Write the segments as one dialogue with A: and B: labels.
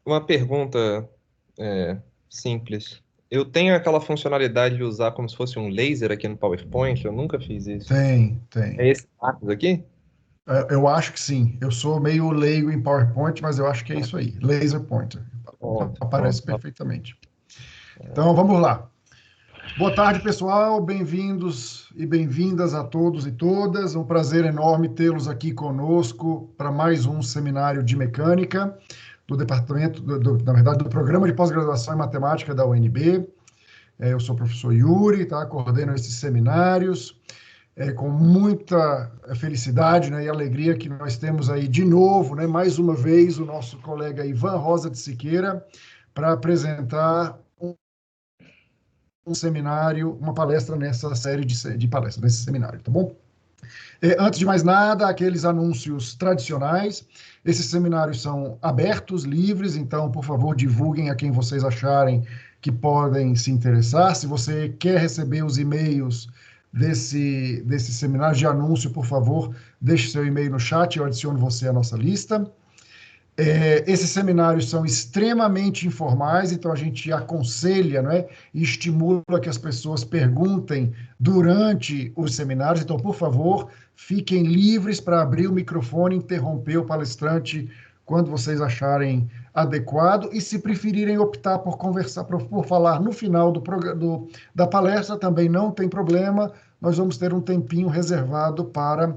A: Uma pergunta é, simples. Eu tenho aquela funcionalidade de usar como se fosse um laser aqui no PowerPoint, eu nunca fiz isso.
B: Tem,
A: É
B: tem.
A: esse Marcos aqui?
B: Eu acho que sim. Eu sou meio leigo em PowerPoint, mas eu acho que é isso aí. Laser pointer.
A: Pronto,
B: Aparece
A: pronto.
B: perfeitamente. Então, vamos lá. Boa tarde, pessoal. Bem-vindos e bem-vindas a todos e todas. Um prazer enorme tê-los aqui conosco para mais um seminário de mecânica do departamento, na verdade, do programa de pós-graduação em matemática da UNB. Eu sou o professor Yuri, tá? Coordeno esses seminários. Com muita felicidade, né, e alegria que nós temos aí de novo, né, mais uma vez, o nosso colega Ivan Rosa de Siqueira para apresentar um seminário, uma palestra nessa série de palestras, nesse seminário, tá bom? Antes de mais nada, aqueles anúncios tradicionais. Esses seminários são abertos, livres, então, por favor, divulguem a quem vocês acharem que podem se interessar. Se você quer receber os e-mails desse seminário de anúncio, por favor, deixe seu e-mail no chat, eu adiciono você à nossa lista. Esses seminários são extremamente informais, então a gente aconselha, né, e estimula que as pessoas perguntem durante os seminários. Então, por favor, fiquem livres para abrir o microfone, interromper o palestrante quando vocês acharem adequado, e se preferirem optar por conversar, por falar no final da palestra, também não tem problema, nós vamos ter um tempinho reservado para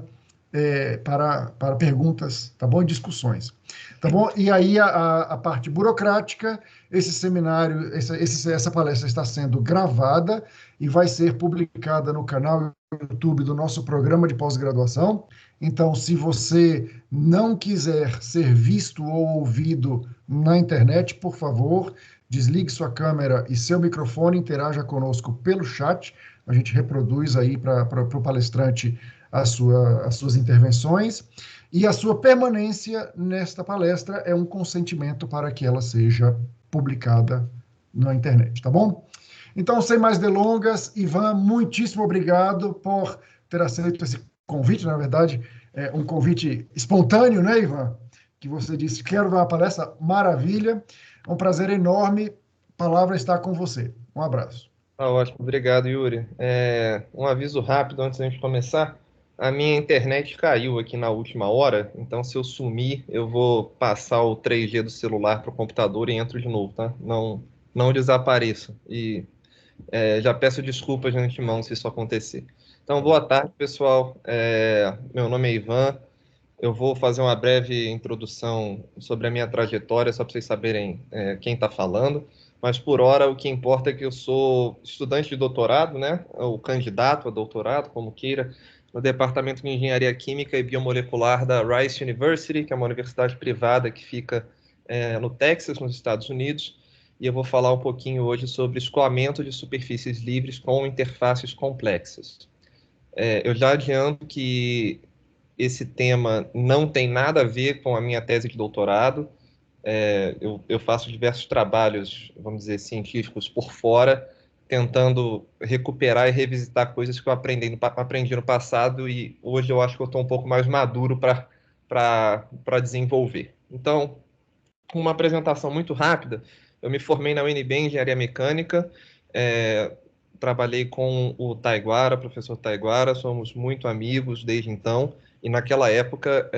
B: perguntas, tá bom? E discussões. Tá bom? E aí a parte burocrática, esse seminário, essa palestra está sendo gravada e vai ser publicada no canal YouTube do nosso programa de pós-graduação. Então, se você não quiser ser visto ou ouvido na internet, por favor, desligue sua câmera e seu microfone, interaja conosco pelo chat. A gente reproduz aí para o palestrante as suas intervenções. E a sua permanência nesta palestra é um consentimento para que ela seja publicada na internet, tá bom? Então, sem mais delongas, Ivan, muitíssimo obrigado por ter aceito esse convite. Na verdade, é um convite espontâneo, né, Ivan? Que você disse, quero dar uma palestra, maravilha. É um prazer enorme. A palavra está com você. Um abraço.
A: Ótimo, obrigado, Yuri. Um aviso rápido antes da gente começar. A minha internet caiu aqui na última hora, então se eu sumir, eu vou passar o 3G do celular para o computador e entro de novo, tá? Não, não desapareça. Já peço desculpas de antemão se isso acontecer. Então, boa tarde, pessoal. Meu nome é Ivan. Eu vou fazer uma breve introdução sobre a minha trajetória, só para vocês saberem quem está falando. Mas, por hora, o que importa é que eu sou estudante de doutorado, né? Ou candidato a doutorado, como queira, no Departamento de Engenharia Química e Biomolecular da Rice University, que é uma universidade privada que fica no Texas, nos Estados Unidos. E eu vou falar um pouquinho hoje sobre escoamento de superfícies livres com interfaces complexas. Eu já adianto que esse tema não tem nada a ver com a minha tese de doutorado. Eu faço diversos trabalhos, vamos dizer, científicos por fora, tentando recuperar e revisitar coisas que eu aprendi no passado e hoje eu acho que eu estou um pouco mais maduro para desenvolver. Então, uma apresentação muito rápida, eu me formei na UNB em Engenharia Mecânica, é, trabalhei com o Taiguara, professor Taiguara, somos muito amigos desde então, e naquela época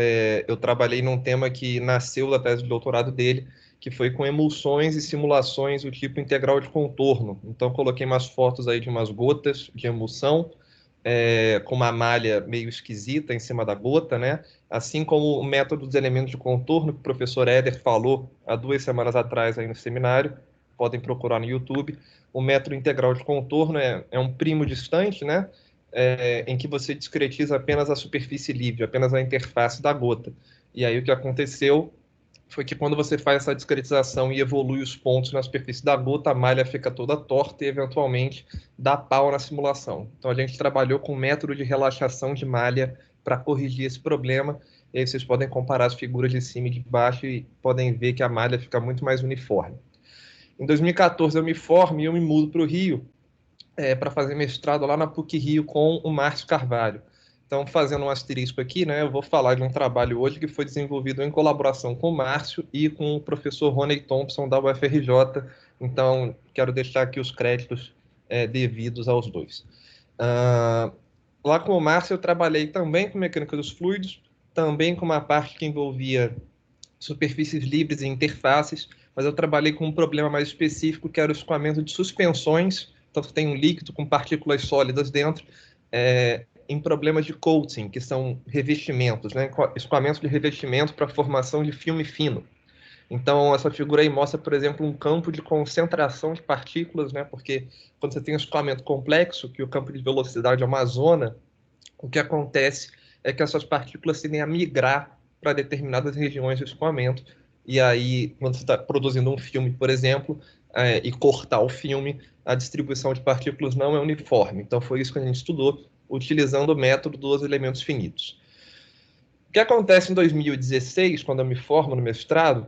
A: eu trabalhei num tema que nasceu da tese de doutorado dele, que foi com emulsões e simulações do tipo integral de contorno. Então, coloquei umas fotos aí de umas gotas de emulsão, com uma malha meio esquisita em cima da gota, né? Assim como o método dos elementos de contorno, que o professor Éder falou há 2 semanas atrás aí no seminário, podem procurar no YouTube. O método integral de contorno é um primo distante, né? Em que você discretiza apenas a superfície livre, apenas a interface da gota. E aí o que aconteceu foi que quando você faz essa discretização e evolui os pontos na superfície da gota, a malha fica toda torta e eventualmente dá pau na simulação. Então a gente trabalhou com um método de relaxação de malha para corrigir esse problema. E aí vocês podem comparar as figuras de cima e de baixo e podem ver que a malha fica muito mais uniforme. Em 2014 eu me formo e eu me mudo para o Rio para fazer mestrado lá na PUC Rio com o Márcio Carvalho. Então, fazendo um asterisco aqui, né, eu vou falar de um trabalho hoje que foi desenvolvido em colaboração com o Márcio e com o professor Rony Thompson, da UFRJ. Então, quero deixar aqui os créditos devidos aos dois. Lá com o Márcio, eu trabalhei também com mecânica dos fluidos, também com uma parte que envolvia superfícies livres e interfaces, mas eu trabalhei com um problema mais específico, que era o escoamento de suspensões. Então, você tem um líquido com partículas sólidas dentro, em problemas de coating, que são revestimentos, né? Escoamento de revestimento para a formação de filme fino. Então, essa figura aí mostra, por exemplo, um campo de concentração de partículas, né? Porque quando você tem um escoamento complexo, que o campo de velocidade é uma zona, o que acontece é que essas partículas tendem a migrar para determinadas regiões do escoamento. E aí, quando você está produzindo um filme, por exemplo, e cortar o filme, a distribuição de partículas não é uniforme. Então, foi isso que a gente estudou, utilizando o método dos elementos finitos. O que acontece em 2016, quando eu me formo no mestrado,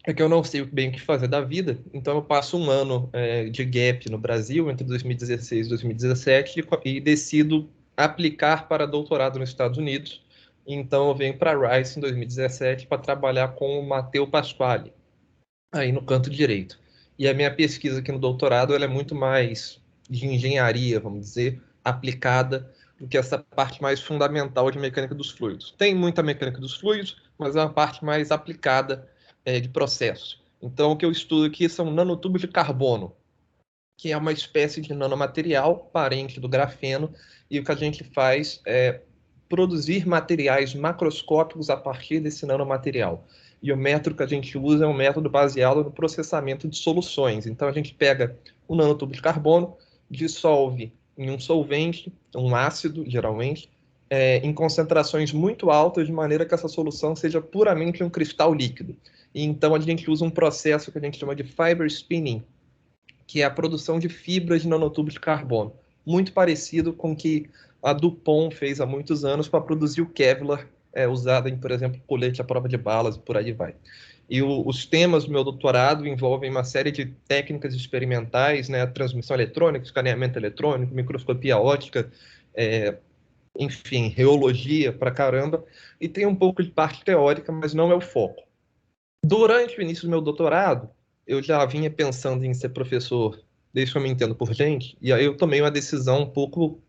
A: é que eu não sei bem o que fazer da vida, então eu passo um ano de gap no Brasil, entre 2016 e 2017, e decido aplicar para doutorado nos Estados Unidos. Então eu venho para Rice em 2017 para trabalhar com o Matteo Pasquale, aí no canto direito. E a minha pesquisa aqui no doutorado ela é muito mais de engenharia, vamos dizer, aplicada, do que essa parte mais fundamental de mecânica dos fluidos. Tem muita mecânica dos fluidos, mas é uma parte mais aplicada de processo. Então, o que eu estudo aqui são nanotubos de carbono, que é uma espécie de nanomaterial parente do grafeno, e o que a gente faz é produzir materiais macroscópicos a partir desse nanomaterial. E o método que a gente usa é um método baseado no processamento de soluções. Então, a gente pega um nanotubo de carbono, dissolve em um solvente, um ácido, geralmente, em concentrações muito altas, de maneira que essa solução seja puramente um cristal líquido. E então, a gente usa um processo que a gente chama de fiber spinning, que é a produção de fibras de nanotubos de carbono, muito parecido com o que a DuPont fez há muitos anos para produzir o Kevlar, usado em, por exemplo, colete à prova de balas e por aí vai. E os temas do meu doutorado envolvem uma série de técnicas experimentais, né, transmissão eletrônica, escaneamento eletrônico, microscopia óptica, enfim, reologia para caramba, e tem um pouco de parte teórica, mas não é o foco. Durante o início do meu doutorado, eu já vinha pensando em ser professor, desde que eu me entendo por gente, e aí eu tomei uma decisão um pouco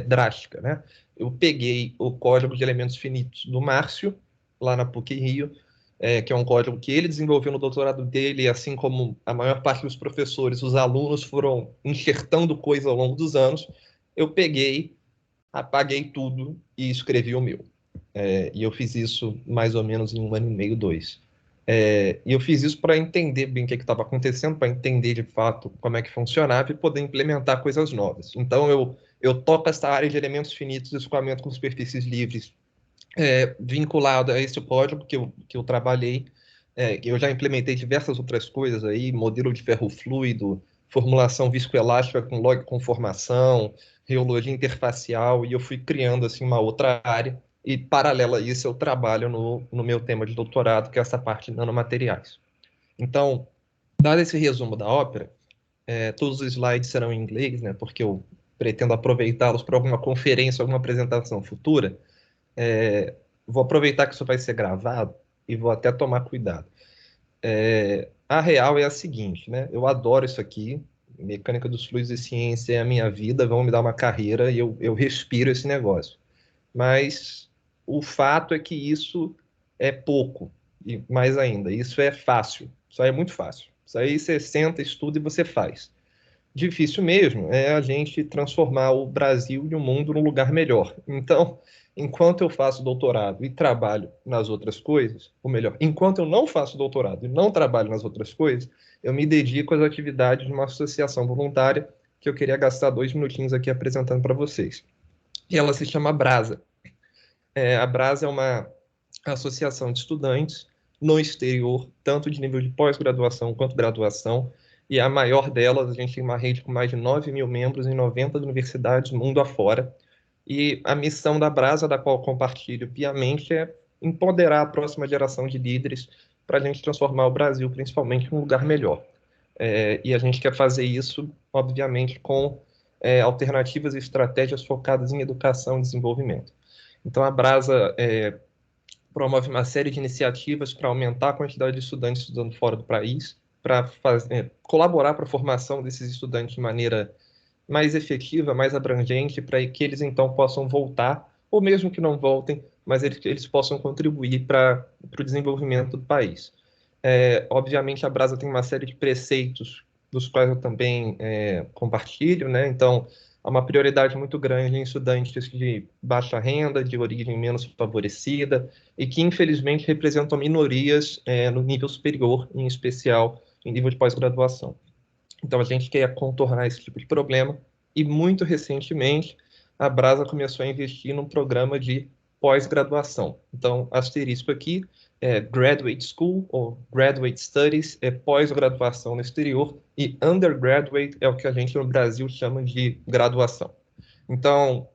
A: drástica, né? Eu peguei o código de elementos finitos do Márcio, lá na PUC-Rio, que é um código que ele desenvolveu no doutorado dele, e assim como a maior parte dos professores, os alunos foram enxertando coisa ao longo dos anos, eu peguei, apaguei tudo e escrevi o meu. E eu fiz isso mais ou menos em 1 ano e meio, 2. E eu fiz isso para entender bem o que estava acontecendo, para entender de fato como é que funcionava e poder implementar coisas novas. Então, eu toco essa área de elementos finitos de escoamento com superfícies livres, vinculado a esse código que eu trabalhei. Eu já implementei diversas outras coisas aí, modelo de ferro fluido, formulação viscoelástica com log conformação, reologia interfacial, e eu fui criando assim uma outra área. E, paralela a isso, eu trabalho no meu tema de doutorado, que é essa parte de nanomateriais. Então, dado esse resumo da ópera, todos os slides serão em inglês, né, porque eu pretendo aproveitá-los para alguma conferência, alguma apresentação futura. Vou aproveitar que isso vai ser gravado e vou até tomar cuidado. A real é a seguinte, né? Eu adoro isso aqui, mecânica dos fluidos e ciência é a minha vida, vão me dar uma carreira e eu respiro esse negócio. Mas o fato é que isso é pouco, e mais ainda, isso é fácil, isso aí é muito fácil. Isso aí você senta, estuda e você faz. Difícil mesmo é a gente transformar o Brasil e o mundo num lugar melhor. Então, enquanto eu faço doutorado e trabalho nas outras coisas, ou melhor, enquanto eu não faço doutorado e não trabalho nas outras coisas, eu me dedico às atividades de uma associação voluntária que eu queria gastar 2 minutinhos aqui apresentando para vocês. E ela se chama Brasa. A Brasa é uma associação de estudantes no exterior, tanto de nível de pós-graduação quanto graduação, e a maior delas, a gente tem uma rede com mais de 9 mil membros em 90 universidades mundo afora, e a missão da Brasa, da qual compartilho piamente, é empoderar a próxima geração de líderes para a gente transformar o Brasil, principalmente, em um lugar melhor. E a gente quer fazer isso, obviamente, com alternativas e estratégias focadas em educação e desenvolvimento. Então, a Brasa promove uma série de iniciativas para aumentar a quantidade de estudantes estudando fora do país, para colaborar para a formação desses estudantes de maneira mais efetiva, mais abrangente, para que eles então possam voltar, ou mesmo que não voltem, mas eles possam contribuir para o desenvolvimento do país. Obviamente, a Brasa tem uma série de preceitos, dos quais eu também compartilho, né? Então, há uma prioridade muito grande em estudantes de baixa renda, de origem menos favorecida, e que, infelizmente, representam minorias no nível superior, em especial em nível de pós-graduação. Então, a gente quer contornar esse tipo de problema e, muito recentemente, a Brasa começou a investir num programa de pós-graduação. Então, asterisco aqui, Graduate School ou Graduate Studies é pós-graduação no exterior e Undergraduate é o que a gente no Brasil chama de graduação. Então,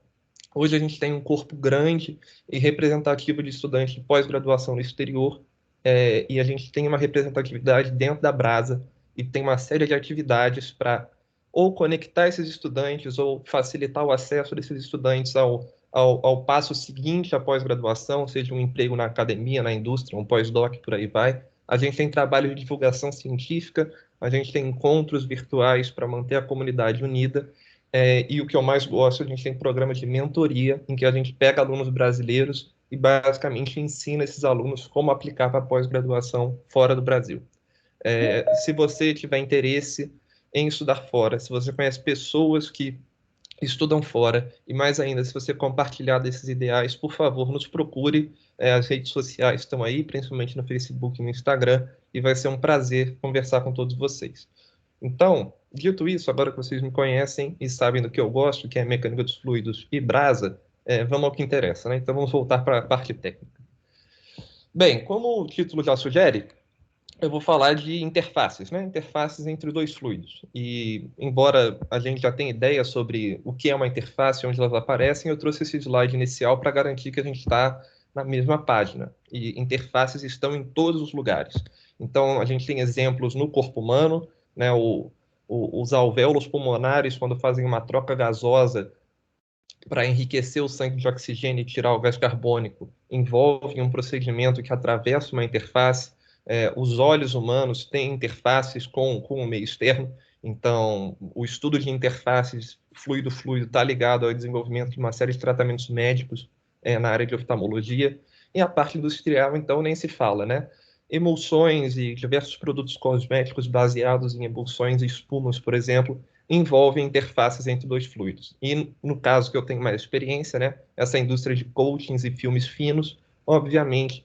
A: hoje a gente tem um corpo grande e representativo de estudantes de pós-graduação no exterior, e a gente tem uma representatividade dentro da Brasa e tem uma série de atividades para ou conectar esses estudantes ou facilitar o acesso desses estudantes ao passo seguinte à pós-graduação, seja um emprego na academia, na indústria, um pós-doc, por aí vai. A gente tem trabalho de divulgação científica, a gente tem encontros virtuais para manter a comunidade unida, e o que eu mais gosto, a gente tem programas de mentoria, em que a gente pega alunos brasileiros e basicamente ensina esses alunos como aplicar para pós-graduação fora do Brasil. Se você tiver interesse em estudar fora, se você conhece pessoas que estudam fora, e mais ainda, se você compartilhar desses ideais, por favor, nos procure. As redes sociais estão aí, principalmente no Facebook e no Instagram, e vai ser um prazer conversar com todos vocês. Então, dito isso, agora que vocês me conhecem e sabem do que eu gosto, que é mecânica dos fluidos e Brasa, vamos ao que interessa, né? Então vamos voltar para a parte técnica. Bem, como o título já sugere, eu vou falar de interfaces, né? Interfaces entre dois fluidos. E, embora a gente já tenha ideia sobre o que é uma interface, onde elas aparecem, eu trouxe esse slide inicial para garantir que a gente está na mesma página. E interfaces estão em todos os lugares. Então, a gente tem exemplos no corpo humano, né? Os alvéolos pulmonares, quando fazem uma troca gasosa para enriquecer o sangue de oxigênio e tirar o gás carbônico, envolve um procedimento que atravessa uma interface. Os olhos humanos têm interfaces com o meio externo, então o estudo de interfaces fluido-fluido está ligado ao desenvolvimento de uma série de tratamentos médicos na área de oftalmologia, e a parte industrial, então, nem se fala, né? Emulsões e diversos produtos cosméticos baseados em emulsões e espumas, por exemplo, envolvem interfaces entre dois fluidos. E no caso que eu tenho mais experiência, né, essa indústria de coatings e filmes finos, obviamente,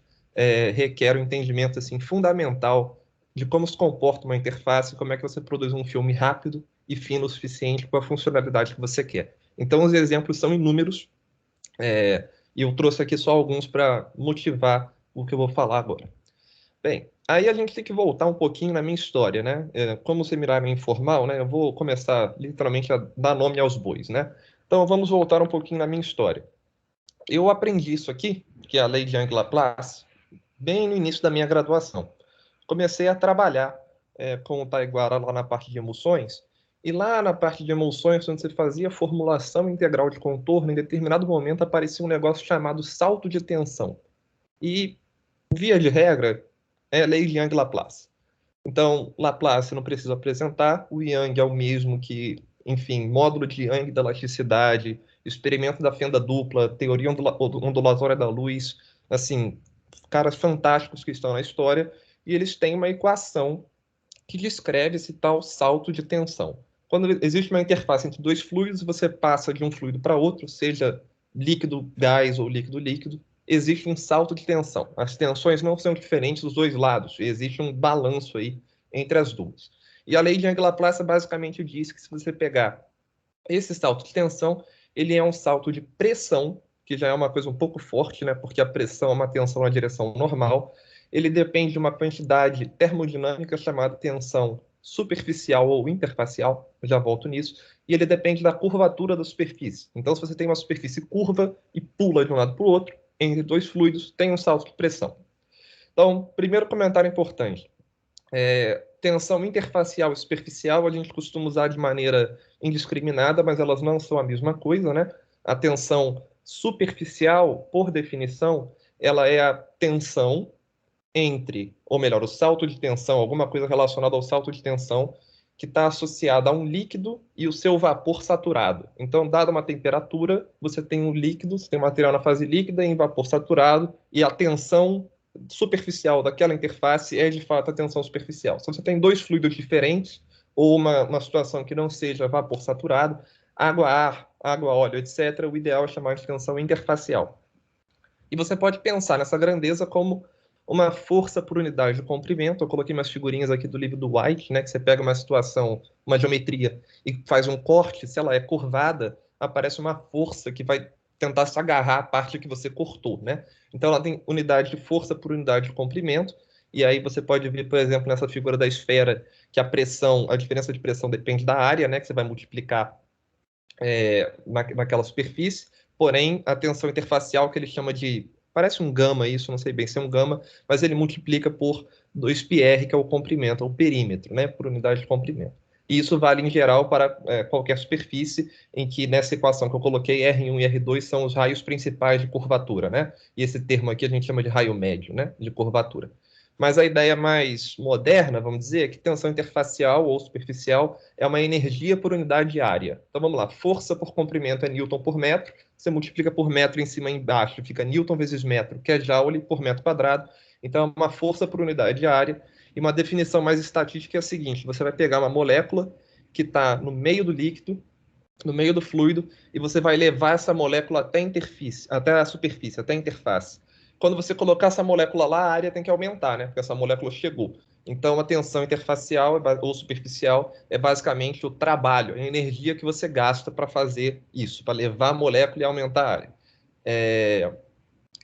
A: requer um entendimento assim fundamental de como se comporta uma interface, como é que você produz um filme rápido e fino o suficiente com a funcionalidade que você quer. Então, os exemplos são inúmeros, e eu trouxe aqui só alguns para motivar o que eu vou falar agora. Bem, aí a gente tem que voltar um pouquinho na minha história, né? Como seminário informal, né? Eu vou começar literalmente a dar nome aos bois, né? Então vamos voltar um pouquinho na minha história. Eu aprendi isso aqui, que é a lei de Young-Laplace, bem no início da minha graduação. Comecei a trabalhar com o Taiguara lá na parte de emulsões, e lá na parte de emulsões, quando você fazia formulação integral de contorno, em determinado momento aparecia um negócio chamado salto de tensão. E, via de regra, é a lei de Young-Laplace. Então, Laplace não preciso apresentar, o Young é o mesmo que, enfim, módulo de Young da elasticidade, experimento da fenda dupla, teoria ondulatória da luz, assim, caras fantásticos que estão na história, e eles têm uma equação que descreve esse tal salto de tensão. Quando existe uma interface entre dois fluidos, você passa de um fluido para outro, seja líquido, gás ou líquido-líquido, existe um salto de tensão. As tensões não são diferentes dos dois lados, existe um balanço aí entre as duas. E a lei de Young-Laplace basicamente diz que se você pegar esse salto de tensão, ele é um salto de pressão, que já é uma coisa um pouco forte, né? Porque a pressão é uma tensão na direção normal. Ele depende de uma quantidade termodinâmica chamada tensão superficial ou interfacial, eu já volto nisso, e ele depende da curvatura da superfície. Então, se você tem uma superfície curva e pula de um lado para o outro, entre dois fluidos, tem um salto de pressão. Então, primeiro comentário importante. Tensão interfacial e superficial a gente costuma usar de maneira indiscriminada, mas elas não são a mesma coisa, né? A tensão Superficial, por definição, ela é a tensão entre, ou melhor, o salto de tensão, alguma coisa relacionada ao salto de tensão, que está associada a um líquido e o seu vapor saturado. Então, dada uma temperatura, você tem um líquido, você tem um material na fase líquida em vapor saturado, e a tensão superficial daquela interface é, de fato, a tensão superficial. Se você tem dois fluidos diferentes, ou uma situação que não seja vapor saturado, água-ar, água-óleo, etc., o ideal é chamar de tensão interfacial. E você pode pensar nessa grandeza como uma força por unidade de comprimento. Eu coloquei umas figurinhas aqui do livro do White, né, que você pega uma situação, uma geometria, e faz um corte. Se ela é curvada, aparece uma força que vai tentar se agarrar à parte que você cortou, né? Então ela tem unidade de força por unidade de comprimento, e aí você pode ver, por exemplo, nessa figura da esfera, que a pressão, a diferença de pressão depende da área, né, que você vai multiplicar naquela superfície. Porém, a tensão interfacial, que ele chama de, parece um gama isso, não sei bem se é um gama, mas ele multiplica por 2πr, que é o comprimento, o perímetro, né, por unidade de comprimento. E isso vale, em geral, para qualquer superfície, em que, nessa equação que eu coloquei, R1 e R2 são os raios principais de curvatura, né? E esse termo aqui a gente chama de raio médio, né, de curvatura. Mas a ideia mais moderna, vamos dizer, é que tensão interfacial ou superficial é uma energia por unidade de área. Então vamos lá, força por comprimento é Newton por metro, você multiplica por metro em cima e embaixo, fica Newton vezes metro, que é Joule por metro quadrado. Então é uma força por unidade de área. E uma definição mais estatística é a seguinte: você vai pegar uma molécula que está no meio do líquido, no meio do fluido, e você vai levar essa molécula até a superfície, até a interface. Quando você colocar essa molécula lá, a área tem que aumentar, né? Porque essa molécula chegou. Então, a tensão interfacial ou superficial é basicamente o trabalho, a energia que você gasta para fazer isso, para levar a molécula e aumentar a área.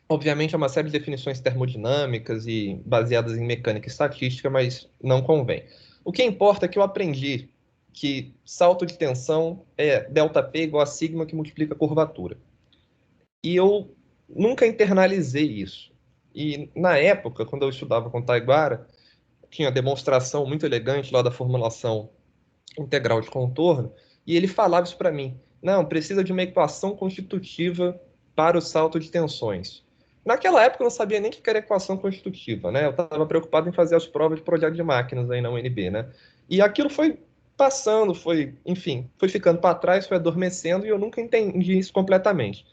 A: Obviamente, é uma série de definições termodinâmicas e baseadas em mecânica e estatística, mas não convém. O que importa é que eu aprendi que salto de tensão é ΔP igual a sigma que multiplica a curvatura. E eu nunca internalizei isso. E na época, quando eu estudava com Taiguara, tinha demonstração muito elegante lá da formulação integral de contorno, e ele falava isso para mim. Não, precisa de uma equação constitutiva para o salto de tensões. Naquela época eu não sabia nem o que era equação constitutiva, né? Eu estava preocupado em fazer as provas de projeto de máquinas aí na UNB, né? E aquilo foi passando, enfim, foi ficando para trás, foi adormecendo, e eu nunca entendi isso completamente.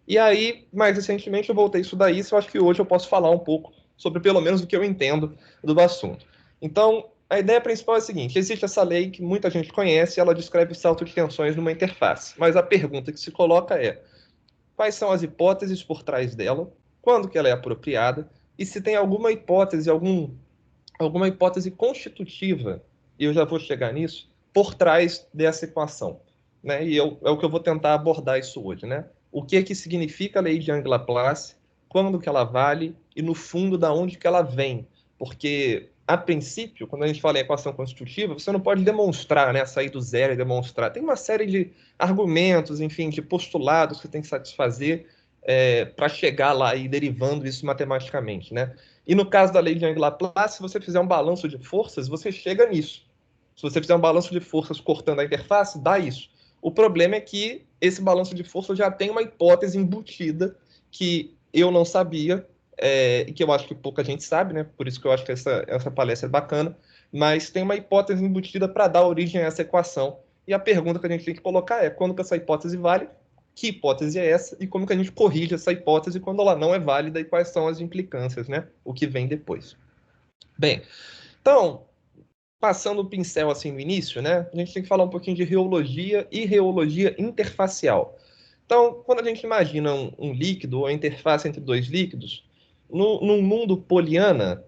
A: E aí, mais recentemente, eu voltei a estudar isso. Eu acho que hoje eu posso falar um pouco sobre, pelo menos, o que eu entendo do assunto. Então, a ideia principal é a seguinte: existe essa lei que muita gente conhece, ela descreve o salto de tensões numa interface. Mas a pergunta que se coloca é: quais são as hipóteses por trás dela, quando que ela é apropriada, e se tem alguma hipótese, alguma hipótese constitutiva, e eu já vou chegar nisso, por trás dessa equação. Né? E é o que eu vou tentar abordar isso hoje. Né? O que significa a lei de Young-Laplace, quando que ela vale e, no fundo, da onde que ela vem. Porque, a princípio, quando a gente fala em equação constitutiva, você não pode demonstrar, né? Sair do zero e demonstrar. Tem uma série de argumentos, enfim, de postulados que você tem que satisfazer para chegar lá e derivando isso matematicamente. Né? E no caso da lei de Young-Laplace, se você fizer um balanço de forças, você chega nisso. Se você fizer um balanço de forças cortando a interface, dá isso. O problema é que esse balanço de forças já tem uma hipótese embutida que eu não sabia, e que eu acho que pouca gente sabe, né? Por isso que eu acho que essa palestra é bacana, mas tem uma hipótese embutida para dar origem a essa equação. E a pergunta que a gente tem que colocar é: quando que essa hipótese vale? Que hipótese é essa? E como que a gente corrige essa hipótese quando ela não é válida, e quais são as implicâncias, né? O que vem depois. Bem, então, passando o pincel assim no início, né? A gente tem que falar um pouquinho de reologia e reologia interfacial. Então, quando a gente imagina um líquido ou a interface entre dois líquidos, num mundo poliana,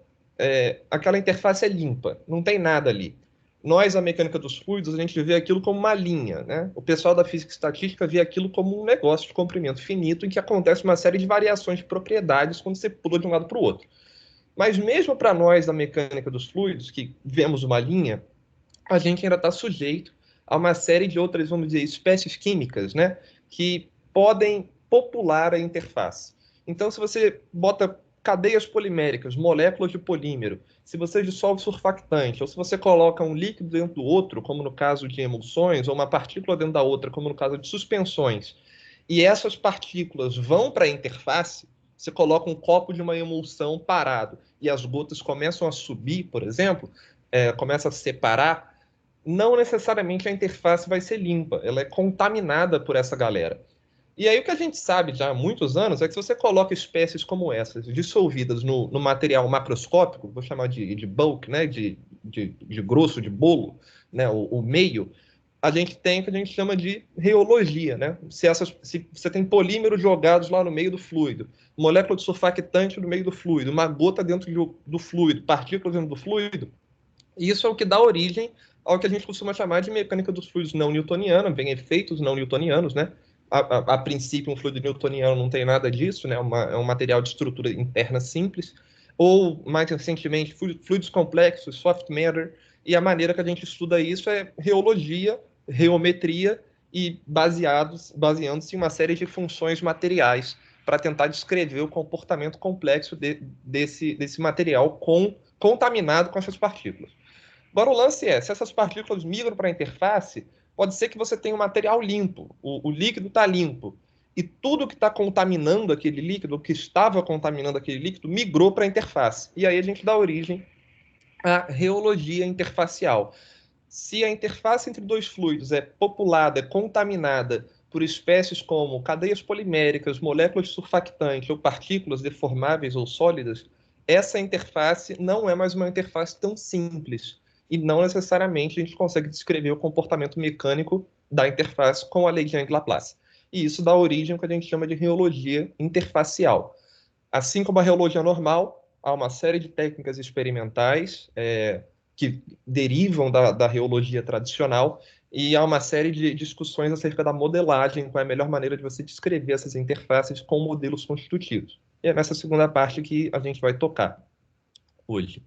A: aquela interface é limpa, não tem nada ali. Nós, a mecânica dos fluidos, a gente vê aquilo como uma linha, né? O pessoal da física e estatística vê aquilo como um negócio de comprimento finito em que acontece uma série de variações de propriedades quando você pula de um lado para o outro. Mas mesmo para nós, da mecânica dos fluidos, que vemos uma linha, a gente ainda está sujeito a uma série de outras, vamos dizer, espécies químicas, né, que podem popular a interface. Então, se você bota cadeias poliméricas, moléculas de polímero, se você dissolve surfactante, ou se você coloca um líquido dentro do outro, como no caso de emulsões, ou uma partícula dentro da outra, como no caso de suspensões, e essas partículas vão para a interface, você coloca um copo de uma emulsão parado e as gotas começam a subir, por exemplo, começa a separar, não necessariamente a interface vai ser limpa, ela é contaminada por essa galera. E aí o que a gente sabe já há muitos anos é que se você coloca espécies como essas dissolvidas no material macroscópico, vou chamar de bulk, né, de grosso, de bolo, né, o meio, a gente tem o que a gente chama de reologia, né? Se você tem polímeros jogados lá no meio do fluido, molécula de surfactante no meio do fluido, uma gota dentro do fluido, partículas dentro do fluido, isso é o que dá origem ao que a gente costuma chamar de mecânica dos fluidos não newtoniana, vem efeitos não newtonianos, né? A princípio, um fluido newtoniano não tem nada disso, né? É um material de estrutura interna simples. Ou, mais recentemente, fluidos complexos, soft matter, e a maneira que a gente estuda isso é reologia, reometria e baseando-se em uma série de funções materiais para tentar descrever o comportamento complexo desse material contaminado com essas partículas. Agora, o lance é, se essas partículas migram para a interface, pode ser que você tenha um material limpo, o líquido está limpo, e tudo que está contaminando aquele líquido, o que estava contaminando aquele líquido, migrou para a interface. E aí a gente dá origem à reologia interfacial. Se a interface entre dois fluidos é populada, é contaminada por espécies como cadeias poliméricas, moléculas de surfactante ou partículas deformáveis ou sólidas, essa interface não é mais uma interface tão simples. E não necessariamente a gente consegue descrever o comportamento mecânico da interface com a lei de Young-Laplace. E isso dá origem ao que a gente chama de reologia interfacial. Assim como a reologia normal, há uma série de técnicas experimentais que derivam da reologia tradicional e há uma série de discussões acerca da modelagem, qual é a melhor maneira de você descrever essas interfaces com modelos constitutivos. E é nessa segunda parte que a gente vai tocar hoje.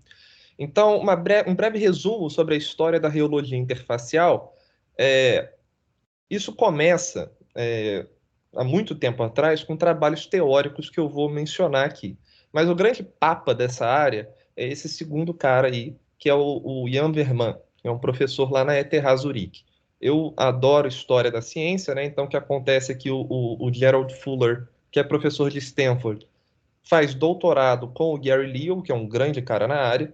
A: Então, um breve resumo sobre a história da reologia interfacial. Isso começa há muito tempo atrás com trabalhos teóricos que eu vou mencionar aqui. Mas o grande papa dessa área é esse segundo cara aí, que é o Jan Verman, que é um professor lá na ETH Zurique. Eu adoro história da ciência, né? Então o que acontece é que o Gerald Fuller, que é professor de Stanford, faz doutorado com o Gary Leal, que é um grande cara na área,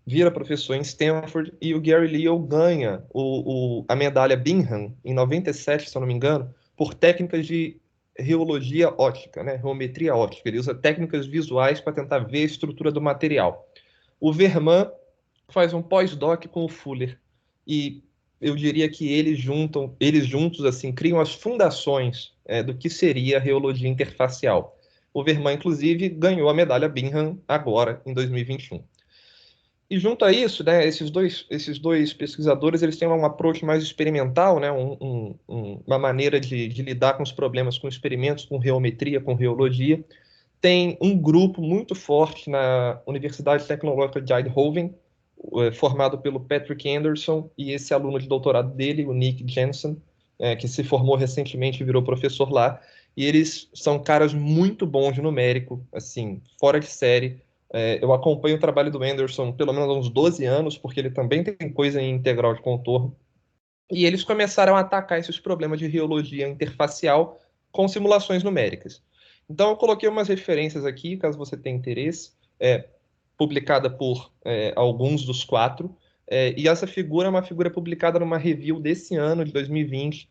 A: vira professor em Stanford, e o Gary Leal ganha a medalha Bingham, em 97, se eu não me engano, por técnicas de reologia óptica, né? Reometria óptica. Ele usa técnicas visuais para tentar ver a estrutura do material. O Verman faz um pós-doc com o Fuller, e eu diria que eles juntos assim, criam as fundações do que seria a reologia interfacial. O Verman, inclusive, ganhou a medalha Bingham agora, em 2021. E junto a isso, né, esses dois pesquisadores, eles têm um approach mais experimental, né, uma maneira de lidar com os problemas com experimentos, com reometria, com reologia. Tem um grupo muito forte na Universidade Tecnológica de Eindhoven, formado pelo Patrick Anderson, e esse aluno de doutorado dele, o Nick Jensen, que se formou recentemente e virou professor lá. E eles são caras muito bons de numérico, assim, fora de série. Eu acompanho o trabalho do Anderson pelo menos há uns 12 anos, porque ele também tem coisa em integral de contorno. E eles começaram a atacar esses problemas de reologia interfacial com simulações numéricas. Então, eu coloquei umas referências aqui, caso você tenha interesse, publicada por alguns dos quatro. E essa figura é uma figura publicada numa review desse ano, de 2020,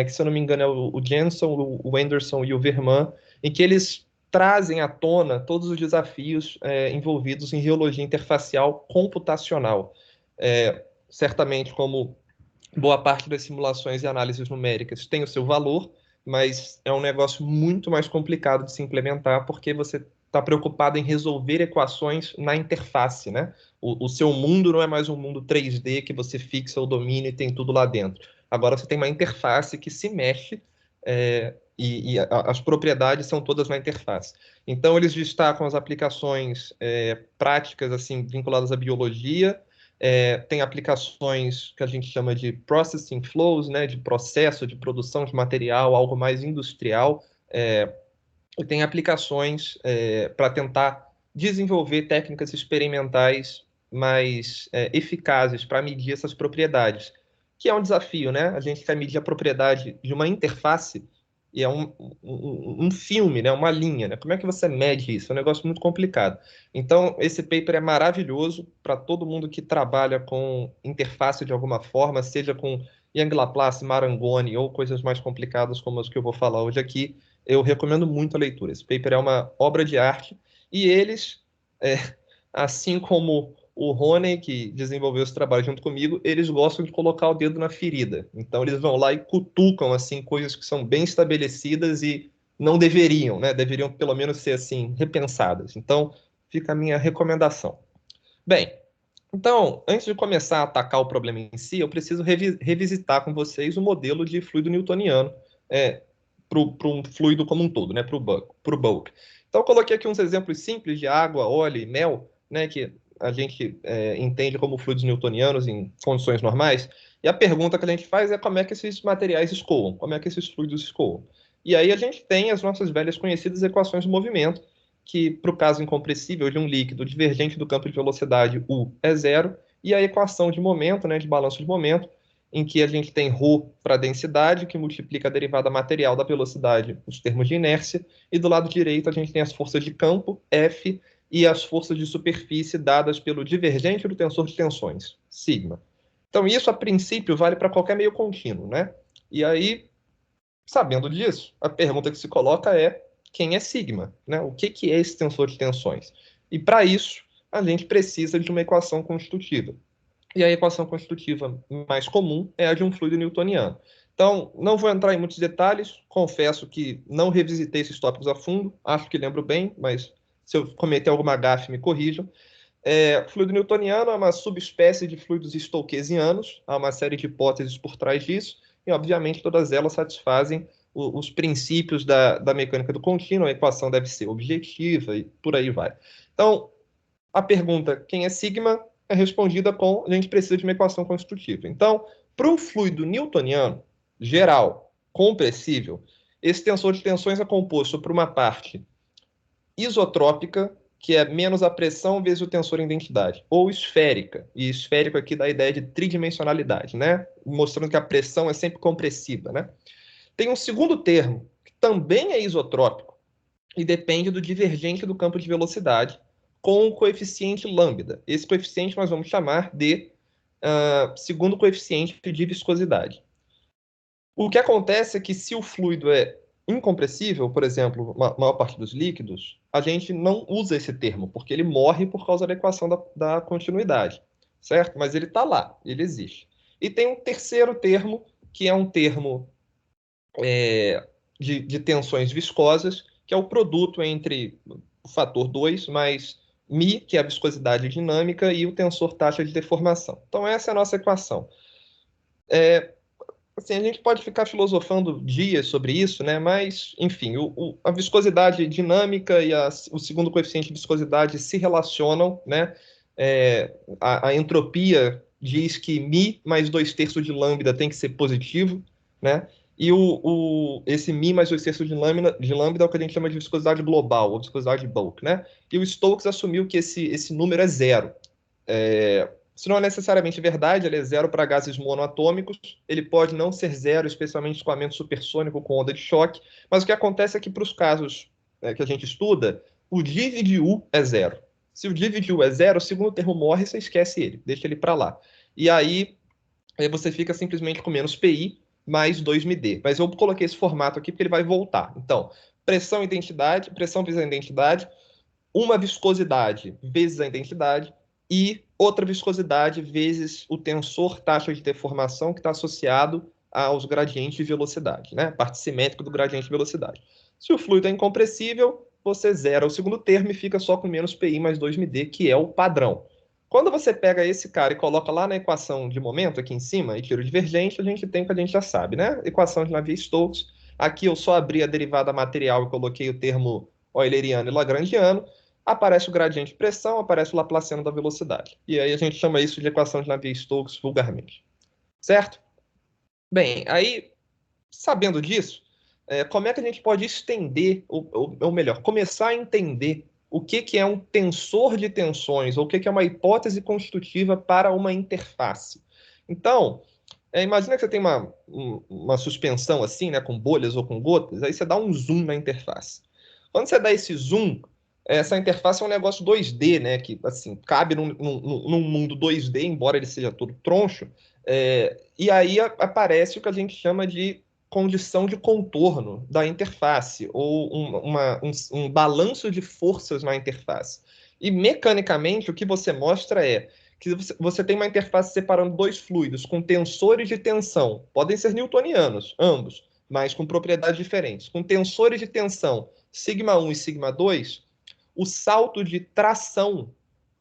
A: que, se eu não me engano, é o Jensen, o Anderson e o Verman, em que eles trazem à tona todos os desafios envolvidos em reologia interfacial computacional. Certamente, como boa parte das simulações e análises numéricas tem o seu valor, mas é um negócio muito mais complicado de se implementar, porque você está preocupado em resolver equações na interface, né? O seu mundo não é mais um mundo 3D que você fixa o domínio e tem tudo lá dentro. Agora você tem uma interface que se mexe e as propriedades são todas na interface. Então eles destacam as aplicações práticas assim vinculadas à biologia. Tem aplicações que a gente chama de processing flows, né, de processo de produção de material, algo mais industrial, e tem aplicações para tentar desenvolver técnicas experimentais mais eficazes para medir essas propriedades, que é um desafio, né? A gente quer medir a propriedade de uma interface e é um filme, né? Uma linha, né? Como é que você mede isso? É um negócio muito complicado. Então, esse paper é maravilhoso para todo mundo que trabalha com interface de alguma forma, seja com Young Laplace, Marangoni ou coisas mais complicadas como as que eu vou falar hoje aqui. Eu recomendo muito a leitura. Esse paper é uma obra de arte e eles, é, assim como o Rony, que desenvolveu esse trabalho junto comigo, eles gostam de colocar o dedo na ferida. Então, eles vão lá e cutucam assim coisas que são bem estabelecidas e não deveriam, né? Deveriam pelo menos ser assim repensadas. Então, fica a minha recomendação. Bem, então, antes de começar a atacar o problema em si, eu preciso revisitar com vocês o modelo de fluido newtoniano para um fluido como um todo, né? Para o bulk. Então, eu coloquei aqui uns exemplos simples de água, óleo e mel, né? Que a gente entende como fluidos newtonianos em condições normais. E a pergunta que a gente faz é como é que esses materiais escoam, como é que esses fluidos escoam. E aí a gente tem as nossas velhas conhecidas equações de movimento, que para o caso incompressível de um líquido divergente do campo de velocidade U é zero, e a equação de momento, né, de balanço de momento, em que a gente tem ρ para a densidade, que multiplica a derivada material da velocidade, os termos de inércia, e do lado direito a gente tem as forças de campo, F, e as forças de superfície dadas pelo divergente do tensor de tensões, sigma. Então, isso, a princípio, vale para qualquer meio contínuo, né? E aí, sabendo disso, a pergunta que se coloca é quem é sigma, né? O que é esse tensor de tensões? E para isso, a gente precisa de uma equação constitutiva. E a equação constitutiva mais comum é a de um fluido newtoniano. Então, não vou entrar em muitos detalhes, confesso que não revisitei esses tópicos a fundo, acho que lembro bem, mas se eu cometer alguma gafe, me corrijam. Fluido newtoniano é uma subespécie de fluidos stokesianos, há uma série de hipóteses por trás disso, e obviamente todas elas satisfazem os princípios da mecânica do contínuo, a equação deve ser objetiva e por aí vai. Então, a pergunta quem é sigma é respondida com a gente precisa de uma equação constitutiva. Então, para um fluido newtoniano geral, compressível, esse tensor de tensões é composto por uma parte isotrópica, que é menos a pressão vezes o tensor em densidade, ou esférica. E esférico aqui dá a ideia de tridimensionalidade, né? Mostrando que a pressão é sempre compressiva, né? Tem um segundo termo, que também é isotrópico, e depende do divergente do campo de velocidade, com o coeficiente lambda. Esse coeficiente nós vamos chamar de segundo coeficiente de viscosidade. O que acontece é que se o fluido é incompressível, por exemplo, a maior parte dos líquidos, a gente não usa esse termo, porque ele morre por causa da equação da continuidade, certo? Mas ele está lá, ele existe. E tem um terceiro termo, que é um termo de tensões viscosas, que é o produto entre o fator 2 mais μ, que é a viscosidade dinâmica, e o tensor taxa de deformação. Então, essa é a nossa equação. Assim, a gente pode ficar filosofando dias sobre isso, né? Mas, enfim, a viscosidade dinâmica e o segundo coeficiente de viscosidade se relacionam, né? A entropia diz que μ mais 2/3 de lambda tem que ser positivo, né? E esse μ mais 2/3 de lambda é o que a gente chama de viscosidade global, ou viscosidade bulk, né? E o Stokes assumiu que esse número é zero. Isso não é necessariamente verdade, ele é zero para gases monoatômicos, ele pode não ser zero, especialmente em escoamento supersônico com onda de choque, mas o que acontece é que para os casos que a gente estuda, o div de U é zero. Se o div de U é zero, o segundo termo morre, você esquece ele, deixa ele para lá. E aí você fica simplesmente com menos PI mais 2μd. Mas eu coloquei esse formato aqui porque ele vai voltar. Então, pressão vezes a identidade, uma viscosidade vezes a identidade e outra viscosidade vezes o tensor taxa de deformação que está associado aos gradientes de velocidade, né? Parte simétrica do gradiente de velocidade. Se o fluido é incompressível, você zera o segundo termo e fica só com menos PI mais 2μd, que é o padrão. Quando você pega esse cara e coloca lá na equação de momento, aqui em cima, e tira o divergente, a gente tem o que a gente já sabe, né? Equação de Navier-Stokes. Aqui eu só abri a derivada material e coloquei o termo euleriano e lagrangiano. Aparece o gradiente de pressão, aparece o laplaciano da velocidade. E aí a gente chama isso de equação de Navier-Stokes vulgarmente. Certo? Bem, aí, sabendo disso, como é que a gente pode estender, ou melhor, começar a entender o que é um tensor de tensões, ou o que é uma hipótese constitutiva para uma interface? Então, Imagina que você tem uma suspensão assim, né, com bolhas ou com gotas, aí você dá um zoom na interface. Quando você dá esse zoom, essa interface é um negócio 2D, né, que assim, cabe num mundo 2D, embora ele seja todo troncho, e aí aparece o que a gente chama de condição de contorno da interface, ou um balanço de forças na interface. E mecanicamente, o que você mostra é que você tem uma interface separando dois fluidos com tensores de tensão. Podem ser newtonianos, ambos, mas com propriedades diferentes. Com tensores de tensão σ1 e σ2, o salto de tração,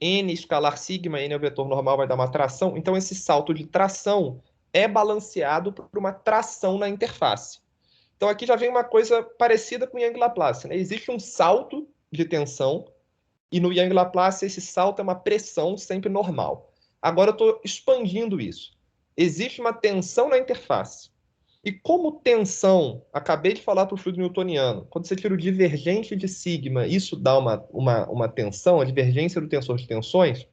A: n escalar sigma, n é o vetor normal, vai dar uma tração. Então, esse salto de tração é balanceado por uma tração na interface. Então, aqui já vem uma coisa parecida com o Young-Laplace, né? Existe um salto de tensão, e no Young-Laplace, esse salto é uma pressão sempre normal. Agora eu estou expandindo isso. Existe uma tensão na interface. E como tensão, acabei de falar para o fluido newtoniano, quando você tira o divergente de sigma, isso dá uma tensão, a divergência do tensor de tensões,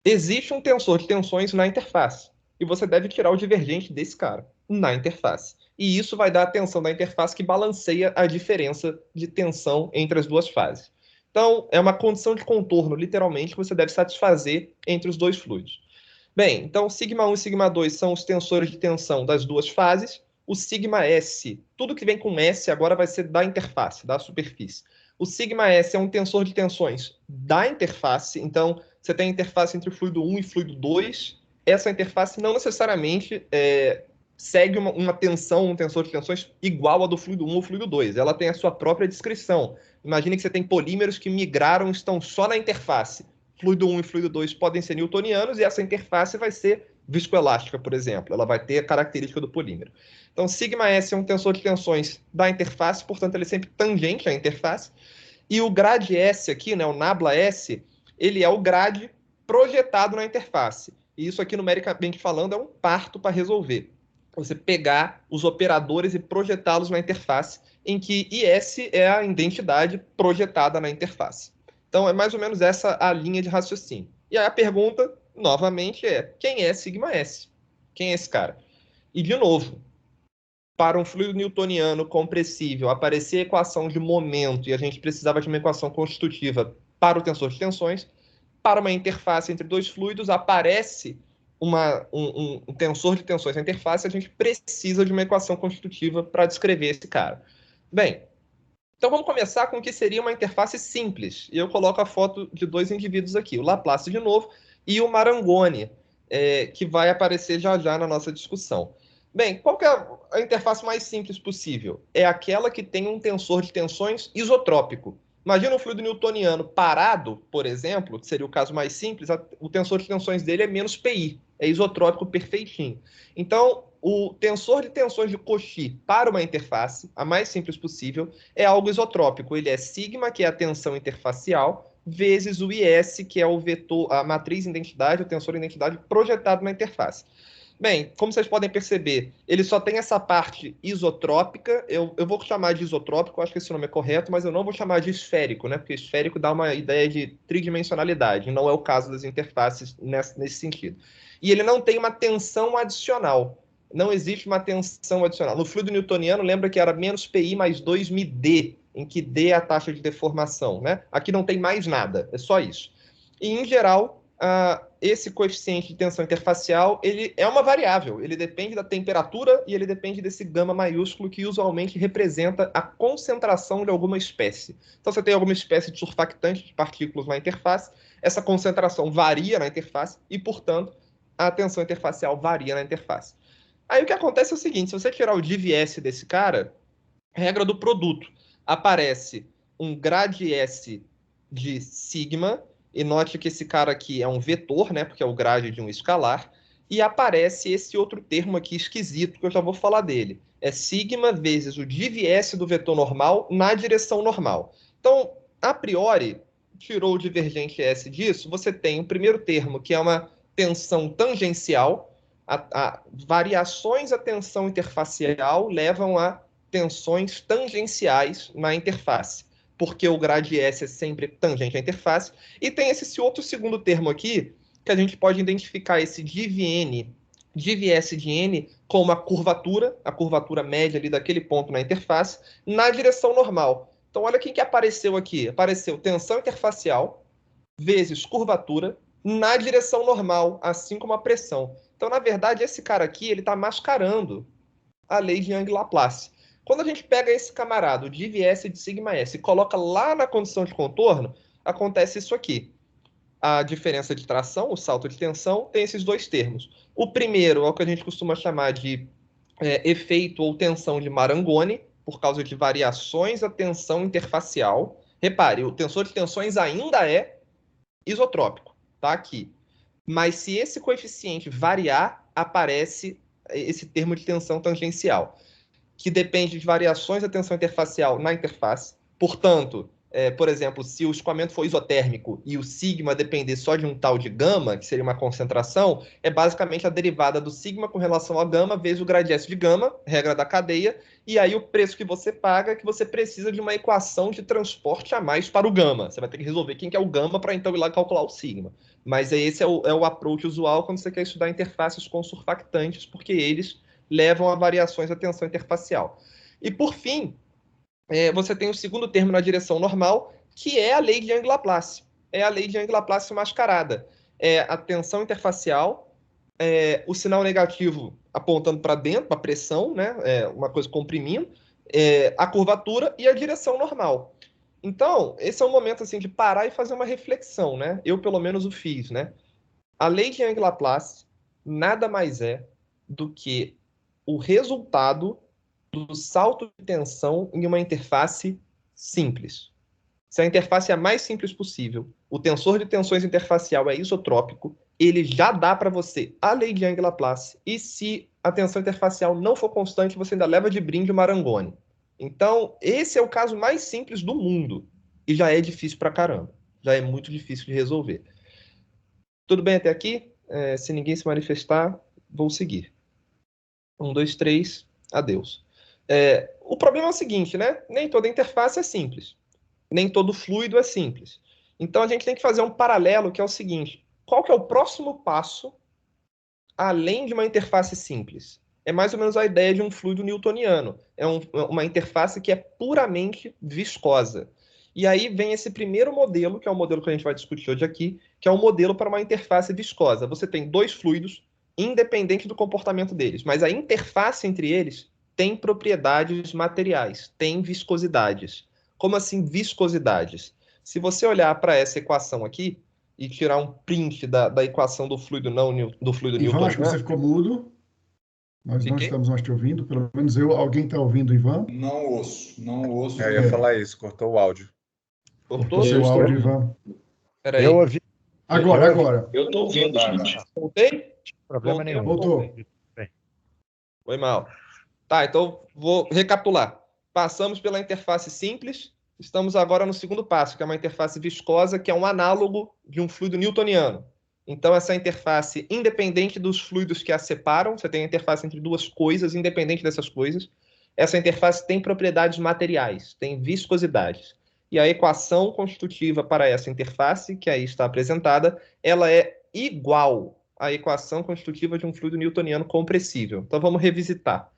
A: existe um tensor de tensões na interface. E você deve tirar o divergente desse cara na interface. E isso vai dar a tensão da interface que balanceia a diferença de tensão entre as duas fases. Então, é uma condição de contorno, literalmente, que você deve satisfazer entre os dois fluidos. Bem, então σ1 e σ2 são os tensores de tensão das duas fases. O σs, tudo que vem com S agora vai ser da interface, da superfície. O σs é um tensor de tensões da interface, então você tem a interface entre o fluido 1 e fluido 2. Essa interface não necessariamente segue uma tensão, um tensor de tensões igual a do fluido 1 ou fluido 2. Ela tem a sua própria descrição. Imagine que você tem polímeros que migraram, estão só na interface. Fluido 1 e fluido 2 podem ser newtonianos e essa interface vai ser viscoelástica, por exemplo. Ela vai ter a característica do polímero. Então, σs é um tensor de tensões da interface, portanto, ele é sempre tangente à interface. E o grade S aqui, né, o nabla S, ele é o grade projetado na interface. E isso aqui, numericamente falando, é um parto para resolver. Você pegar os operadores e projetá-los na interface, em que IS é a identidade projetada na interface. Então, é mais ou menos essa a linha de raciocínio. E aí a pergunta, novamente, é: quem é sigma S? Quem é esse cara? E, de novo, para um fluido newtoniano compressível aparecer a equação de momento e a gente precisava de uma equação constitutiva para o tensor de tensões, para uma interface entre dois fluidos aparece um tensor de tensões na interface, a gente precisa de uma equação constitutiva para descrever esse cara. Bem, então vamos começar com o que seria uma interface simples. E eu coloco a foto de dois indivíduos aqui, o Laplace de novo e o Marangoni, que vai aparecer já já na nossa discussão. Bem, qual que é a interface mais simples possível? É aquela que tem um tensor de tensões isotrópico. Imagina um fluido newtoniano parado, por exemplo, que seria o caso mais simples, o tensor de tensões dele é menos π, é isotrópico perfeitinho. Então, o tensor de tensões de Cauchy para uma interface, a mais simples possível, é algo isotrópico. Ele é sigma, que é a tensão interfacial, vezes o IS, que é o vetor, a matriz identidade, o tensor identidade projetado na interface. Bem, como vocês podem perceber, ele só tem essa parte isotrópica. Eu vou chamar de isotrópico, acho que esse nome é correto, mas eu não vou chamar de esférico, né? Porque esférico dá uma ideia de tridimensionalidade, não é o caso das interfaces nesse sentido. E ele não tem uma tensão adicional. Não existe uma tensão adicional. No fluido newtoniano, lembra que era menos π mais 2μd, em que d é a taxa de deformação, né? Aqui não tem mais nada, é só isso. E, em geral, esse coeficiente de tensão interfacial, ele é uma variável, ele depende da temperatura e ele depende desse gama maiúsculo que usualmente representa a concentração de alguma espécie. Então, você tem alguma espécie de surfactante de partículas na interface, essa concentração varia na interface e, portanto, a tensão interfacial varia na interface. Aí o que acontece é o seguinte: se você tirar o div-s desse cara, regra do produto, aparece um grade S de sigma, e note que esse cara aqui é um vetor, né, porque é o grade de um escalar, e aparece esse outro termo aqui esquisito, que eu já vou falar dele. É sigma vezes o div-s do vetor normal na direção normal. Então, a priori, tirou o divergente S disso, você tem o primeiro termo, que é uma tensão tangencial. Variações da tensão interfacial levam a tensões tangenciais na interface, porque o grade S é sempre tangente à interface. E tem esse outro segundo termo aqui, que a gente pode identificar esse div-n div S de N com uma curvatura, a curvatura média ali daquele ponto na interface, na direção normal. Então, olha quem que apareceu aqui. Apareceu tensão interfacial vezes curvatura na direção normal, assim como a pressão. Então, na verdade, esse cara aqui, ele está mascarando a lei de Young-Laplace. Quando a gente pega esse camarada, o div S de sigma S, e coloca lá na condição de contorno, acontece isso aqui. A diferença de tração, o salto de tensão, tem esses dois termos. O primeiro é o que a gente costuma chamar de efeito ou tensão de Marangoni, por causa de variações da tensão interfacial. Repare, o tensor de tensões ainda é isotrópico, tá aqui. Mas se esse coeficiente variar, aparece esse termo de tensão tangencial, que depende de variações da tensão interfacial na interface. Portanto, por exemplo, se o escoamento for isotérmico e o sigma depender só de um tal de gama, que seria uma concentração, é basicamente a derivada do sigma com relação a gama vezes o gradiente de gama, regra da cadeia, e aí o preço que você paga é que você precisa de uma equação de transporte a mais para o gama. Você vai ter que resolver quem que é o gama para então ir lá calcular o sigma. Mas esse é o approach usual quando você quer estudar interfaces com surfactantes, porque eles levam a variações da tensão interfacial. E, por fim, você tem o segundo termo na direção normal, que é a lei de Young-Laplace. É a lei de Young-Laplace mascarada. É a tensão interfacial, o sinal negativo apontando para dentro, para a pressão, né? Uma coisa comprimindo, a curvatura e a direção normal. Então, esse é um momento assim, de parar e fazer uma reflexão, né? Eu, pelo menos, o fiz, né? A lei de Young-Laplace nada mais é do que o resultado do salto de tensão em uma interface simples. Se a interface é a mais simples possível, o tensor de tensões interfacial é isotrópico, ele já dá para você a lei de Young-Laplace, e se a tensão interfacial não for constante, você ainda leva de brinde o Marangoni. Então, esse é o caso mais simples do mundo, e já é difícil pra caramba. Já é muito difícil de resolver. Tudo bem até aqui? Se ninguém se manifestar, vou seguir. 1, 2, 3, adeus. O problema é o seguinte, né? Nem toda interface é simples. Nem todo fluido é simples. Então a gente tem que fazer um paralelo que é o seguinte: qual que é o próximo passo além de uma interface simples? É mais ou menos a ideia de um fluido newtoniano. É uma interface que é puramente viscosa. E aí vem esse primeiro modelo, que é o modelo que a gente vai discutir hoje aqui, que é um modelo para uma interface viscosa. Você tem dois fluidos, independente do comportamento deles, mas a interface entre eles tem propriedades materiais, tem viscosidades. Como assim viscosidades? Se você olhar para essa equação aqui e tirar um print da equação do fluido do fluido
B: Ivan, acho que você
A: newtoniano.
B: ficou mudo. Nós não
A: Fiquei?
B: estamos mais te ouvindo, pelo menos eu. Alguém está ouvindo, Ivan?
C: Não ouço, não ouço.
D: Eu ia falar isso, cortou o áudio.
B: Cortou
A: Cortou?
B: seu
C: estou
B: áudio,
C: ouvindo.
B: Ivan.
A: Peraí.
D: Eu ouvi,
B: Agora.
C: Eu estou ouvindo, gente.
A: Voltei?
D: problema
A: Voltei.
D: nenhum.
B: Voltou.
D: Bem,
A: Foi mal. Tá, então vou recapitular. Passamos pela interface simples, estamos agora no segundo passo, que é uma interface viscosa, que é um análogo de um fluido newtoniano. Então, essa interface, independente dos fluidos que a separam, você tem a interface entre duas coisas, independente dessas coisas, essa interface tem propriedades materiais, tem viscosidades. E a equação constitutiva para essa interface, que aí está apresentada, ela é igual à equação constitutiva de um fluido newtoniano compressível. Então, vamos revisitar.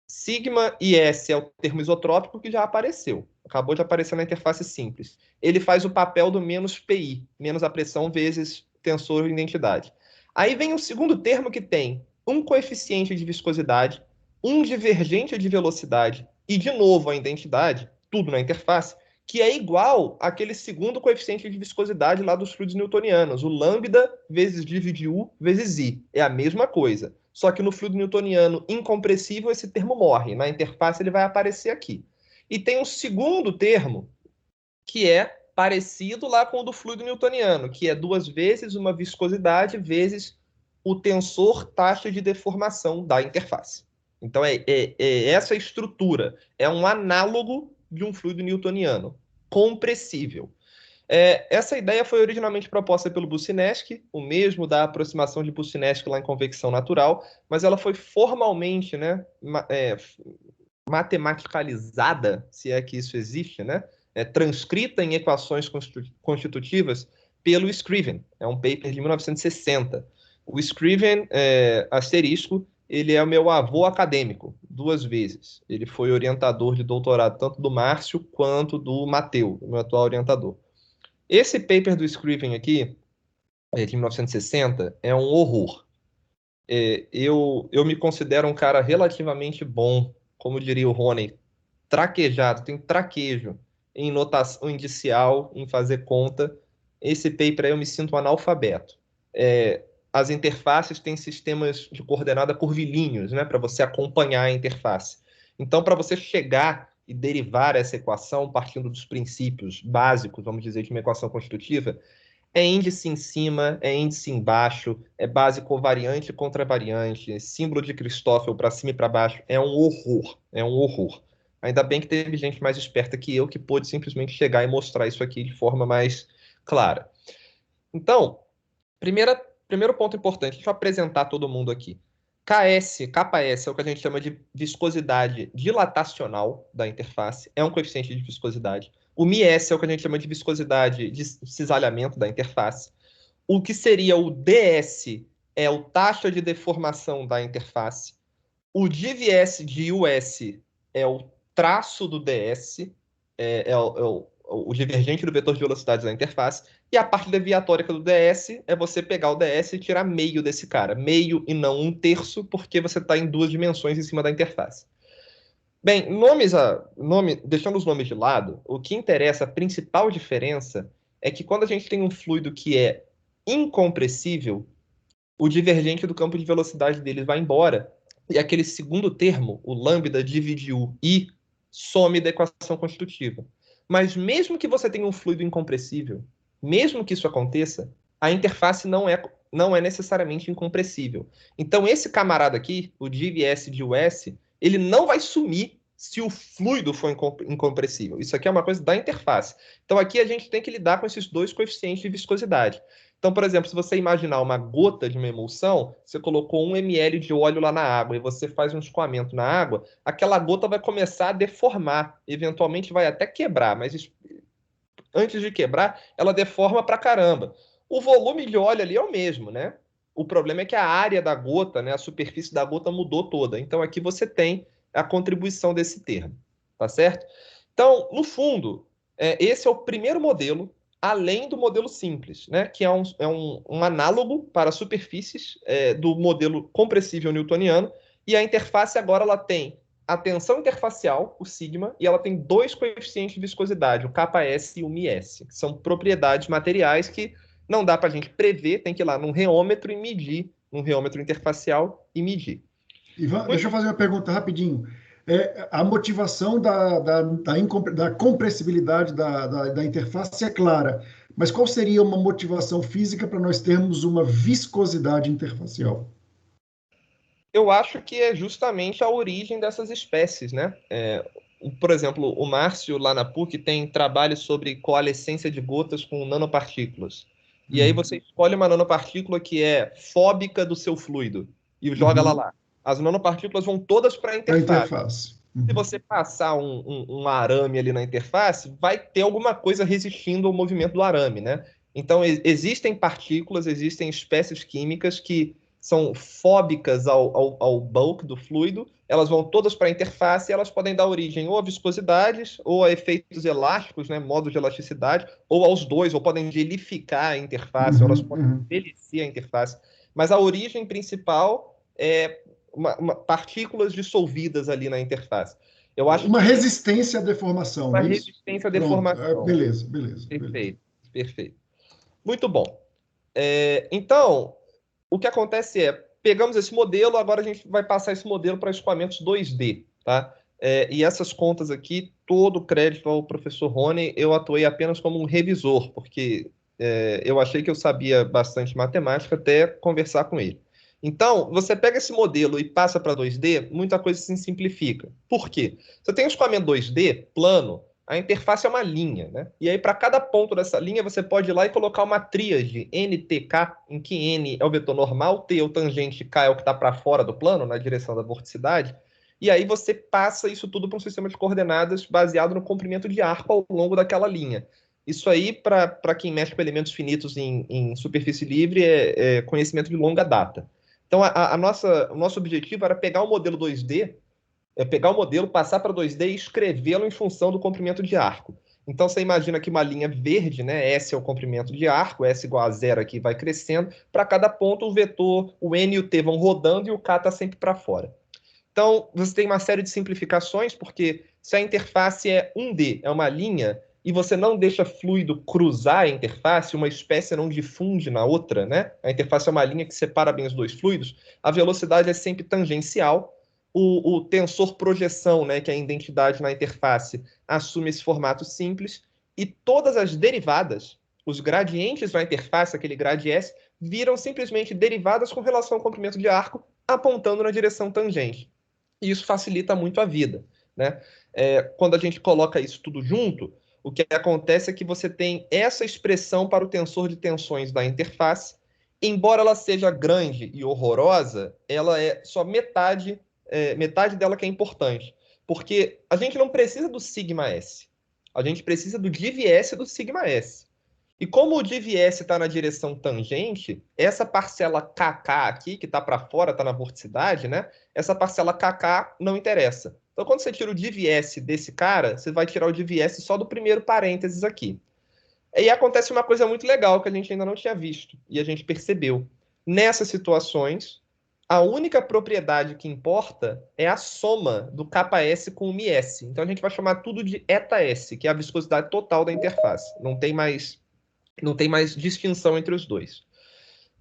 A: Sigma e S é o termo isotrópico que já apareceu. Acabou de aparecer na interface simples. Ele faz o papel do menos PI, menos a pressão vezes tensor de identidade. Aí vem o segundo termo que tem um coeficiente de viscosidade, um divergente de velocidade e, de novo, a identidade, tudo na interface, que é igual àquele segundo coeficiente de viscosidade lá dos fluidos newtonianos, o lambda vezes div de U vezes I. É a mesma coisa. Só que no fluido newtoniano incompressível esse termo morre. Na interface ele vai aparecer aqui. E tem um segundo termo que é parecido lá com o do fluido newtoniano, que é 2 vezes uma viscosidade vezes o tensor taxa de deformação da interface. Então é essa estrutura. É um análogo de um fluido newtoniano, compressível. Essa ideia foi originalmente proposta pelo Boussinesq, o mesmo da aproximação de Boussinesq lá em convecção natural, mas ela foi formalmente, né, matematicalizada, se é que isso existe, né, transcrita em equações constitutivas pelo Scriven. É um paper de 1960. O Scriven, asterisco, ele é o meu avô acadêmico, 2 vezes. Ele foi orientador de doutorado tanto do Márcio quanto do Mateu, meu atual orientador. Esse paper do Scriven aqui, de 1960, é um horror. Eu me considero um cara relativamente bom, como diria o Rony, traquejado, tenho traquejo em notação indicial, em fazer conta. Esse paper aí eu me sinto um analfabeto. As interfaces têm sistemas de coordenada curvilíneos, né, para você acompanhar a interface. Então, para você chegar e derivar essa equação partindo dos princípios básicos, vamos dizer, de uma equação constitutiva, é índice em cima, é índice embaixo, é base covariante contra variante, símbolo de Christoffel para cima e para baixo. É um horror, é um horror. Ainda bem que teve gente mais esperta que eu que pôde simplesmente chegar e mostrar isso aqui de forma mais clara. Então, primeiro ponto importante, deixa eu apresentar todo mundo aqui. KS é o que a gente chama de viscosidade dilatacional da interface, é um coeficiente de viscosidade. O μs é o que a gente chama de viscosidade de cisalhamento da interface. O que seria o ds é o taxa de deformação da interface. O dvs de us é o traço do ds, o divergente do vetor de velocidades da interface. E a parte deviatórica do ds é você pegar o ds e tirar meio desse cara. Meio e não 1/3, porque você está em 2 dimensões em cima da interface. Bem, deixando os nomes de lado, o que interessa, a principal diferença, é que quando a gente tem um fluido que é incompressível, o divergente do campo de velocidade dele vai embora, e aquele segundo termo, o lambda divide o I, some da equação constitutiva. Mas mesmo que você tenha um fluido incompressível, mesmo que isso aconteça, a interface não é necessariamente incompressível. Então esse camarada aqui, o dvs de us, ele não vai sumir se o fluido for incompressível. Isso aqui é uma coisa da interface. Então aqui a gente tem que lidar com esses 2 coeficientes de viscosidade. Então, por exemplo, se você imaginar uma gota de uma emulsão, você colocou 1 ml de óleo lá na água e você faz um escoamento na água, aquela gota vai começar a deformar, eventualmente vai até quebrar, mas antes de quebrar, ela deforma pra caramba. O volume de óleo ali é o mesmo, né? O problema é que a área da gota, né, a superfície da gota mudou toda. Então aqui você tem a contribuição desse termo, tá certo? Então, no fundo, esse é o primeiro modelo, além do modelo simples, né, que é um análogo para superfícies do modelo compressível newtoniano, e a interface agora ela tem a tensão interfacial, o sigma, e ela tem 2 coeficientes de viscosidade, o Ks e o μs, que são propriedades materiais que não dá para a gente prever, tem que ir lá num reômetro e medir, num reômetro interfacial e medir.
B: Ivan, deixa eu fazer uma pergunta rapidinho. A motivação da compressibilidade da interface é clara, mas qual seria uma motivação física para nós termos uma viscosidade interfacial?
A: Eu acho que é justamente a origem dessas espécies, né? Por exemplo, o Márcio, lá na PUC, tem trabalho sobre coalescência de gotas com nanopartículas. E aí você escolhe uma nanopartícula que é fóbica do seu fluido e joga ela lá. As nanopartículas vão todas para a interface. Se você passar um arame ali na interface, vai ter alguma coisa resistindo ao movimento do arame, né? Então, existem partículas, existem espécies químicas que são fóbicas ao bulk do fluido, elas vão todas para a interface e elas podem dar origem ou a viscosidades, ou a efeitos elásticos, né, modos de elasticidade, ou aos 2, ou podem gelificar a interface, ou elas podem envelhecer a interface. Mas a origem principal é partículas dissolvidas ali na interface. Eu acho
B: uma resistência à deformação.
A: Uma resistência à deformação.
B: Beleza.
A: Perfeito. Muito bom. Então, o que acontece pegamos esse modelo, agora a gente vai passar esse modelo para escoamentos 2D, tá? E essas contas aqui, todo crédito ao professor Rony, eu atuei apenas como um revisor, porque eu achei que eu sabia bastante matemática até conversar com ele. Então, você pega esse modelo e passa para 2D, muita coisa se simplifica. Por quê? Você tem um escoamento 2D plano, a interface é uma linha, né? E aí, para cada ponto dessa linha, você pode ir lá e colocar uma tríade NTK, em que N é o vetor normal, T é o tangente, K é o que está para fora do plano, na direção da vorticidade. E aí você passa isso tudo para um sistema de coordenadas baseado no comprimento de arco ao longo daquela linha. Isso aí, para quem mexe com elementos finitos em superfície livre, é conhecimento de longa data. Então, o nosso objetivo era pegar o modelo 2D, pegar o modelo, passar para 2D e escrevê-lo em função do comprimento de arco. Então, você imagina que uma linha verde, né? S é o comprimento de arco, S igual a zero aqui vai crescendo. Para cada ponto, o vetor, o N e o T vão rodando e o K está sempre para fora. Então, você tem uma série de simplificações, porque se a interface é 1D, é uma linha, e você não deixa fluido cruzar a interface, uma espécie não difunde na outra, né? A interface é uma linha que separa bem os dois fluidos, a velocidade é sempre tangencial. O tensor projeção, né, que é a identidade na interface, assume esse formato simples, e todas as derivadas, os gradientes da interface, aquele grade S, viram simplesmente derivadas com relação ao comprimento de arco, apontando na direção tangente. E isso facilita muito a vida, né? Quando a gente coloca isso tudo junto, o que acontece é que você tem essa expressão para o tensor de tensões da interface. Embora ela seja grande e horrorosa, ela é só metade dela que é importante. Porque a gente não precisa do sigma S. A gente precisa do div S do sigma S. E como o div S está na direção tangente, essa parcela kk aqui, que está para fora, está na vorticidade, né? Essa parcela kk não interessa. Então, quando você tira o div S desse cara, você vai tirar o div S só do primeiro parênteses aqui. E acontece uma coisa muito legal que a gente ainda não tinha visto, e a gente percebeu. Nessas situações, a única propriedade que importa é a soma do kS com o μs. Então, a gente vai chamar tudo de ηs, que é a viscosidade total da interface. Não tem mais distinção entre os dois.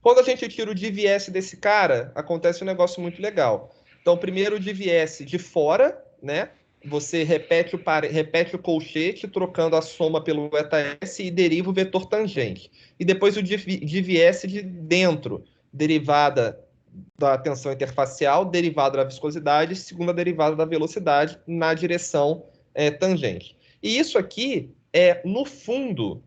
A: Quando a gente tira o div S desse cara, acontece um negócio muito legal. Então, primeiro o div S de fora, né? Você repete o colchete, trocando a soma pelo ηs e deriva o vetor tangente. E depois o div S de dentro, derivada da tensão interfacial, derivada da viscosidade, segunda derivada da velocidade na direção tangente. E isso aqui é, no fundo,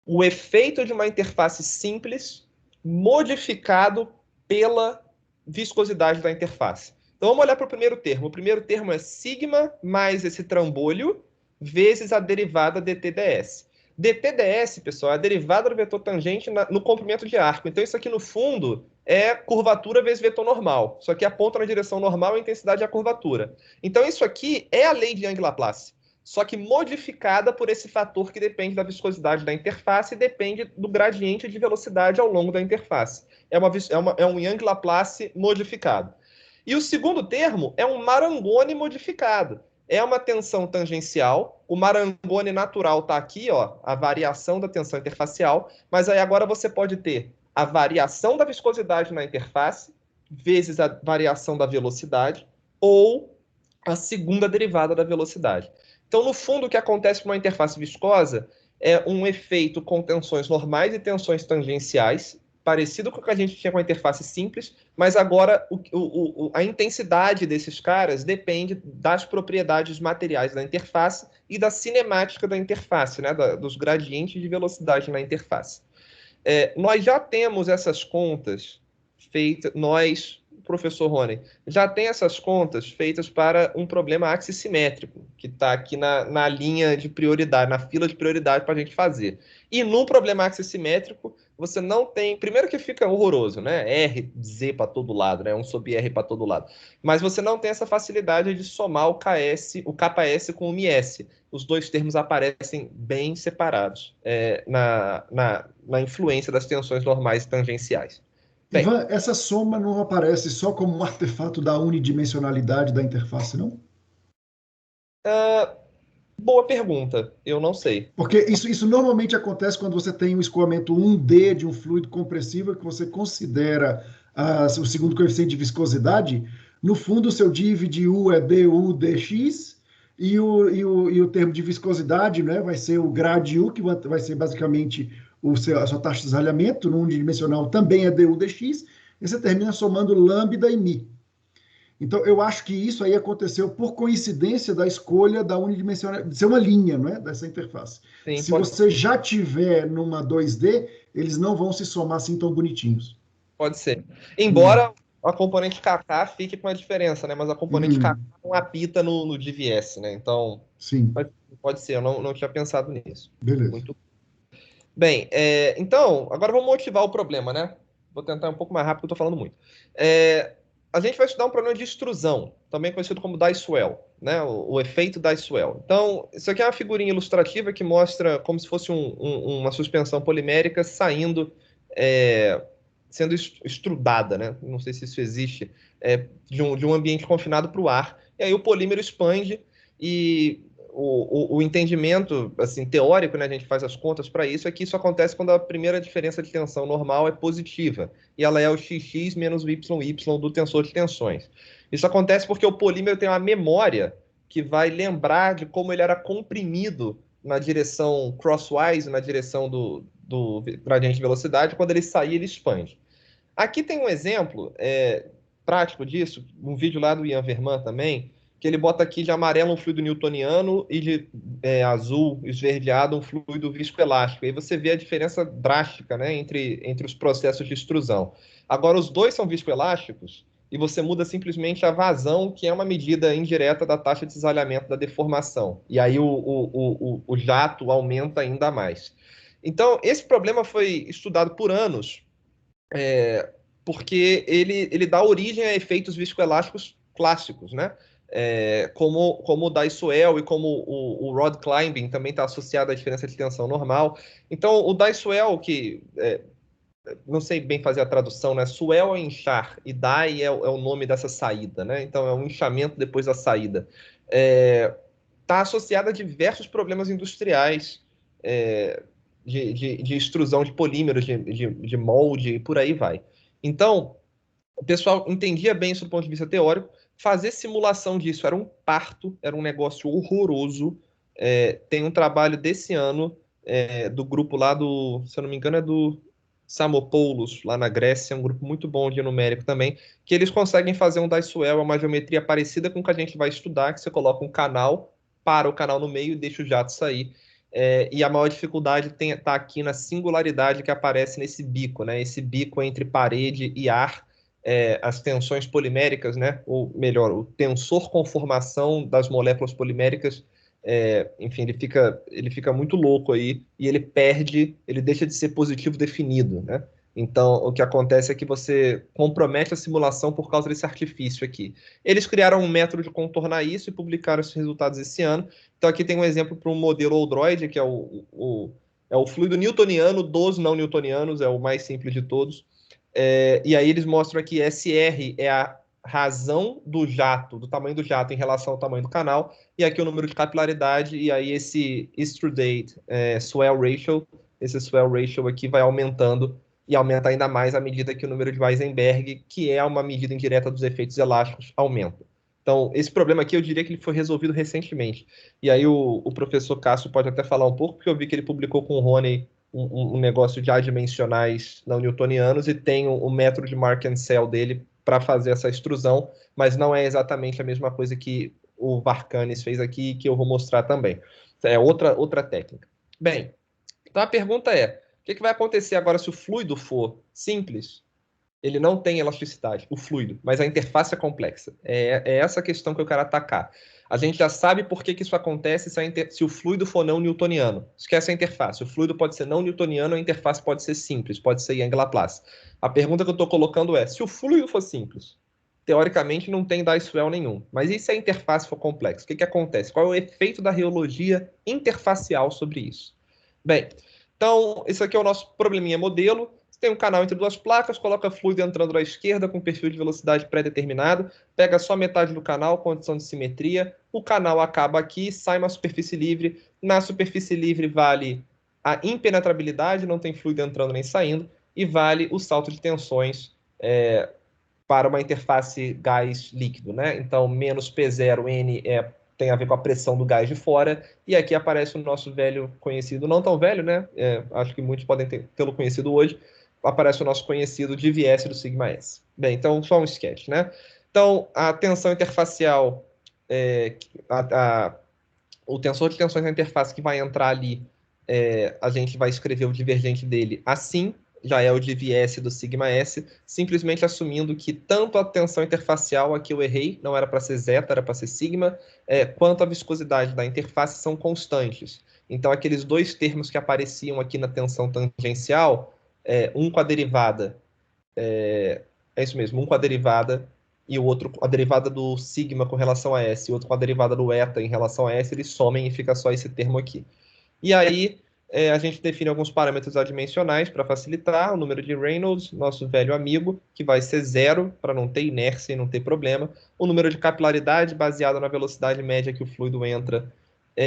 A: o efeito de uma interface simples modificado pela viscosidade da interface. Então, vamos olhar para o primeiro termo. O primeiro termo é sigma mais esse trambolho vezes a derivada dTds. dTds, pessoal, é a derivada do vetor tangente no comprimento de arco. Então, isso aqui, no fundo, é curvatura vezes vetor normal. Isso aqui aponta na direção normal, a intensidade é a curvatura. Então, isso aqui é a lei de Young-Laplace, só que modificada por esse fator que depende da viscosidade da interface e depende do gradiente de velocidade ao longo da interface. É um Young-Laplace modificado. E o segundo termo é um Marangoni modificado. É uma tensão tangencial. O Marangoni natural está aqui, ó, a variação da tensão interfacial, mas aí agora você pode ter a variação da viscosidade na interface vezes a variação da velocidade ou a segunda derivada da velocidade. Então, no fundo, o que acontece com uma interface viscosa é um efeito com tensões normais e tensões tangenciais, parecido com o que a gente tinha com a interface simples, mas agora a intensidade desses caras depende das propriedades materiais da interface e da cinemática da interface, né, dos gradientes de velocidade na interface. Nós já temos essas contas feitas, professor Rony, já tem essas contas feitas para um problema axissimétrico, que está aqui na linha de prioridade, na fila de prioridade para a gente fazer. E num problema axissimétrico, você não tem... Primeiro que fica horroroso, né? R, Z para todo lado, né? 1 sobre R para todo lado. Mas você não tem essa facilidade de somar o KS com o μs. Os dois termos aparecem bem separados na influência das tensões normais e tangenciais. Bem,
B: Ivan, essa soma não aparece só como um artefato da unidimensionalidade da interface, não?
A: Boa pergunta, eu não sei.
B: Porque isso normalmente acontece quando você tem um escoamento 1D de um fluido compressível que você considera o segundo coeficiente de viscosidade. No fundo, o seu div de U é du dx e o termo de viscosidade, né, vai ser o grade U, que vai ser basicamente a sua taxa de desalhamento, no unidimensional também é du dx, e você termina somando lambda e mi. Então, eu acho que isso aí aconteceu por coincidência da escolha da unidimensional, de ser uma linha, não é? Dessa interface.
A: Sim,
B: se você já tiver numa 2D, eles não vão se somar assim tão bonitinhos.
A: Pode ser. Embora a componente KK fique com a diferença, né? Mas a componente KK não apita no DVS, né? Então,
B: Sim,
A: pode ser, eu não tinha pensado nisso.
B: beleza.
A: Muito bem. Então, agora vamos motivar o problema, né? Vou tentar um pouco mais rápido, porque eu estou falando muito. A gente vai estudar um problema de extrusão, também conhecido como Dicewell, né? O efeito Dicewell. Então, isso aqui é uma figurinha ilustrativa que mostra como se fosse uma suspensão polimérica saindo, sendo extrudada, né? Não sei se isso existe, de um ambiente confinado para o ar. E aí o polímero expande e o entendimento assim, teórico, né, a gente faz as contas para isso, é que isso acontece quando a primeira diferença de tensão normal é positiva, e ela é o xx menos o yy do tensor de tensões. Isso acontece porque o polímero tem uma memória que vai lembrar de como ele era comprimido na direção crosswise, na direção do gradiente de velocidade, quando ele sair, ele expande. Aqui tem um exemplo prático disso, um vídeo lá do Ian Verman também, que ele bota aqui de amarelo um fluido newtoniano e de azul esverdeado um fluido viscoelástico. Aí você vê a diferença drástica, né, entre os processos de extrusão. Agora, os dois são viscoelásticos e você muda simplesmente a vazão, que é uma medida indireta da taxa de cisalhamento da deformação. E aí o jato aumenta ainda mais. Então, esse problema foi estudado por anos, porque ele dá origem a efeitos viscoelásticos clássicos, né? Como o Dicewell e como o rod climbing também está associado à diferença de tensão normal. Então, o Dicewell, que não sei bem fazer a tradução, né? Swell é inchar e die é o nome dessa saída, né? Então, é um inchamento depois da saída. Está associado a diversos problemas industriais, de extrusão de polímeros, de molde e por aí vai. Então, o pessoal entendia bem isso do ponto de vista teórico. Fazer simulação disso era um parto, era um negócio horroroso. Tem um trabalho desse ano do grupo lá se eu não me engano, é do Samopoulos, lá na Grécia, um grupo muito bom de numérico também, que eles conseguem fazer um Dicewell, uma geometria parecida com o que a gente vai estudar, que você coloca um canal, para o canal no meio e deixa o jato sair. E a maior dificuldade está aqui na singularidade que aparece nesse bico, né? Esse bico entre parede e ar, as tensões poliméricas, né? Ou melhor, o tensor conformação das moléculas poliméricas, enfim, ele fica muito louco aí e ele deixa de ser positivo definido, né? Então, o que acontece é que você compromete a simulação por causa desse artifício aqui. Eles criaram um método de contornar isso e publicaram esses resultados esse ano. Então, aqui tem um exemplo para um modelo Oldroyd, que é o fluido newtoniano dos não newtonianos, é o mais simples de todos. E aí eles mostram aqui SR é a razão do jato, do tamanho do jato em relação ao tamanho do canal, e aqui o número de capilaridade, e aí esse extrudate swell ratio, esse swell ratio aqui vai aumentando, e aumenta ainda mais à medida que o número de Weisenberg, que é uma medida indireta dos efeitos elásticos, aumenta. Então, esse problema aqui eu diria que ele foi resolvido recentemente. E aí o professor Cássio pode até falar um pouco, porque eu vi que ele publicou com o Rony um negócio de adimensionais não newtonianos e tem o método de Mark and Cell dele para fazer essa extrusão, mas não é exatamente a mesma coisa que o Varkanis fez aqui, que eu vou mostrar também. É outra técnica. Bem, então a pergunta é, o que vai acontecer agora se o fluido for simples? Ele não tem elasticidade, o fluido, mas a interface é complexa. É essa questão que eu quero atacar. A gente já sabe por que isso acontece se o fluido for não newtoniano. Esquece a interface. O fluido pode ser não newtoniano, a interface pode ser simples, pode ser Young-Laplace. A pergunta que eu estou colocando é, se o fluido for simples, teoricamente não tem Dicewell nenhum. Mas e se a interface for complexa? O que acontece? Qual é o efeito da reologia interfacial sobre isso? Bem, então, esse aqui é o nosso probleminha modelo. Você tem um canal entre duas placas, coloca fluido entrando da esquerda com perfil de velocidade pré-determinado, pega só metade do canal, condição de simetria, o canal acaba aqui, sai uma superfície livre. Na superfície livre vale a impenetrabilidade, não tem fluido entrando nem saindo, e vale o salto de tensões para uma interface gás-líquido, né? Então, menos P0N tem a ver com a pressão do gás de fora, e aqui aparece o nosso velho conhecido, não tão velho, né? Acho que muitos podem tê-lo conhecido hoje, aparece o nosso conhecido DVS do sigma S. Bem, então, só um sketch, né? Então, a tensão interfacial, o tensor de tensões na interface que vai entrar ali, a gente vai escrever o divergente dele assim, já é o DVS do sigma S, simplesmente assumindo que tanto a tensão interfacial, aqui eu errei, não era para ser zeta, era para ser sigma, quanto a viscosidade da interface são constantes. Então, aqueles dois termos que apareciam aqui na tensão tangencial, um com a derivada, é isso mesmo, um com a derivada e o outro, a derivada do sigma com relação a S, e o outro com a derivada do eta em relação a S, eles somem e fica só esse termo aqui. E aí, a gente define alguns parâmetros adimensionais para facilitar, o número de Reynolds, nosso velho amigo, que vai ser 0, para não ter inércia e não ter problema, o número de capilaridade, baseado na velocidade média que o fluido entra,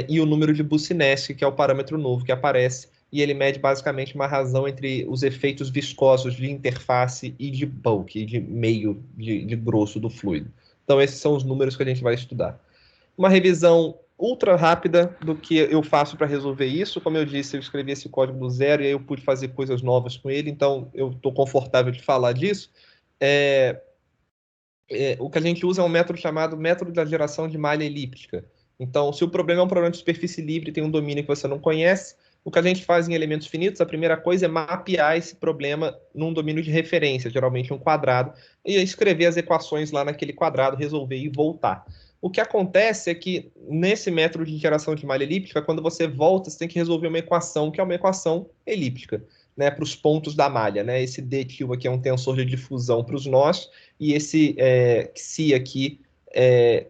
A: e o número de Boussinesq, que é o parâmetro novo que aparece, e ele mede basicamente uma razão entre os efeitos viscosos de interface e de bulk, de meio, de grosso do fluido. Então, esses são os números que a gente vai estudar. Uma revisão ultra rápida do que eu faço para resolver isso. Como eu disse, eu escrevi esse código do zero e aí eu pude fazer coisas novas com ele, então eu estou confortável de falar disso. O que a gente usa é um método chamado método da geração de malha elíptica. Então, se o problema é um problema de superfície livre, tem um domínio que você não conhece, o que a gente faz em elementos finitos, a primeira coisa é mapear esse problema num domínio de referência, geralmente um quadrado, e escrever as equações lá naquele quadrado, resolver e voltar. O que acontece é que, nesse método de geração de malha elíptica, quando você volta, você tem que resolver uma equação, que é uma equação elíptica, né, para os pontos da malha. Né? Esse D-til aqui é um tensor de difusão para os nós, e esse Xi aqui,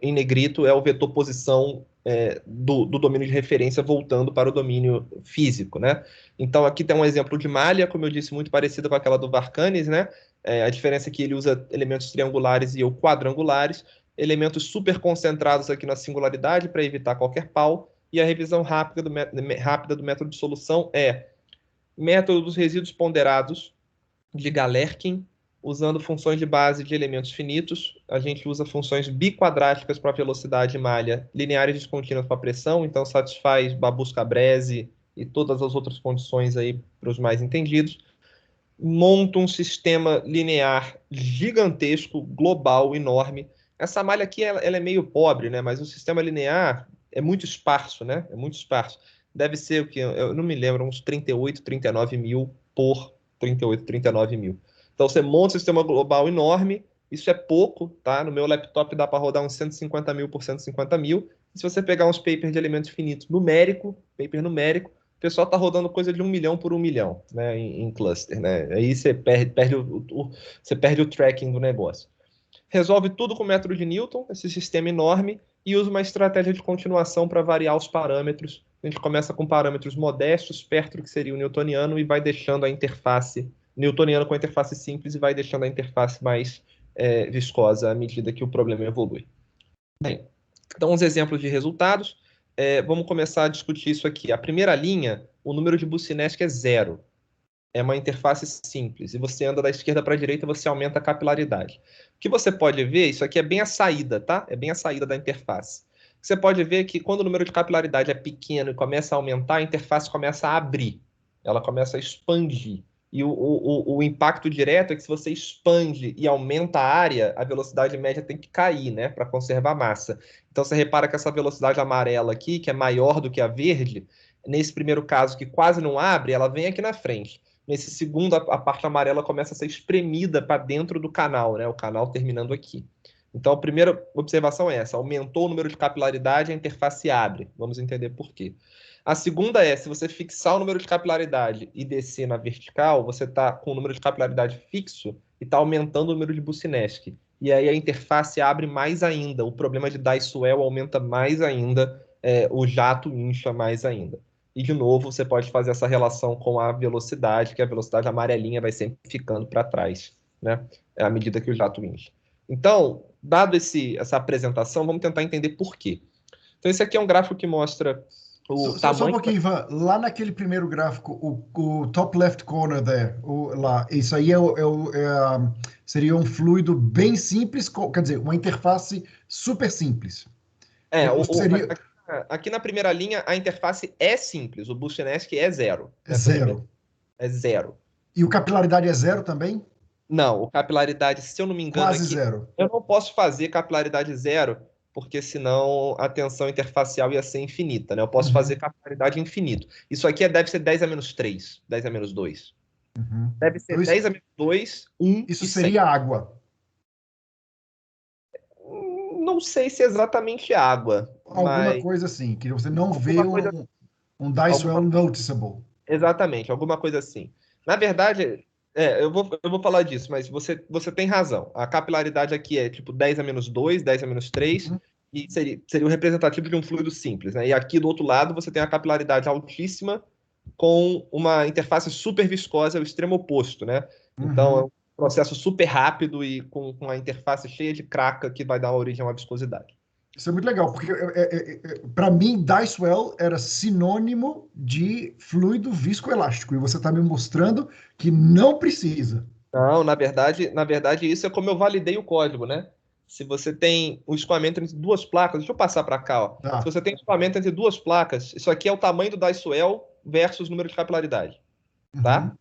A: em negrito, é o vetor posição do domínio de referência voltando para o domínio físico. Né? Então, aqui tem um exemplo de malha, como eu disse, muito parecida com aquela do Varkanes, né? A diferença é que ele usa elementos triangulares e eu quadrangulares, elementos super concentrados aqui na singularidade para evitar qualquer pau, e a revisão rápida do método de solução é método dos resíduos ponderados de Galerkin, usando funções de base de elementos finitos. A gente usa funções biquadráticas para velocidade e malha, lineares descontínuas para pressão, então satisfaz Babusca-Breze e todas as outras condições aí para os mais entendidos. Monta um sistema linear gigantesco, global, enorme. Essa malha aqui ela é meio pobre, né? Mas o sistema linear é muito esparso, né? É muito esparso. Deve ser o que? Eu não me lembro, uns 38, 39 mil por 38, 39 mil. Então você monta um sistema global enorme, isso é pouco, tá? No meu laptop dá para rodar uns 150 mil por 150 mil. E se você pegar uns papers de elementos finitos paper numérico, o pessoal está rodando coisa de 1 milhão por 1 milhão, né, em cluster, né? Aí você perde o tracking do negócio. Resolve tudo com o método de Newton, esse sistema enorme, e usa uma estratégia de continuação para variar os parâmetros. A gente começa com parâmetros modestos, perto do que seria o newtoniano, e vai deixando a interface newtoniano com a interface simples e vai deixando a interface mais viscosa à medida que o problema evolui. Bem, então, uns exemplos de resultados. Vamos começar a discutir isso aqui. A primeira linha, o número de Boussinesq é 0. É uma interface simples. E você anda da esquerda para a direita, você aumenta a capilaridade. O que você pode ver, isso aqui é bem a saída, tá? É bem a saída da interface. Você pode ver que quando o número de capilaridade é pequeno e começa a aumentar, a interface começa a abrir. Ela começa a expandir. E o impacto direto é que se você expande e aumenta a área, a velocidade média tem que cair, né? Para conservar massa. Então você repara que essa velocidade amarela aqui, que é maior do que a verde, nesse primeiro caso que quase não abre, ela vem aqui na frente. Nesse segundo, a parte amarela começa a ser espremida para dentro do canal, né? O canal terminando aqui. Então, a primeira observação é essa. Aumentou o número de capilaridade, a interface abre. Vamos entender por quê. A segunda é, se você fixar o número de capilaridade e descer na vertical, você está com o número de capilaridade fixo e está aumentando o número de Boussinesq. E aí a interface abre mais ainda. O problema de Dye-Swell aumenta mais ainda, o jato incha mais ainda. E, de novo, você pode fazer essa relação com a velocidade, que a velocidade amarelinha vai sempre ficando para trás, né? À medida que o jato incha. Então, dado essa apresentação, vamos tentar entender por quê. Então, esse aqui é um gráfico que mostra o tamanho...
B: Só um pouquinho, Ivan. Lá naquele primeiro gráfico, o top left corner there, lá, isso aí seria um fluido bem simples, quer dizer, uma interface super simples.
A: Seria... Aqui na primeira linha, a interface é simples. O Boussinesq é 0.
B: É 0.
A: É 0.
B: E o capilaridade é 0 também?
A: Não, o capilaridade, se eu não me engano...
B: Quase 0.
A: Eu não posso fazer capilaridade 0, porque senão a tensão interfacial ia ser infinita, né? Eu posso fazer capilaridade infinito. Isso aqui deve ser 10 a menos 3, 10 a menos 2.
B: Uhum.
A: Deve ser
B: Então,
A: 10 a menos 2, 1
B: isso
A: e 100.
B: seria água.
A: Não sei se é exatamente água,
B: Alguma
A: mas
B: coisa assim, que você não vê
A: alguma coisa,
B: um Dicewell
A: alguma,
B: noticeable.
A: exatamente, alguma coisa assim. Na verdade, eu vou falar disso, mas você tem razão. A capilaridade aqui é tipo 10 a menos 2, 10 a menos 3,
B: Uhum.
A: e seria o representativo de um fluido simples, né? E aqui do outro lado você tem a capilaridade altíssima com uma interface super viscosa, é o extremo oposto, né? Então é
B: Uhum.
A: um processo super rápido e com a interface cheia de craca que vai dar origem a uma viscosidade.
B: Isso é muito legal, porque para mim, Dicewell era sinônimo de fluido viscoelástico, e você está me mostrando que não precisa.
A: Não, na verdade, isso é como eu validei o código, né? Se você tem um escoamento entre duas placas, deixa eu passar para cá, ó. Se
B: Tá.
A: você tem um escoamento entre duas placas, isso aqui é o tamanho do Dicewell versus número de capilaridade, tá?
B: Uhum.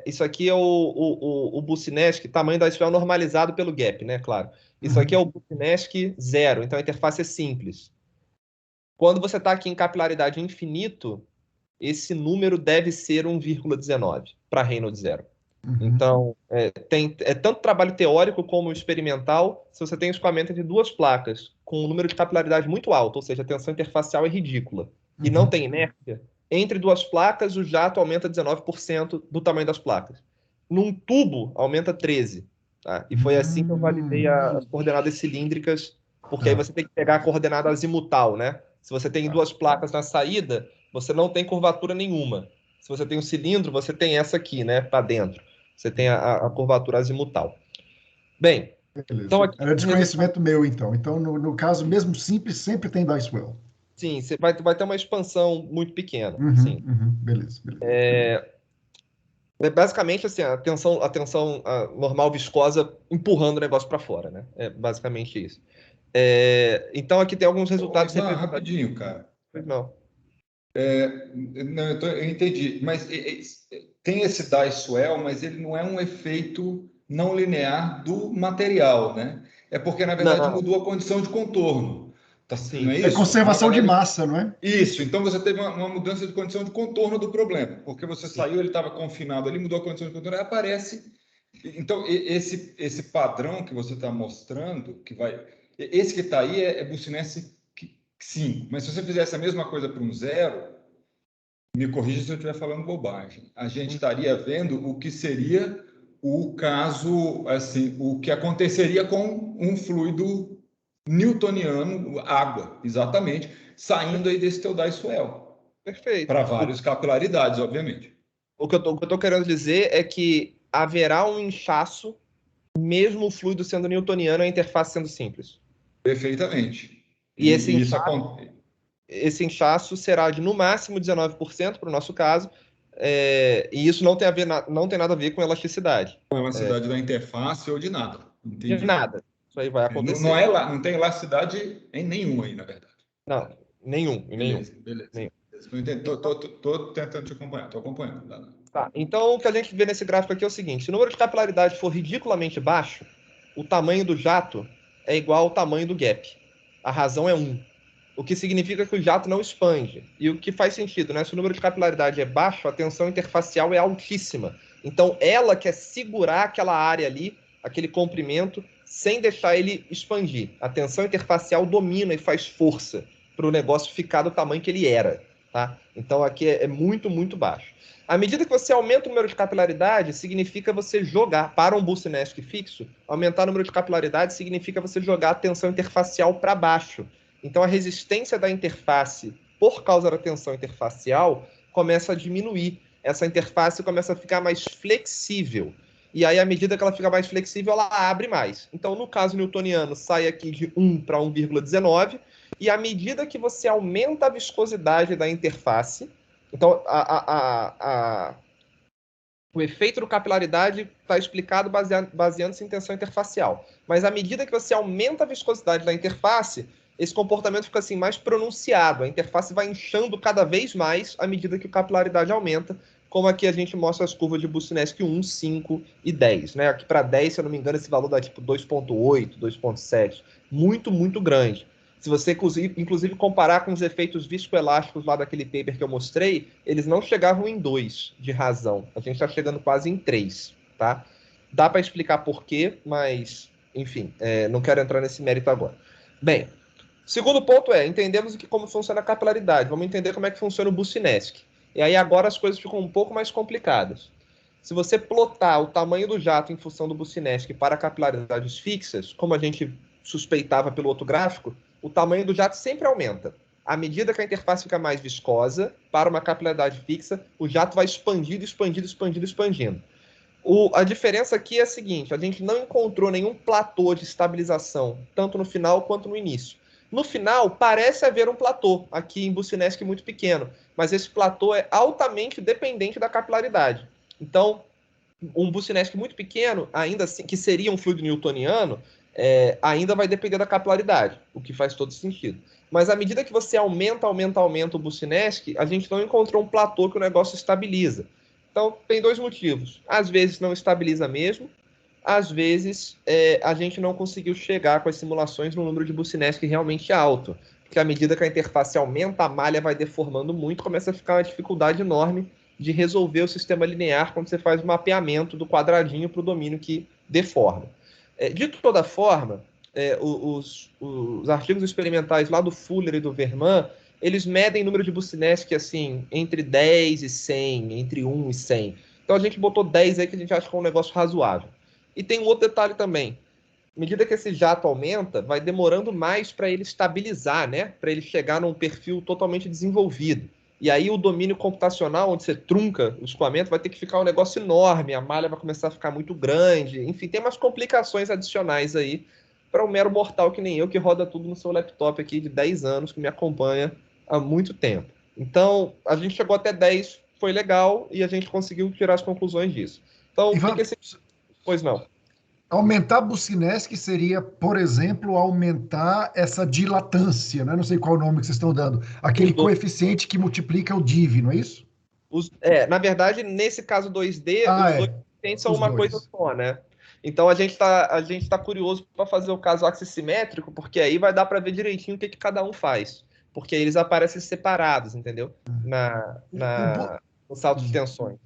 A: Isso aqui é o Bucinesc, tamanho da Dicewell normalizado pelo gap, né? Claro. Isso aqui é
B: Uhum.
A: o Bucinesc 0, então a interface é simples. Quando você está aqui em capilaridade infinito, esse número deve ser 1,19 para Reynolds 0.
B: Uhum.
A: Então, tem tanto trabalho teórico como experimental. Se você tem um escoamento entre duas placas com um número de capilaridade muito alto, ou seja, a tensão interfacial é ridícula, e não
B: Uhum.
A: tem inércia, entre duas placas o jato aumenta 19% do tamanho das placas. Num tubo, aumenta 13%. Tá? E foi assim que eu validei as coordenadas cilíndricas, porque aí
B: Tá.
A: você tem que pegar a coordenada azimutal, né? Se você tem duas placas na saída, você não tem curvatura nenhuma. Se você tem um cilindro, você tem essa aqui, né, para dentro. Você tem a curvatura azimutal. Bem, então
B: Beleza.
A: aqui
B: Era
A: o resultado,
B: desconhecimento meu, então. Então, no caso mesmo simples, sempre tem Dicewell.
A: sim, você vai ter uma expansão muito pequena,
B: Uhum.
A: sim.
B: Uhum. Beleza, beleza.
A: Basicamente, assim, a tensão normal viscosa empurrando o negócio para fora, né? É basicamente isso. Então aqui tem alguns
C: Ô,
A: resultados
C: Ivan,
A: representativos.
C: rapidinho, cara.
A: Não.
C: Não, eu entendi, mas tem esse Dicewell, mas ele não é um efeito não linear do material, né? É porque, na verdade,
A: Não,
C: mudou a condição de contorno. Não
A: sim.
C: é
B: É
C: isso? Na
B: conservação de
C: verdade,
B: massa, não é?
C: isso. Então você teve uma mudança de condição de contorno do problema, porque você
A: Sim.
C: saiu, ele estava confinado ali, mudou a condição de contorno, aí aparece. Então, esse padrão que você está mostrando, esse que está aí é Bucinesse 5, mas se você fizesse a mesma coisa para um 0, me corrija se eu estiver falando bobagem, a gente estaria vendo o que seria o caso, assim, o que aconteceria com um fluido newtoniano, água, exatamente, saindo aí desse teu Dicewell,
A: Perfeito.
C: para várias capilaridades, obviamente.
A: O que eu tô querendo dizer é que haverá um inchaço, mesmo o fluido sendo newtoniano, a interface sendo simples.
C: Perfeitamente.
A: E esse
C: E isso
A: inchaço,
C: acontece.
A: esse inchaço será de, no máximo, 19% para o nosso caso, e isso não tem nada a ver com elasticidade.
C: Com a elasticidade da interface ou de nada.
A: De
C: Entendi.
A: nada. Isso aí vai
C: Não,
A: acontecer.
C: não tem elasticidade em nenhuma aí, na verdade.
A: Não, nenhum, nenhum.
C: Beleza, beleza.
A: Nenhum.
C: Estou tentando te acompanhar, estou acompanhando.
A: Tá, então, o que a gente vê nesse gráfico aqui é o seguinte: se o número de capilaridade for ridiculamente baixo, o tamanho do jato é igual ao tamanho do gap. A razão é 1. O que significa que o jato não expande. E o que faz sentido, né? Se o número de capilaridade é baixo, a tensão interfacial é altíssima. Então, ela quer segurar aquela área ali, aquele comprimento, sem deixar ele expandir. A tensão interfacial domina e faz força para o negócio ficar do tamanho que ele era. Tá? Então, aqui é muito, muito baixo. À medida que você aumenta o número de capilaridade, significa você jogar, para um Bucinesc fixo, aumentar o número de capilaridade significa você jogar a tensão interfacial para baixo. Então, a resistência da interface, por causa da tensão interfacial, começa a diminuir. Essa interface começa a ficar mais flexível. E aí, à medida que ela fica mais flexível, ela abre mais. Então, no caso newtoniano, sai aqui de 1 para 1,19. E à medida que você aumenta a viscosidade da interface, então o efeito do capilaridade está explicado baseando-se em tensão interfacial. Mas à medida que você aumenta a viscosidade da interface, esse comportamento fica assim mais pronunciado. A interface vai inchando cada vez mais à medida que a capilaridade aumenta, como aqui a gente mostra as curvas de Bucinesc 1, 5 e 10. Né? Aqui para 10, se eu não me engano, esse valor dá tipo 2,8, 2,7. Muito, muito grande. Se você, inclusive, comparar com os efeitos viscoelásticos lá daquele paper que eu mostrei, eles não chegavam em 2 de razão. A gente está chegando quase em 3, tá? Dá para explicar por quê, mas, enfim, não quero entrar nesse mérito agora. Bem, segundo ponto entendemos como funciona a capilaridade. Vamos entender como é que funciona o Bucinesc. E aí agora as coisas ficam um pouco mais complicadas. Se você plotar o tamanho do jato em função do Bucinesc para capilaridades fixas, como a gente suspeitava pelo outro gráfico, o tamanho do jato sempre aumenta. À medida que a interface fica mais viscosa, para uma capilaridade fixa, o jato vai expandindo, expandindo, expandindo, expandindo. A diferença aqui é a seguinte, a gente não encontrou nenhum platô de estabilização, tanto no final quanto no início. No final, parece haver um platô, aqui em Bucinesc muito pequeno, mas esse platô é altamente dependente da capilaridade. Então, um Bucinesc muito pequeno, ainda assim, que seria um fluido newtoniano, ainda vai depender da capilaridade, o que faz todo sentido. Mas à medida que você aumenta o Bucinesc, a gente não encontrou um platô que o negócio estabiliza. Então, tem 2 motivos. Às vezes não estabiliza mesmo, às vezes a gente não conseguiu chegar com as simulações no número de Bucinesc realmente alto. Porque à medida que a interface aumenta, a malha vai deformando muito, começa a ficar uma dificuldade enorme de resolver o sistema linear quando você faz o mapeamento do quadradinho para o domínio que deforma. De toda forma, os artigos experimentais lá do Fuller e do Verman, eles medem número de Bucinesc assim, entre 10 e 100, entre 1 e 100. Então a gente botou 10 aí que a gente acha que é um negócio razoável. E tem um outro detalhe também. À medida que esse jato aumenta, vai demorando mais para ele estabilizar, né? Para ele chegar num perfil totalmente desenvolvido. E aí o domínio computacional, onde você trunca o escoamento, vai ter que ficar um negócio enorme, a malha vai começar a ficar muito grande. Enfim, tem umas complicações adicionais aí para um mero mortal que nem eu, que roda tudo no seu laptop aqui de 10 anos, que me acompanha há muito tempo. Então, a gente chegou até 10, foi legal, e a gente conseguiu tirar as conclusões disso. Então, o
B: Ivan,
A: que esse... Pois não.
B: aumentar Bucinesc seria, por exemplo, aumentar essa dilatância, né? Não sei qual o nome que vocês estão dando. Aquele coeficiente que multiplica o div, não é isso?
A: Na verdade, nesse caso 2D, os dois coeficientes são
B: Os
A: uma
B: dois.
A: coisa só, né? Então a gente tá curioso para fazer o caso axissimétrico, porque aí vai dar para ver direitinho o que cada um faz. Porque aí eles aparecem separados, entendeu? No salto de tensões.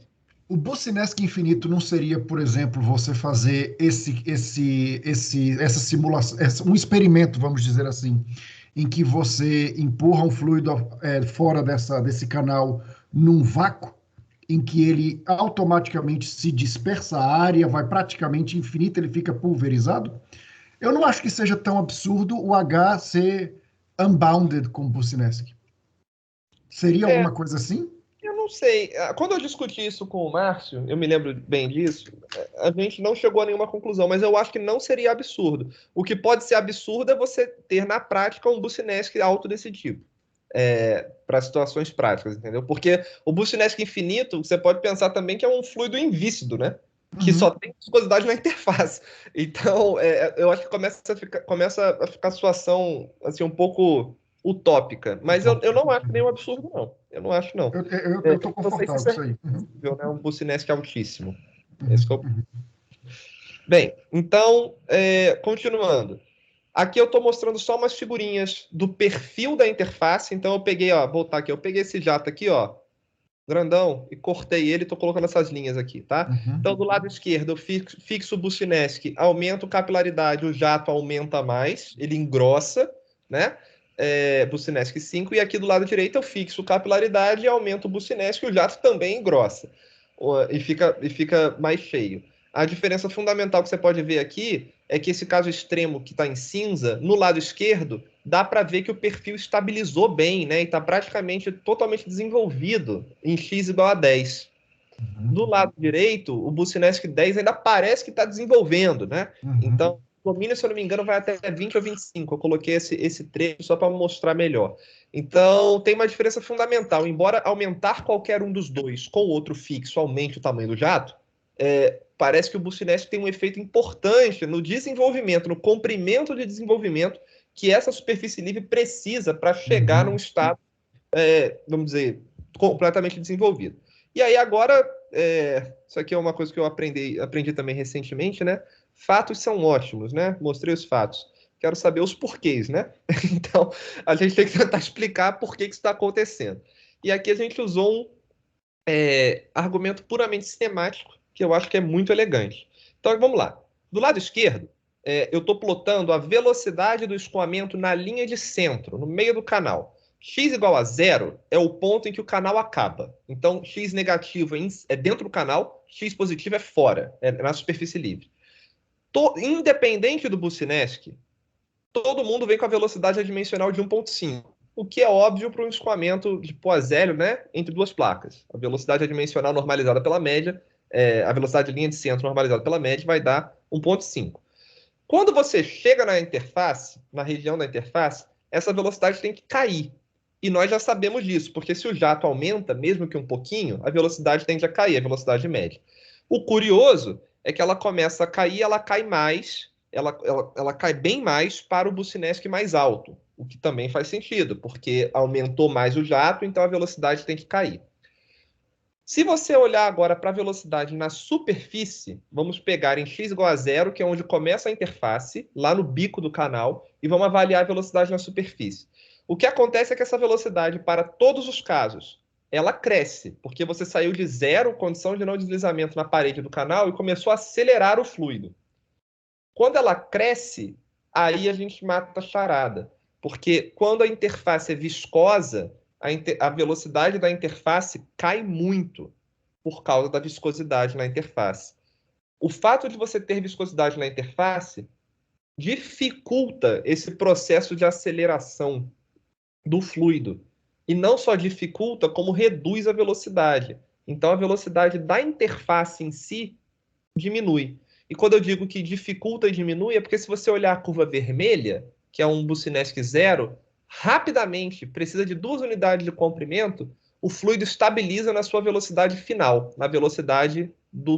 B: O Bucinesc infinito não seria, por exemplo, você fazer essa simulação, um experimento, vamos dizer assim, em que você empurra um fluido fora desse canal num vácuo, em que ele automaticamente se dispersa a área, vai praticamente infinita, ele fica pulverizado? Eu não acho que seja tão absurdo o H ser unbounded com o Bucinesc. Seria alguma coisa assim?
A: Eu não sei. Quando eu discuti isso com o Márcio, eu me lembro bem disso, a gente não chegou a nenhuma conclusão, mas eu acho que não seria absurdo. O que pode ser absurdo é você ter na prática um Bucinesc alto desse tipo. Para situações práticas, entendeu? Porque o Bucinesc infinito, você pode pensar também que é um fluido invícido, né? Que só tem viscosidade na interface. Então, eu acho que começa a ficar a situação assim, um pouco utópica. Mas eu não acho nenhum absurdo, não. Eu não acho, não.
B: Eu estou confortável com isso aí.
A: Né? Um Bucinesc altíssimo. Esse é Bem, então, continuando. Aqui eu estou mostrando só umas figurinhas do perfil da interface. Então eu peguei, voltar aqui, eu peguei esse jato aqui, grandão, e cortei ele, estou colocando essas linhas aqui, tá? Então do lado esquerdo eu fixo o Bucinesc, aumento capilaridade, o jato aumenta mais, ele engrossa, né? Bucinesc 5, e aqui do lado direito eu fixo capilaridade e aumento o Bucinesc, o jato também engrossa, e fica mais cheio. A diferença fundamental que você pode ver aqui é que esse caso extremo que está em cinza, no lado esquerdo, dá para ver que o perfil estabilizou bem, né? E está praticamente totalmente desenvolvido em x igual a 10. Do lado direito, o Bucinesc 10 ainda parece que está desenvolvendo, né? Então, o domínio, se eu não me engano, vai até 20 ou 25. Eu coloquei esse trecho só para mostrar melhor. Então, tem uma diferença fundamental. Embora aumentar qualquer um dos dois com o outro fixo aumente o tamanho do jato, parece que o Bucinesc tem um efeito importante no desenvolvimento, no comprimento de desenvolvimento que essa superfície livre precisa para chegar num estado, vamos dizer, completamente desenvolvido. E aí agora, isso aqui é uma coisa que eu aprendi também recentemente, né? Fatos são ótimos, né? Mostrei os fatos. quero saber os porquês, né? Então, a gente tem que tentar explicar por que isso está acontecendo. E aqui a gente usou um argumento puramente cinemático, que eu acho que é muito elegante. Então, vamos lá. Do lado esquerdo, eu estou plotando a velocidade do escoamento na linha de centro, no meio do canal. X igual a zero é o ponto em que o canal acaba. Então, X negativo é dentro do canal, X positivo é fora, é na superfície livre. Independente do Boussinesq, todo mundo vem com a velocidade adimensional de 1,5, o que é óbvio para um escoamento de Poiseuille, né, entre duas placas. A velocidade adimensional normalizada pela média, a velocidade de linha de centro normalizada pela média vai dar 1,5. Quando você chega na interface, na região da interface, essa velocidade tem que cair. E nós já sabemos disso, porque se o jato aumenta, mesmo que um pouquinho, a velocidade tende a cair, a velocidade média. O curioso é que ela começa a cair, ela cai mais, ela cai bem mais para o Boussinesq mais alto, o que também faz sentido, porque aumentou mais o jato, então a velocidade tem que cair. Se você olhar agora para a velocidade na superfície, vamos pegar em x igual a zero, que é onde começa a interface, lá no bico do canal, e vamos avaliar a velocidade na superfície. O que acontece é que essa velocidade, para todos os casos, ela cresce, porque você saiu de zero, condição de não deslizamento na parede do canal, e começou a acelerar o fluido. Quando ela cresce, aí a gente mata a charada, porque quando a interface é viscosa, a velocidade da interface cai muito por causa da viscosidade na interface. O fato de você ter viscosidade na interface dificulta esse processo de aceleração do fluido. E não só dificulta, como reduz a velocidade. Então, a velocidade da interface em si diminui. E quando eu digo que dificulta e diminui, é porque se você olhar a curva vermelha, que é um Boussinesq zero, rapidamente, precisa de 2 unidades de comprimento, o fluido estabiliza na sua velocidade final, na velocidade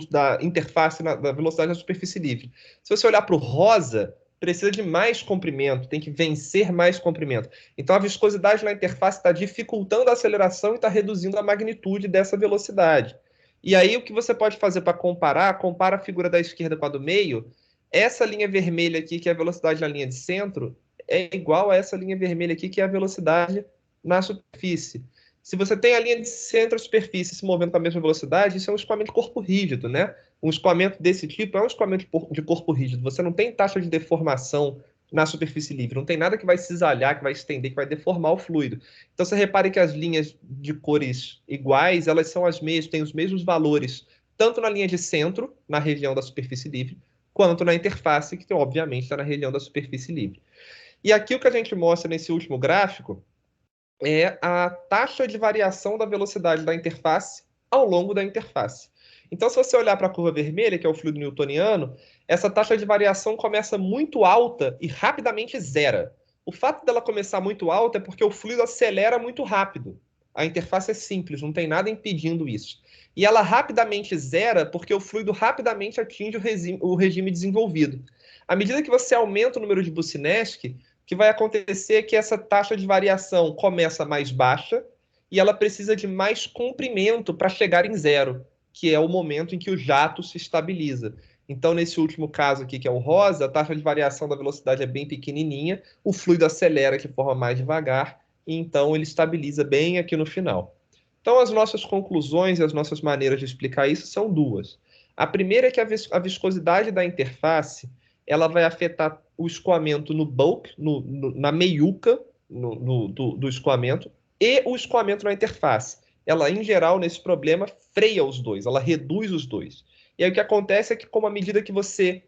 A: da interface, na velocidade da superfície livre. Se você olhar para o rosa, precisa de mais comprimento, tem que vencer mais comprimento. Então, a viscosidade na interface está dificultando a aceleração e está reduzindo a magnitude dessa velocidade. E aí, o que você pode fazer para comparar, compara a figura da esquerda com a do meio. Essa linha vermelha aqui, que é a velocidade na linha de centro, é igual a essa linha vermelha aqui, que é a velocidade na superfície. Se você tem a linha de centro e a superfície se movendo com a mesma velocidade, isso é um escoamento de corpo rígido, né? Um escoamento desse tipo é um escoamento de corpo rígido. Você não tem taxa de deformação na superfície livre. Não tem nada que vai cisalhar, que vai estender, que vai deformar o fluido. Então, você repare que as linhas de cores iguais, elas são as mesmas, têm os mesmos valores, tanto na linha de centro, na região da superfície livre, quanto na interface, que obviamente está na região da superfície livre. E aqui o que a gente mostra nesse último gráfico é a taxa de variação da velocidade da interface ao longo da interface. Então, se você olhar para a curva vermelha, que é o fluido newtoniano, essa taxa de variação começa muito alta e rapidamente zera. O fato dela começar muito alta é porque o fluido acelera muito rápido. A interface é simples, não tem nada impedindo isso. E ela rapidamente zera porque o fluido rapidamente atinge o regime desenvolvido. À medida que você aumenta o número de Boussinesq, o que vai acontecer é que essa taxa de variação começa mais baixa e ela precisa de mais comprimento para chegar em zero, que é o momento em que o jato se estabiliza. Então, nesse último caso aqui, que é o rosa, a taxa de variação da velocidade é bem pequenininha, o fluido acelera de forma mais devagar, e então ele estabiliza bem aqui no final. Então, as nossas conclusões e as nossas maneiras de explicar isso são duas. A primeira é que a viscosidade da interface ela vai afetar o escoamento no bulk, na meiuca do escoamento, e o escoamento na interface. Ela, em geral, nesse problema, freia os dois, ela reduz os dois. E aí o que acontece é que, como à medida que você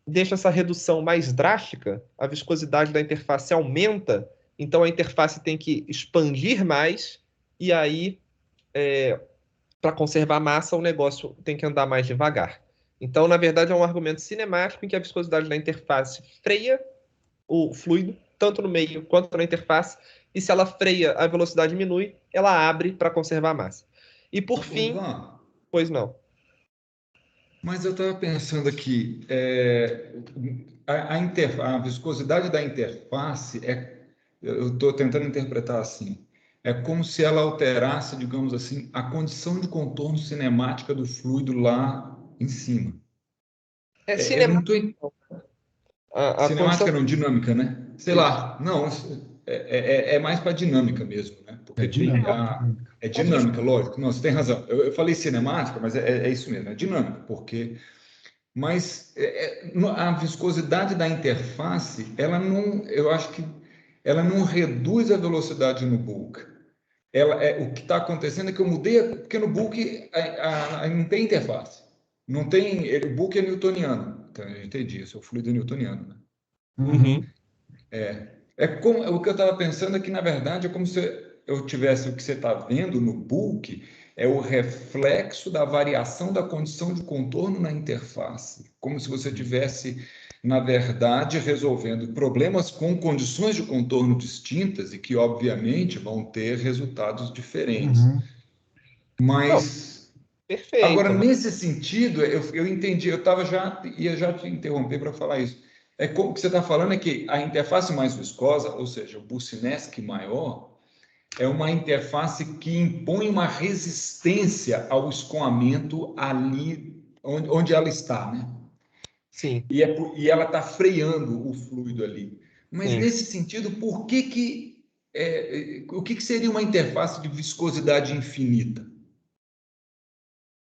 A: deixa essa redução mais drástica, a viscosidade da interface aumenta, então a interface tem que expandir mais, e aí, para conservar massa, o negócio tem que andar mais devagar. Então, na verdade, é um argumento cinemático em que a viscosidade da interface freia o fluido, tanto no meio quanto na interface, e se ela freia, a velocidade diminui, ela abre para conservar a massa. E por fim, pois não.
C: Mas eu estava pensando aqui, a viscosidade da interface eu estou tentando interpretar assim, é como se ela alterasse, digamos assim, a condição de contorno cinemática do fluido lá em cima.
A: Cinemático. A
C: Cinemática não, dinâmica, né? Sei lá, não, é mais para dinâmica mesmo, né? Porque é dinâmica, lógico. Não, você tem razão. Eu falei cinemática, mas é isso mesmo, é dinâmica, porque... Mas a viscosidade da interface, ela não, eu acho que ela não reduz a velocidade no bulk. O que está acontecendo é que eu mudei, porque no bulk não tem interface. Não tem, o bulk é newtoniano. Então, eu entendi, isso é o fluido newtoniano, né?
A: Uhum.
C: Como, o que eu estava pensando é que, na verdade, é como se eu tivesse o que você está vendo no bulk, é o reflexo da variação da condição de contorno na interface. Como se você tivesse, na verdade, resolvendo problemas com condições de contorno distintas e que, obviamente, vão ter resultados diferentes. Mas,
A: Perfeito.
C: agora, nesse sentido, eu entendi, ia já te interromper para falar isso. O que você está falando é que a interface mais viscosa, ou seja, o Bucinesc maior, é uma interface que impõe uma resistência ao escoamento ali onde ela está, né?
A: Sim.
C: E ela está freando o fluido ali. Mas,
A: Sim.
C: nesse sentido, o que seria uma interface de viscosidade infinita?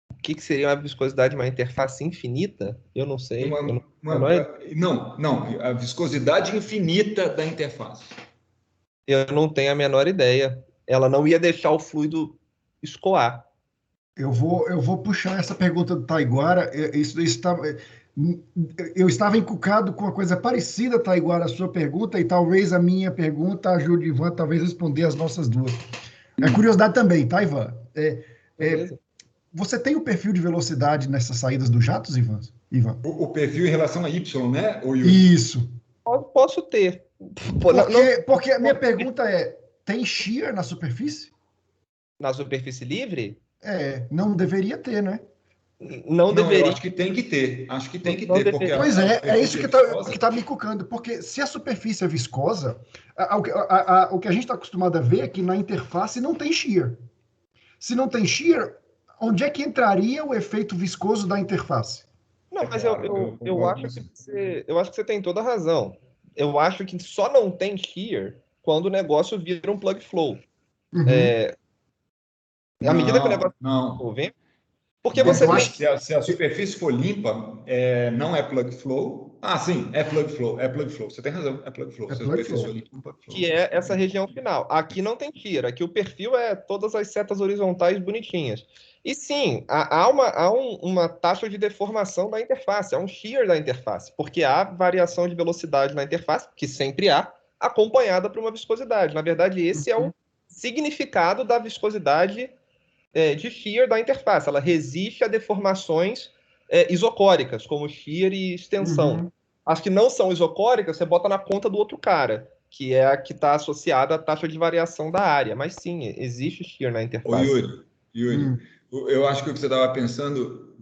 A: O que seria uma viscosidade, uma interface infinita? Eu não sei.
C: Não, a viscosidade infinita da interface.
A: Eu não tenho a menor ideia. Ela não ia deixar o fluido escoar.
B: Eu vou puxar essa pergunta do Taiguara. Eu estava encucado com uma coisa parecida, Taiguara, a sua pergunta, e talvez a minha pergunta ajude Ivan talvez responder as nossas duas. É curiosidade também, tá, Ivan? Você tem o perfil de velocidade nessas saídas dos jatos, Ivan?
C: O perfil em relação a Y, né?
B: Isso.
A: Posso ter.
B: Porque a minha pergunta é, tem shear na superfície?
A: Na superfície livre?
B: Não deveria ter, né?
A: Não deveria.
C: Eu acho que tem que ter. Acho que tem que ter. Porque
B: pois é isso que está me cucando. Porque se a superfície é viscosa, o que a gente está acostumado a ver é que na interface não tem shear. Se não tem shear, onde é que entraria o efeito viscoso da interface?
A: Não, mas eu acho que você tem toda a razão. Eu acho que só não tem shear quando o negócio vira um plug flow. À medida que o negócio
C: não.
A: Porque
C: não,
A: você
C: tem... se a superfície for limpa, não é plug flow. Ah, sim, é plug flow. Você tem razão, é plug flow. Se a superfície for limpa, plug flow.
A: Que é essa região final. Aqui não tem shear. Aqui o perfil é todas as setas horizontais bonitinhas. E sim, há uma taxa de deformação da interface, há um shear da interface, porque há variação de velocidade na interface, que sempre há, acompanhada por uma viscosidade. Na verdade, esse é o significado da viscosidade de shear da interface. Ela resiste a deformações isocóricas, como shear e extensão. As que não são isocóricas, você bota na conta do outro cara, que é a que está associada à taxa de variação da área. Mas sim, existe shear na interface.
C: Ô, Yuri, eu acho que o que você estava pensando,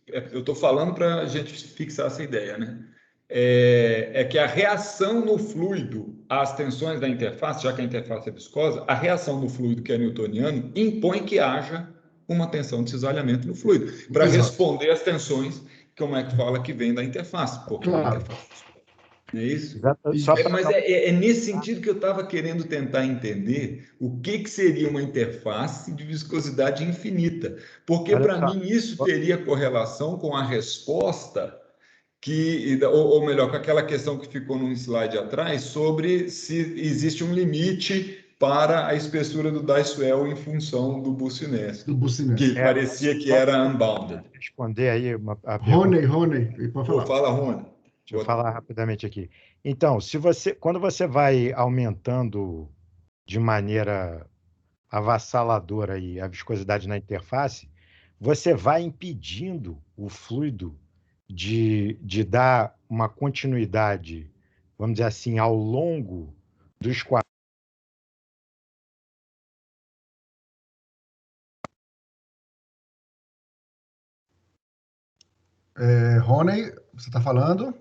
C: eu estou falando para a gente fixar essa ideia, né? É que a reação no fluido às tensões da interface, já que a interface é viscosa, a reação no fluido, que é newtoniano, impõe que haja uma tensão de cisalhamento no fluido, para responder às tensões, como é que fala, que vem da interface. Porque a interface... Não é isso? Mas é nesse sentido que eu estava querendo tentar entender o que seria uma interface de viscosidade infinita. Porque, para mim, isso teria correlação com a resposta ou melhor, com aquela questão que ficou num slide atrás, sobre se existe um limite para a espessura do Dicewell em função do Bucinesc. Que parecia que era unbounded.
E: Responder aí a
B: pergunta. Rony, pode falar.
C: Fala, Rony.
E: Deixa eu falar rapidamente aqui. Então, quando você vai aumentando de maneira avassaladora aí a viscosidade na interface, você vai impedindo o fluido de dar uma continuidade, vamos dizer assim, ao longo do escoamento.
B: Rony, você está falando?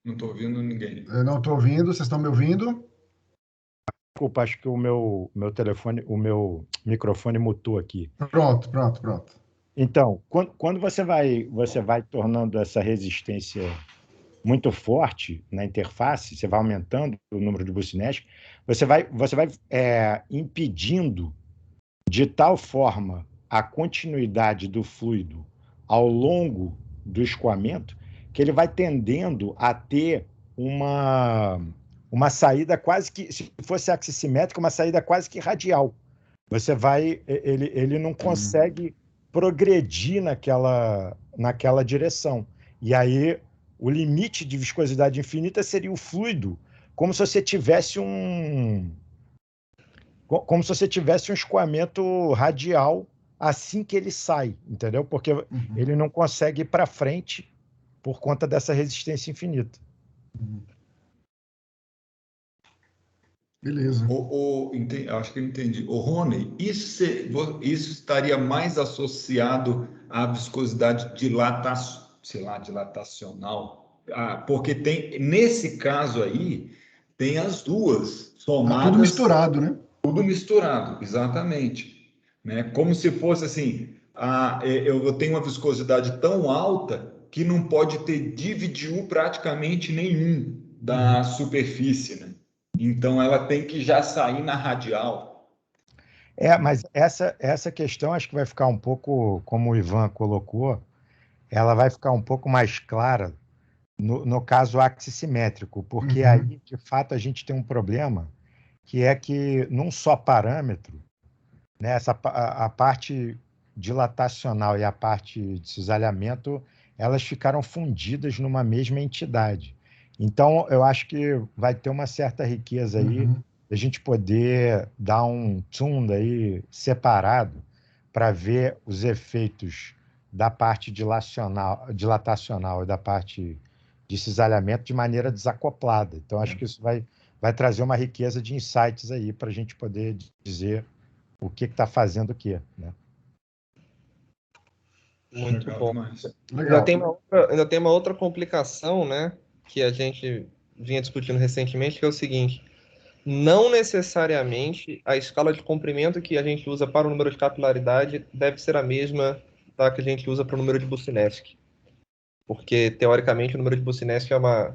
C: Não estou ouvindo ninguém.
B: Eu não estou ouvindo. Vocês estão me ouvindo?
E: Desculpa, acho que o meu telefone, o meu microfone mutou aqui.
B: Pronto.
E: Então, quando você vai tornando essa resistência muito forte na interface, você vai aumentando o número de bucinés, você vai impedindo de tal forma a continuidade do fluido ao longo do escoamento que ele vai tendendo a ter uma saída quase que, se fosse axissimétrica, uma saída quase que radial. Ele não consegue progredir naquela direção. E aí o limite de viscosidade infinita seria o fluido, como se você tivesse um escoamento radial assim que ele sai, entendeu? Porque ele não consegue ir para frente por conta dessa resistência infinita.
B: Beleza.
C: Acho que eu entendi. Rony, isso estaria mais associado à viscosidade dilatacional? Porque nesse caso aí, tem as duas somadas.
B: Tá tudo misturado, né?
C: Tudo misturado, exatamente. Né? Como se fosse assim, eu tenho uma viscosidade tão alta que não pode ter dividiu praticamente nenhum da superfície, né? Então, ela tem que já sair na radial.
E: Mas essa questão acho que vai ficar um pouco, como o Ivan colocou, ela vai ficar um pouco mais clara no caso axissimétrico, porque aí, de fato, a gente tem um problema, que é que num só parâmetro, né, a parte dilatacional e a parte de cisalhamento, elas ficaram fundidas numa mesma entidade. Então, eu acho que vai ter uma certa riqueza aí a gente poder dar um tune aí separado para ver os efeitos da parte dilatacional e da parte de cisalhamento de maneira desacoplada. Então, acho que isso vai trazer uma riqueza de insights aí para a gente poder dizer o que está fazendo o quê, né?
A: Muito
C: Legal
A: bom.
C: demais.
A: Ainda tem uma outra complicação, né, que a gente vinha discutindo recentemente, que é o seguinte: não necessariamente a escala de comprimento que a gente usa para o número de capilaridade deve ser a mesma da que a gente usa para o número de Boussinesq. Porque, teoricamente, o número de Boussinesq é a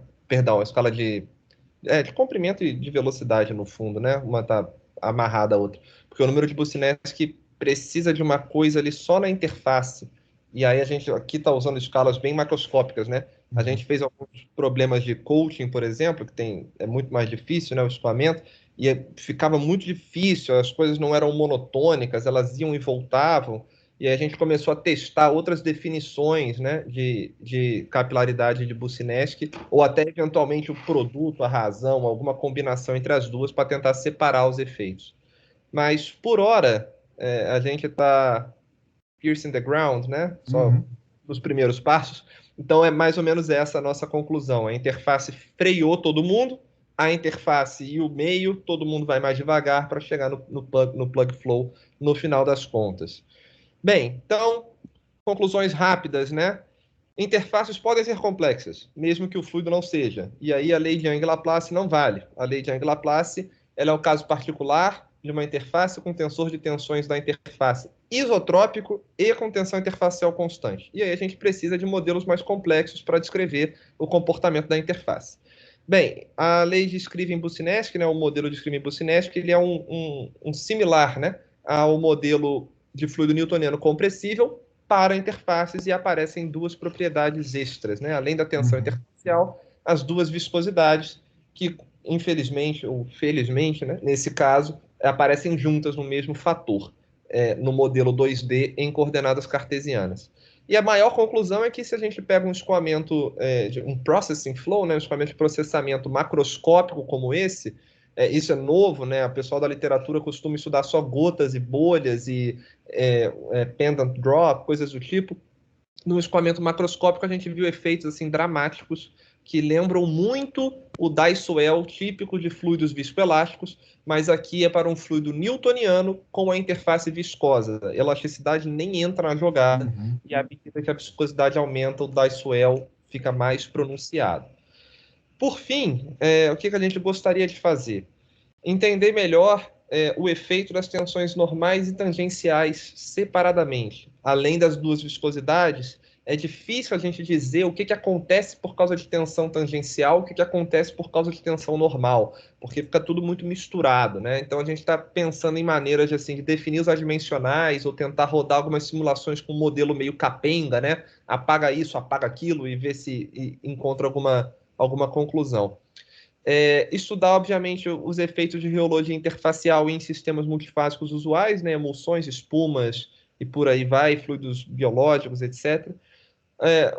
A: escala de comprimento e de velocidade, no fundo, né? Uma está amarrada à outra. Porque o número de Boussinesq precisa de uma coisa ali só na interface. E aí a gente aqui está usando escalas bem macroscópicas, né? A gente fez alguns problemas de coaching, por exemplo, que é muito mais difícil, né, o escoamento, e ficava muito difícil, as coisas não eram monotônicas, elas iam e voltavam, e aí a gente começou a testar outras definições, né, de capilaridade de Boussinesq, ou até eventualmente o produto, a razão, alguma combinação entre as duas para tentar separar os efeitos. Mas, por hora, a gente está piercing the ground, né? Só nos primeiros passos. Então, é mais ou menos essa a nossa conclusão. A interface freou todo mundo, a interface e o meio, todo mundo vai mais devagar para chegar no plug flow no final das contas. Bem, então, conclusões rápidas, né? Interfaces podem ser complexas, mesmo que o fluido não seja. E aí a lei de Young-Laplace não vale. A lei de Young-Laplace ela é o caso particular de uma interface com tensor de tensões da interface isotrópico e com tensão interfacial constante. E aí a gente precisa de modelos mais complexos para descrever o comportamento da interface. Bem, a lei de Scriven-Boussinesq, né, o modelo de Scriven-Boussinesq, ele é um similar, né, ao modelo de fluido newtoniano compressível para interfaces, e aparecem duas propriedades extras, né? Além da tensão interfacial, as duas viscosidades que, infelizmente ou felizmente, né, nesse caso, aparecem juntas no mesmo fator, no modelo 2D em coordenadas cartesianas. E a maior conclusão é que se a gente pega um escoamento, um processing flow, né, um escoamento de processamento macroscópico como esse, isso é novo, né? O pessoal da literatura costuma estudar só gotas e bolhas e pendant drop, coisas do tipo. No escoamento macroscópico, a gente viu efeitos assim dramáticos que lembram muito o Dye-Swell típico de fluidos viscoelásticos, mas aqui é para um fluido newtoniano com a interface viscosa. A elasticidade nem entra na jogada, e à medida que a viscosidade aumenta, o Dye-Swell fica mais pronunciado. Por fim, o que a gente gostaria de fazer? Entender melhor o efeito das tensões normais e tangenciais separadamente, além das duas viscosidades, é difícil a gente dizer o que acontece por causa de tensão tangencial, o que acontece por causa de tensão normal, porque fica tudo muito misturado, né? Então a gente está pensando em maneiras de, assim, de definir os adimensionais ou tentar rodar algumas simulações com um modelo meio capenga, né? Apaga isso, apaga aquilo e ver se encontra alguma conclusão. Estudar, obviamente, os efeitos de reologia interfacial em sistemas multifásicos usuais, né? Emulsões, espumas e por aí vai, fluidos biológicos, etc.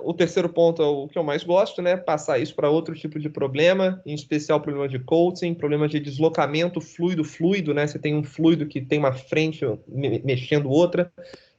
A: O terceiro ponto é o que eu mais gosto, né? Passar isso para outro tipo de problema, em especial problema de coating, problema de deslocamento fluido-fluido, né? Você tem um fluido que tem uma frente mexendo outra,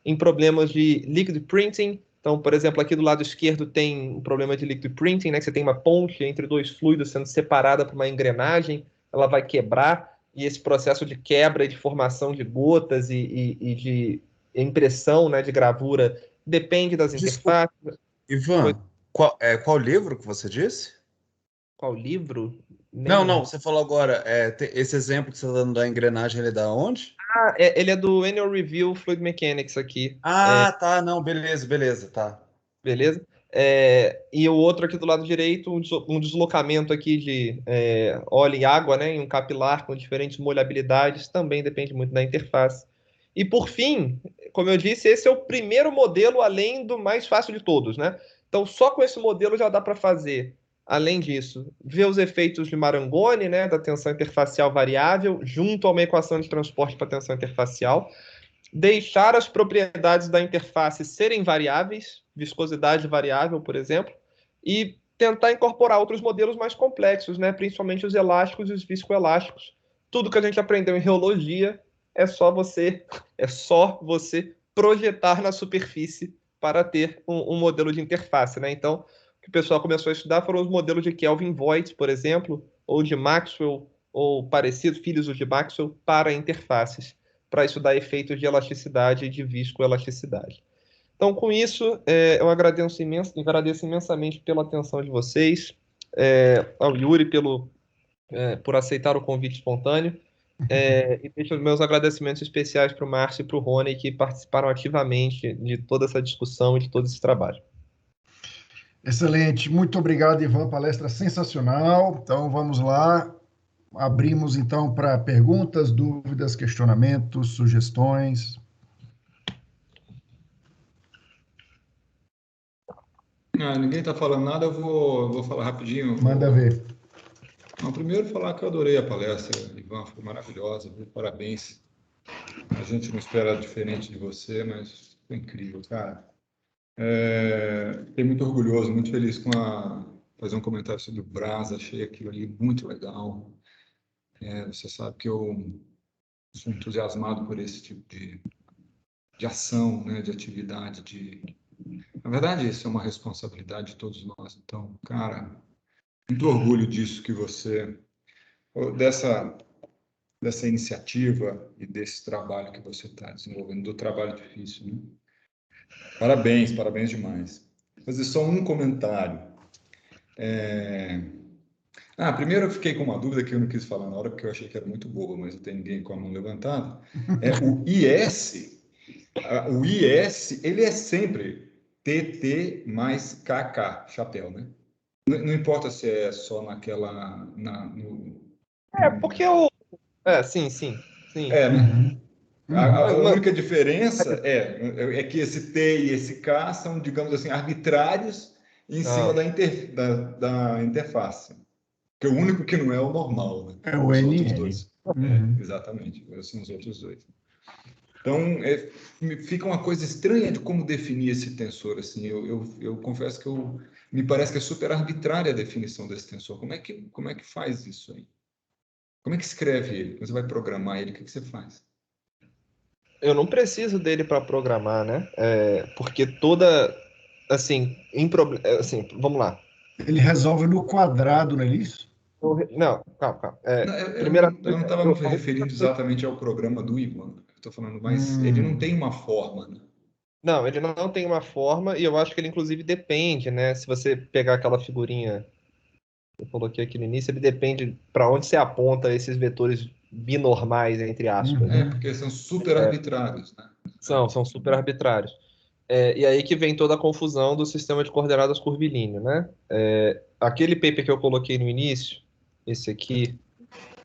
A: em problemas de liquid printing. Então, por exemplo, aqui do lado esquerdo tem um problema de liquid printing, né? Que você tem uma ponte entre dois fluidos sendo separada por uma engrenagem, ela vai quebrar, e esse processo de quebra e de formação de gotas e de impressão, né, de gravura depende das
D: Desculpa,
A: interfaces.
D: Ivan, qual livro que você disse?
A: Qual livro?
D: Não, você falou agora, esse exemplo que você está dando da engrenagem, ele é da onde?
A: Ele é do Annual Review Fluid Mechanics aqui.
D: Tá, não, beleza, tá.
A: Beleza? E o outro aqui do lado direito, um deslocamento aqui de óleo e água, né, em um capilar com diferentes molhabilidades, também depende muito da interface. E por fim, como eu disse, esse é o primeiro modelo, além do mais fácil de todos, né? Então, só com esse modelo já dá para fazer, além disso, ver os efeitos de Marangoni, né, da tensão interfacial variável, junto a uma equação de transporte para tensão interfacial, deixar as propriedades da interface serem variáveis, viscosidade variável, por exemplo, e tentar incorporar outros modelos mais complexos, né? Principalmente os elásticos e os viscoelásticos. Tudo que a gente aprendeu em reologia é só você projetar na superfície para ter um modelo de interface, né? Então, o que o pessoal começou a estudar foram os modelos de Kelvin-Voigt, por exemplo, ou de Maxwell, ou parecidos, filhos de Maxwell, para interfaces, para estudar efeitos de elasticidade e de viscoelasticidade. Então, com isso, eu agradeço imensamente pela atenção de vocês, ao Yuri por aceitar o convite espontâneo, e deixo os meus agradecimentos especiais para o Márcio e para o Rony, que participaram ativamente de toda essa discussão e de todo esse trabalho.
B: Excelente, muito obrigado, Ivan, palestra sensacional. Então, vamos lá. Abrimos, então, para perguntas, dúvidas, questionamentos, sugestões.
C: Ninguém está falando nada, eu vou falar rapidinho.
B: Manda ver.
C: Primeiro, falar que eu adorei a palestra, Ivan, foi maravilhosa, parabéns. A gente não espera diferente de você, mas foi incrível, cara. Fiquei muito orgulhoso, muito feliz fazer um comentário sobre o Brás, achei aquilo ali muito legal. Você sabe que eu sou entusiasmado por esse tipo de ação, né, de atividade. Na verdade, isso é uma responsabilidade de todos nós. Então, cara, muito orgulho disso que dessa iniciativa e desse trabalho que você está desenvolvendo, do trabalho difícil, né? Parabéns demais. Vou fazer só um comentário. Primeiro eu fiquei com uma dúvida que eu não quis falar na hora, porque eu achei que era muito boba, mas não tem ninguém com a mão levantada. O IS, ele é sempre TT mais KK, chapéu, né? Não importa se é só naquela...
A: Porque sim.
C: Né? A única diferença é que esse T e esse K são, digamos assim, arbitrários em cima da interface. Que o único que não é o normal, né?
B: É o
C: Os
B: NN.
C: outros dois. Exatamente, são os outros dois. Então, fica uma coisa estranha de como definir esse tensor. Assim, eu confesso que me parece que é super arbitrária a definição desse tensor. Como é que faz isso aí? Como é que escreve ele? Quando você vai programar ele, o que você faz?
A: Eu não preciso dele para programar, né? Porque assim, vamos lá.
B: Ele resolve no quadrado, não é isso?
A: Não, calma.
C: Eu não estava me referindo exatamente ao programa do Ivan. Estou falando, mas ele não tem uma forma, né?
A: Não, ele não tem uma forma, e eu acho que ele, inclusive, depende, né? Se você pegar aquela figurinha que eu coloquei aqui no início, ele depende para onde você aponta esses vetores binormais, entre aspas.
C: Porque são super arbitrários, né?
A: São super arbitrários. E aí que vem toda a confusão do sistema de coordenadas curvilíneo, né? Aquele paper que eu coloquei no início, esse aqui,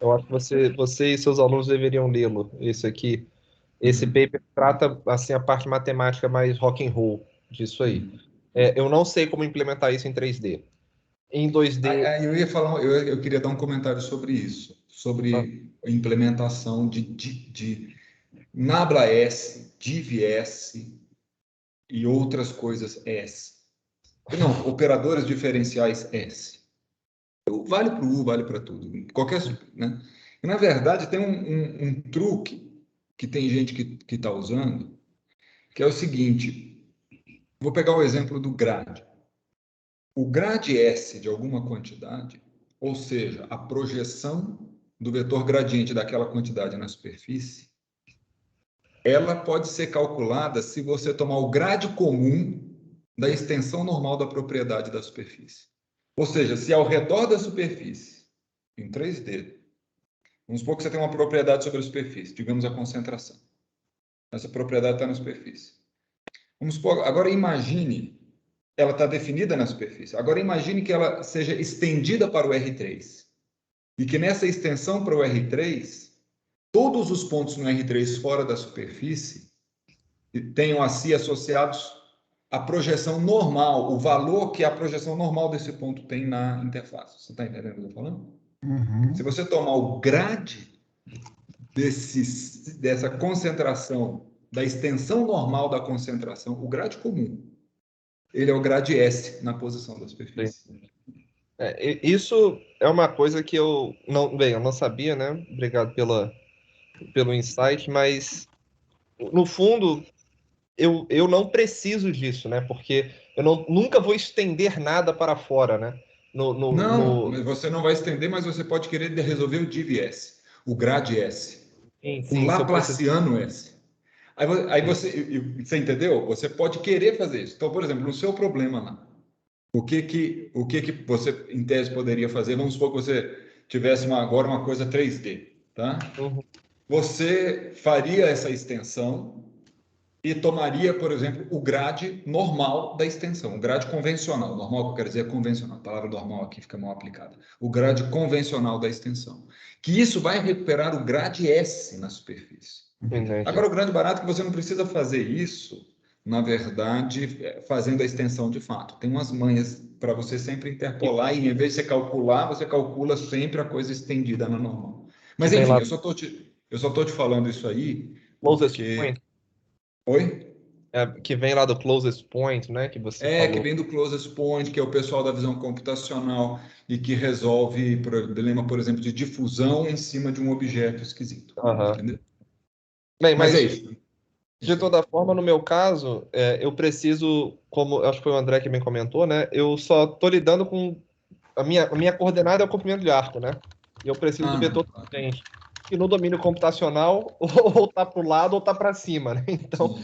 A: eu acho que você e seus alunos deveriam lê-lo, esse aqui. Esse paper trata assim a parte matemática mais rock and roll disso aí. Eu não sei como implementar isso em 3D. Em 2D.
C: Eu ia falar, eu queria dar um comentário sobre isso, sobre a implementação de Nabla S, Div S e outras coisas S. Não, operadores diferenciais S. Vale para o U, vale para tudo. Qualquer, né? E, na verdade, tem um truque que tem gente que está usando, que é o seguinte: vou pegar o exemplo do grade. O grade S de alguma quantidade, ou seja, a projeção do vetor gradiente daquela quantidade na superfície, ela pode ser calculada se você tomar o grade comum da extensão normal da propriedade da superfície. Ou seja, se ao redor da superfície, em 3D, vamos supor que você tem uma propriedade sobre a superfície, digamos a concentração. Essa propriedade está na superfície. Vamos supor, agora imagine, ela está definida na superfície. Agora imagine que ela seja estendida para o R3. E que nessa extensão para o R3, todos os pontos no R3 fora da superfície tenham a si associados a projeção normal, o valor que a projeção normal desse ponto tem na interface. Você está entendendo o que eu estou falando?
B: Uhum.
C: Se você tomar o grade dessa concentração, da extensão normal da concentração, o grade comum, ele é o grade S na posição da superfície.
A: Isso é uma coisa que eu não sabia, né? Obrigado pelo insight, mas no fundo eu não preciso disso, né? Porque eu nunca vou estender nada para fora, né?
C: Não, você não vai estender, mas você pode querer resolver o div S, o grade S, o laplaciano S. Aí você entendeu? Você pode querer fazer isso. Então, por exemplo, no seu problema lá, o que você, em tese, poderia fazer? Vamos supor que você tivesse agora uma coisa 3D, tá?
A: Uhum.
C: Você faria essa extensão e tomaria, por exemplo, o grade normal da extensão, o grade convencional. Normal, que eu quero dizer, é convencional. A palavra normal aqui fica mal aplicada. O grade convencional da extensão. Que isso vai recuperar o grade S na superfície. Agora, o grande barato é que você não precisa fazer isso, na verdade, fazendo a extensão de fato. Tem umas manhas para você sempre interpolar e, em vez de você calcular, você calcula sempre a coisa estendida na normal. Mas, enfim, eu só estou te falando isso aí porque... Oi?
A: Que vem lá do closest point, né? Que você falou.
C: Que vem do closest point, que é o pessoal da visão computacional e que resolve problema, por exemplo, de difusão em cima de um objeto esquisito. Entendeu?
A: Bem,
C: mas é isso.
A: De toda forma, no meu caso, eu preciso, como acho que foi o André que me comentou, né? Eu só estou lidando com a minha coordenada é o comprimento de arco, né? E eu preciso do vetor tangente. E no domínio computacional, ou tá para o lado ou tá para cima, né? Então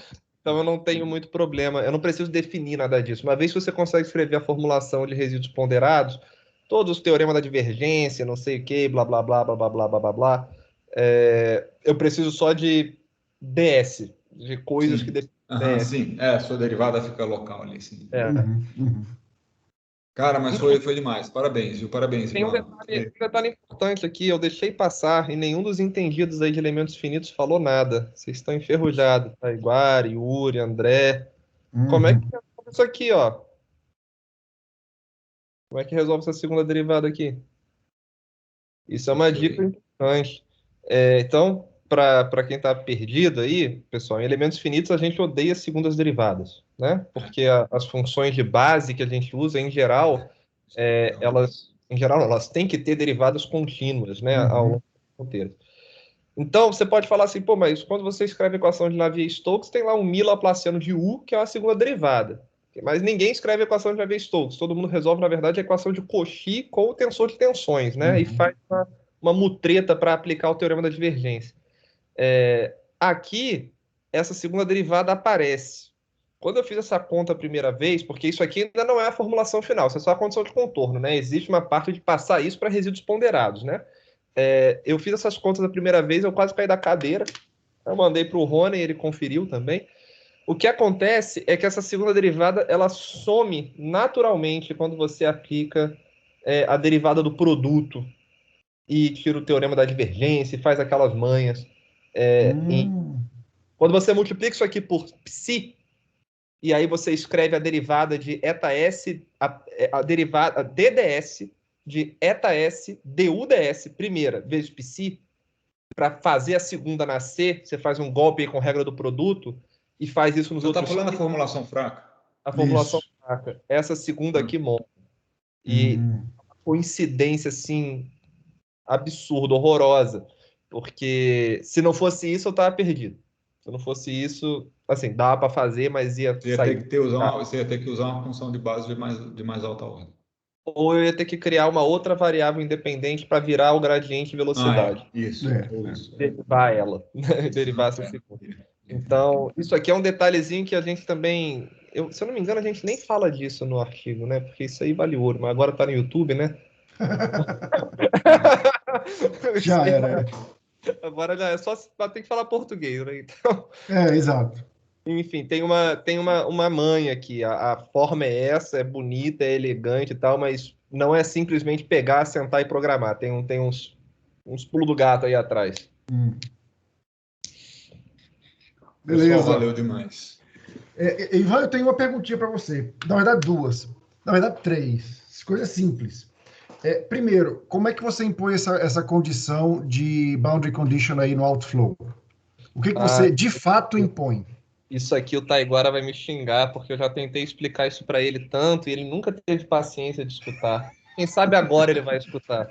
A: eu não tenho muito problema. Eu não preciso definir nada disso. Uma vez que você consegue escrever a formulação de resíduos ponderados, todos os teoremas da divergência, não sei o que, blá, blá, blá, blá, blá, blá, blá, blá, blá, eu preciso só de DS, de coisas que dependem.
C: Sim, a sua derivada fica local ali, sim. Cara, mas foi demais. Parabéns, viu? Parabéns,
A: Tem um detalhe importante aqui, eu deixei passar e nenhum dos entendidos aí de elementos finitos falou nada. Vocês estão enferrujados, Taiguara, Yuri, André. Como é que resolve isso aqui, ó? Como é que resolve essa segunda derivada aqui? Isso é uma dica importante. Então, para quem está perdido aí, pessoal, em elementos finitos a gente odeia segundas derivadas, né? Porque as funções de base que a gente usa, em geral, elas têm que ter derivadas contínuas, né? Ao longo do roteiro. Então, você pode falar assim, pô, mas quando você escreve a equação de Navier-Stokes, tem lá um mi laplaciano de U, que é uma segunda derivada. Mas ninguém escreve a equação de Navier-Stokes. Todo mundo resolve, na verdade, a equação de Cauchy com o tensor de tensões, né? E faz uma mutreta para aplicar o teorema da divergência. Aqui, essa segunda derivada aparece. Quando eu fiz essa conta a primeira vez, porque isso aqui ainda não é a formulação final, isso é só a condição de contorno, né? Existe uma parte de passar isso para resíduos ponderados, né? Eu fiz essas contas a primeira vez, eu quase caí da cadeira. Eu mandei para o Rony, ele conferiu também. O que acontece é que essa segunda derivada ela some naturalmente quando você aplica a derivada do produto e tira o teorema da divergência e faz aquelas manhas. Quando você multiplica isso aqui por psi, e aí você escreve a derivada de eta s, a derivada dds de eta s duds, primeira, vezes psi, para fazer a segunda nascer, você faz um golpe aí com regra do produto e faz isso nos
C: Você está
A: outros.
C: falando a formulação fraca?
A: A formulação
B: Isso.
A: fraca. Essa segunda aqui monta. E coincidência, assim, absurda, horrorosa. Porque se não fosse isso, eu tava perdido. Se não fosse isso, assim, dava para fazer, mas ia
C: Você ia
A: sair.
C: você ia ter que usar uma função de base de mais alta ordem.
A: Ou eu ia ter que criar uma outra variável independente para virar o gradiente de velocidade.
C: Isso. Isso.
A: Derivar ela. Derivar essa segunda. Então, isso aqui é um detalhezinho que a gente também... se eu não me engano, a gente nem fala disso no artigo, né? Porque isso aí vale ouro, mas agora tá no YouTube, né?
B: Já era.
A: Agora já é só tem que falar português, né? Então,
B: Exato.
A: enfim, tem uma manha aqui. A forma é essa, é bonita, é elegante e tal, mas não é simplesmente pegar, sentar e programar. Tem uns pulos do gato aí atrás.
B: Beleza.
C: Pessoal, valeu demais.
B: Ivan, eu tenho uma perguntinha para você. Na verdade, duas. Na verdade, três. Coisa simples. Primeiro, como é que você impõe essa condição de boundary condition aí no outflow? O que você de fato impõe?
A: Isso aqui o Taiguara vai me xingar, porque eu já tentei explicar isso para ele tanto e ele nunca teve paciência de escutar. Quem sabe agora ele vai escutar.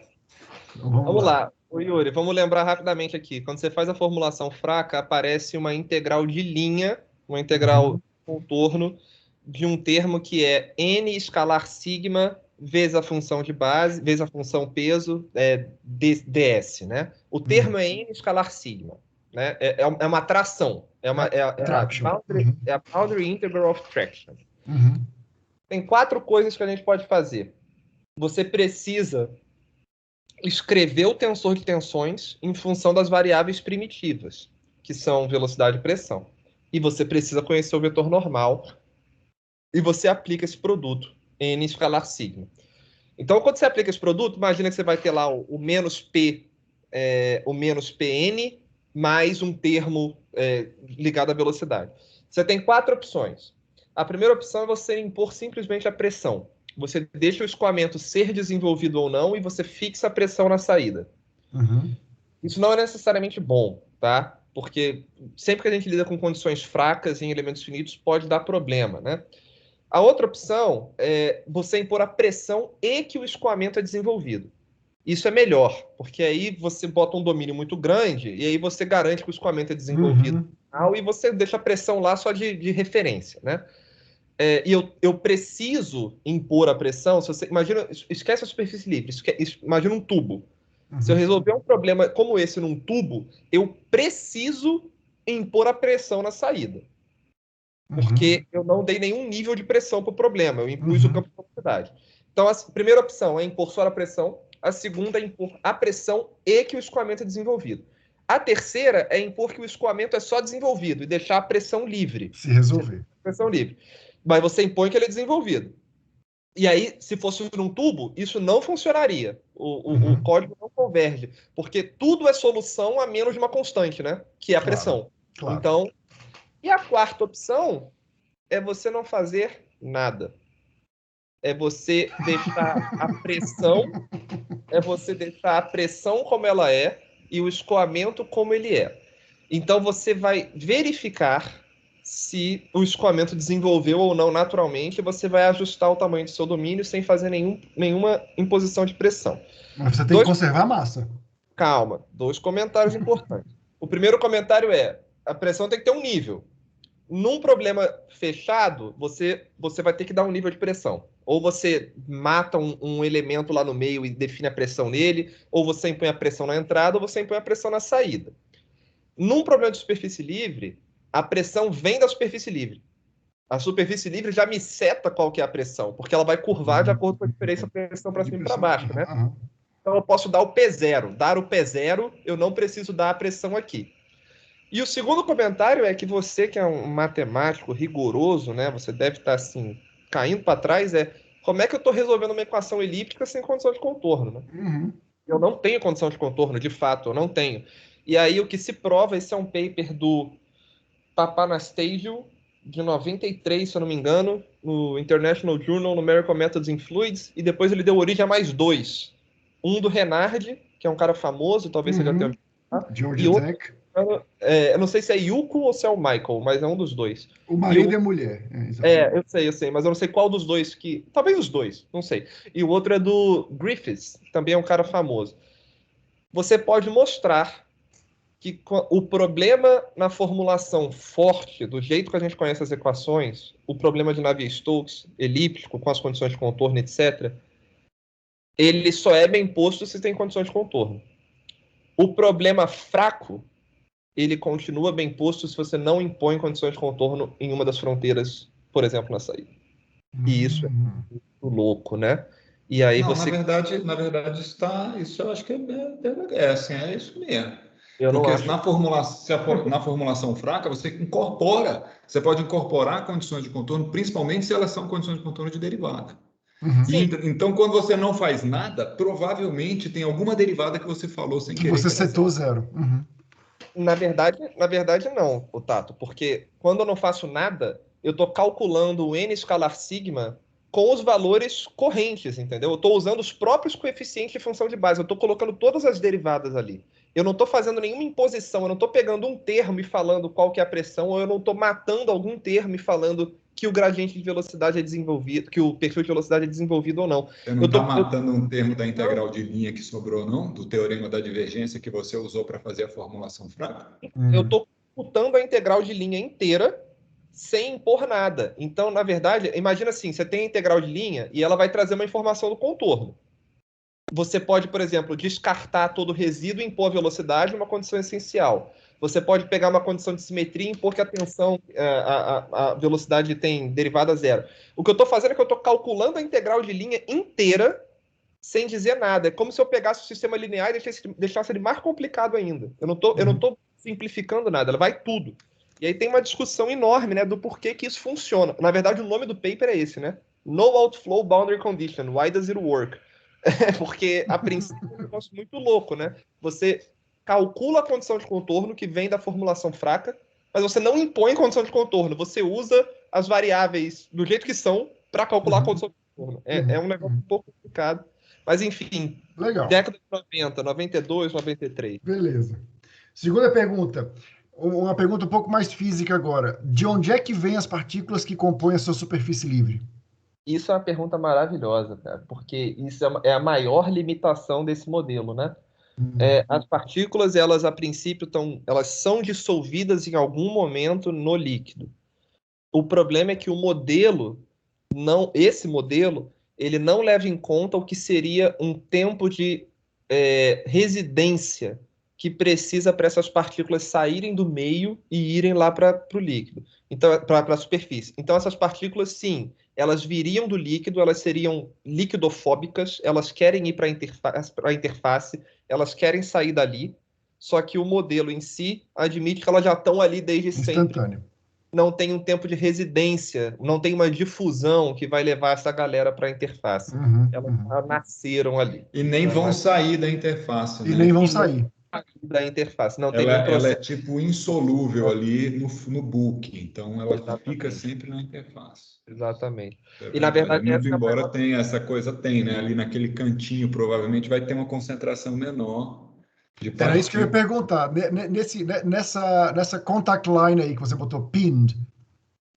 A: Vamos lá. Ô, Yuri, vamos lembrar rapidamente aqui. Quando você faz a formulação fraca, aparece uma integral de linha, uma integral contorno, de um termo que é n escalar sigma vezes a função de base, vezes a função peso, ds, né? O termo é n escalar sigma. Né? É uma tração. É a boundary integral of traction. Tem 4 coisas que a gente pode fazer. Você precisa escrever o tensor de tensões em função das variáveis primitivas, que são velocidade e pressão. E você precisa conhecer o vetor normal. E você aplica esse produto n escalar sigma. Então, quando você aplica esse produto, imagina que você vai ter lá o menos P, o menos PN, mais um termo ligado à velocidade. Você tem 4 opções. A primeira opção é você impor simplesmente a pressão. Você deixa o escoamento ser desenvolvido ou não e você fixa a pressão na saída. Isso não é necessariamente bom, tá? Porque sempre que a gente lida com condições fracas em elementos finitos, pode dar problema, né? A outra opção é você impor a pressão e que o escoamento é desenvolvido. Isso é melhor, porque aí você bota um domínio muito grande e aí você garante que o escoamento é desenvolvido e você deixa a pressão lá só de referência, né? E eu preciso impor a pressão. Se você imagina, esquece a superfície livre, imagina um tubo. Se eu resolver um problema como esse num tubo, eu preciso impor a pressão na saída. Porque eu não dei nenhum nível de pressão para o problema, eu impus o campo de velocidade. Então, a primeira opção é impor só a pressão, a segunda é impor a pressão e que o escoamento é desenvolvido. A terceira é impor que o escoamento é só desenvolvido e deixar a pressão livre.
B: Se resolver.
A: Pressão livre. Mas você impõe que ele é desenvolvido. E aí, se fosse num tubo, isso não funcionaria. O código não converge, porque tudo é solução a menos de uma constante, né? Que é a pressão.
B: Claro.
A: Então, e a quarta opção é você não fazer nada. É você deixar a pressão como ela é e o escoamento como ele é. Então você vai verificar se o escoamento desenvolveu ou não naturalmente, e você vai ajustar o tamanho do seu domínio sem fazer nenhuma imposição de pressão.
B: Mas você tem que conservar a massa.
A: Calma, 2 comentários importantes. O primeiro comentário é: a pressão tem que ter um nível. Num problema fechado, você vai ter que dar um nível de pressão. Ou você mata um elemento lá no meio e define a pressão nele, ou você impõe a pressão na entrada, ou você impõe a pressão na saída. Num problema de superfície livre, a pressão vem da superfície livre. A superfície livre já me seta qual que é a pressão, porque ela vai curvar de acordo com a diferença de pressão para cima e para baixo, né? Então eu posso dar o P0. Dar o P0, eu não preciso dar a pressão aqui. E o segundo comentário é que você, que é um matemático rigoroso, né? Você deve estar assim, caindo para trás, como é que eu estou resolvendo uma equação elíptica sem condição de contorno, né?
B: Uhum.
A: Eu não tenho condição de contorno, de fato, eu não tenho. E aí o que se prova, esse é um paper do Papanastasiou, de 93, se eu não me engano, no International Journal Numerical Methods in Fluids, e depois ele deu origem a mais dois. Um do Renard, que é um cara famoso, talvez você já tenha ouvido falar,
B: Georgia
A: e outro,
B: Tech.
A: eu não sei se é Yuko ou se é o Michael, mas é um dos dois.
B: O marido e a mulher.
A: Eu sei, mas eu não sei qual dos dois que... Talvez os dois, não sei. E o outro é do Griffiths, também é um cara famoso. Você pode mostrar que o problema na formulação forte, do jeito que a gente conhece as equações, o problema de Navier-Stokes, elíptico, com as condições de contorno, etc., ele só é bem posto se tem condições de contorno. O problema fraco, ele continua bem posto se você não impõe condições de contorno em uma das fronteiras, por exemplo, na saída. E isso é muito louco, né? E aí
C: Não,
A: você...
C: na verdade isso eu acho que assim, é isso mesmo.
A: Eu não
C: Porque
A: acho...
C: na formulação fraca, você pode incorporar condições de contorno, principalmente se elas são condições de contorno de derivada. Então, quando você não faz nada, provavelmente tem alguma derivada que você falou sem querer.
B: Você setou zero.
A: Na verdade, não, Tato, porque quando eu não faço nada, eu estou calculando o n escalar sigma com os valores correntes, entendeu? Eu estou usando os próprios coeficientes de função de base, eu estou colocando todas as derivadas ali. Eu não estou fazendo nenhuma imposição, eu não estou pegando um termo e falando qual que é a pressão, ou eu não estou matando algum termo e falando que o gradiente de velocidade é desenvolvido, que o perfil de velocidade é desenvolvido ou não.
C: Você não está matando um termo da integral de linha que sobrou, não? Do teorema da divergência que você usou para fazer a formulação fraca?
A: Eu estou computando a integral de linha inteira sem impor nada. Então, na verdade, imagina assim, você tem a integral de linha e ela vai trazer uma informação do contorno. Você pode, por exemplo, descartar todo o resíduo e impor a velocidade, uma condição essencial. Você pode pegar uma condição de simetria e impor que a tensão, a velocidade tem derivada zero. O que eu estou fazendo é que eu estou calculando a integral de linha inteira sem dizer nada. É como se eu pegasse o sistema linear e deixasse ele mais complicado ainda. Eu não estou simplificando nada, ela vai tudo. E aí tem uma discussão enorme, né, do porquê que isso funciona. Na verdade, o nome do paper é esse, né? No Outflow Boundary Condition. Why does it work? Porque, a princípio, é um negócio muito louco, né? Você calcula a condição de contorno que vem da formulação fraca, mas você não impõe condição de contorno. Você usa as variáveis do jeito que são para calcular a condição de contorno. É um negócio um pouco complicado. Mas, enfim,
B: legal.
A: Década de 90, 92, 93.
B: Beleza. Segunda pergunta. Uma pergunta um pouco mais física agora. De onde é que vêm as partículas que compõem a sua superfície livre?
A: Isso é uma pergunta maravilhosa, cara, porque isso é a maior limitação desse modelo, né? As partículas, elas a princípio elas são dissolvidas em algum momento no líquido. O problema é que esse modelo, ele não leva em conta o que seria um tempo de residência que precisa para essas partículas saírem do meio e irem lá para o líquido, então para a superfície. Então essas partículas, sim, elas viriam do líquido, elas seriam liquidofóbicas, elas querem ir para a interface, elas querem sair dali, só que o modelo em si admite que elas já estão ali desde sempre. Não tem um tempo de residência, não tem uma difusão que vai levar essa galera para a interface. Elas nasceram ali.
C: E nem vão sair da interface.
B: E nem vão sair
A: da interface. Não,
C: ela é tipo insolúvel ali no book, então ela fica sempre na interface.
A: Exatamente. E na verdade,
C: muito embora tenha essa coisa, né? Ali naquele cantinho provavelmente vai ter uma concentração menor.
B: Era isso que eu ia perguntar. Nessa contact line aí que você botou pinned,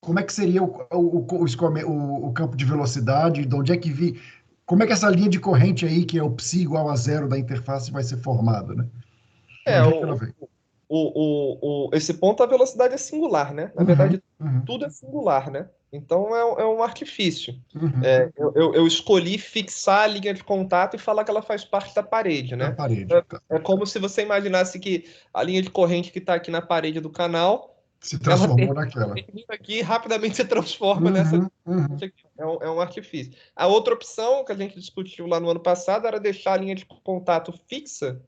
B: como é que seria o campo de velocidade? De onde é que como é que essa linha de corrente aí, que é o psi igual a zero da interface, vai ser formada, né?
A: Esse ponto, a velocidade é singular, né? Na verdade, tudo é singular, né? Então é um artifício. Eu escolhi fixar a linha de contato e falar que ela faz parte da parede, né? É como se você imaginasse que a linha de corrente que está aqui na parede do canal
B: se transformou naquela.
A: Aqui rapidamente se transforma nessa. É um artifício. A outra opção que a gente discutiu lá no ano passado era deixar a linha de contato fixa,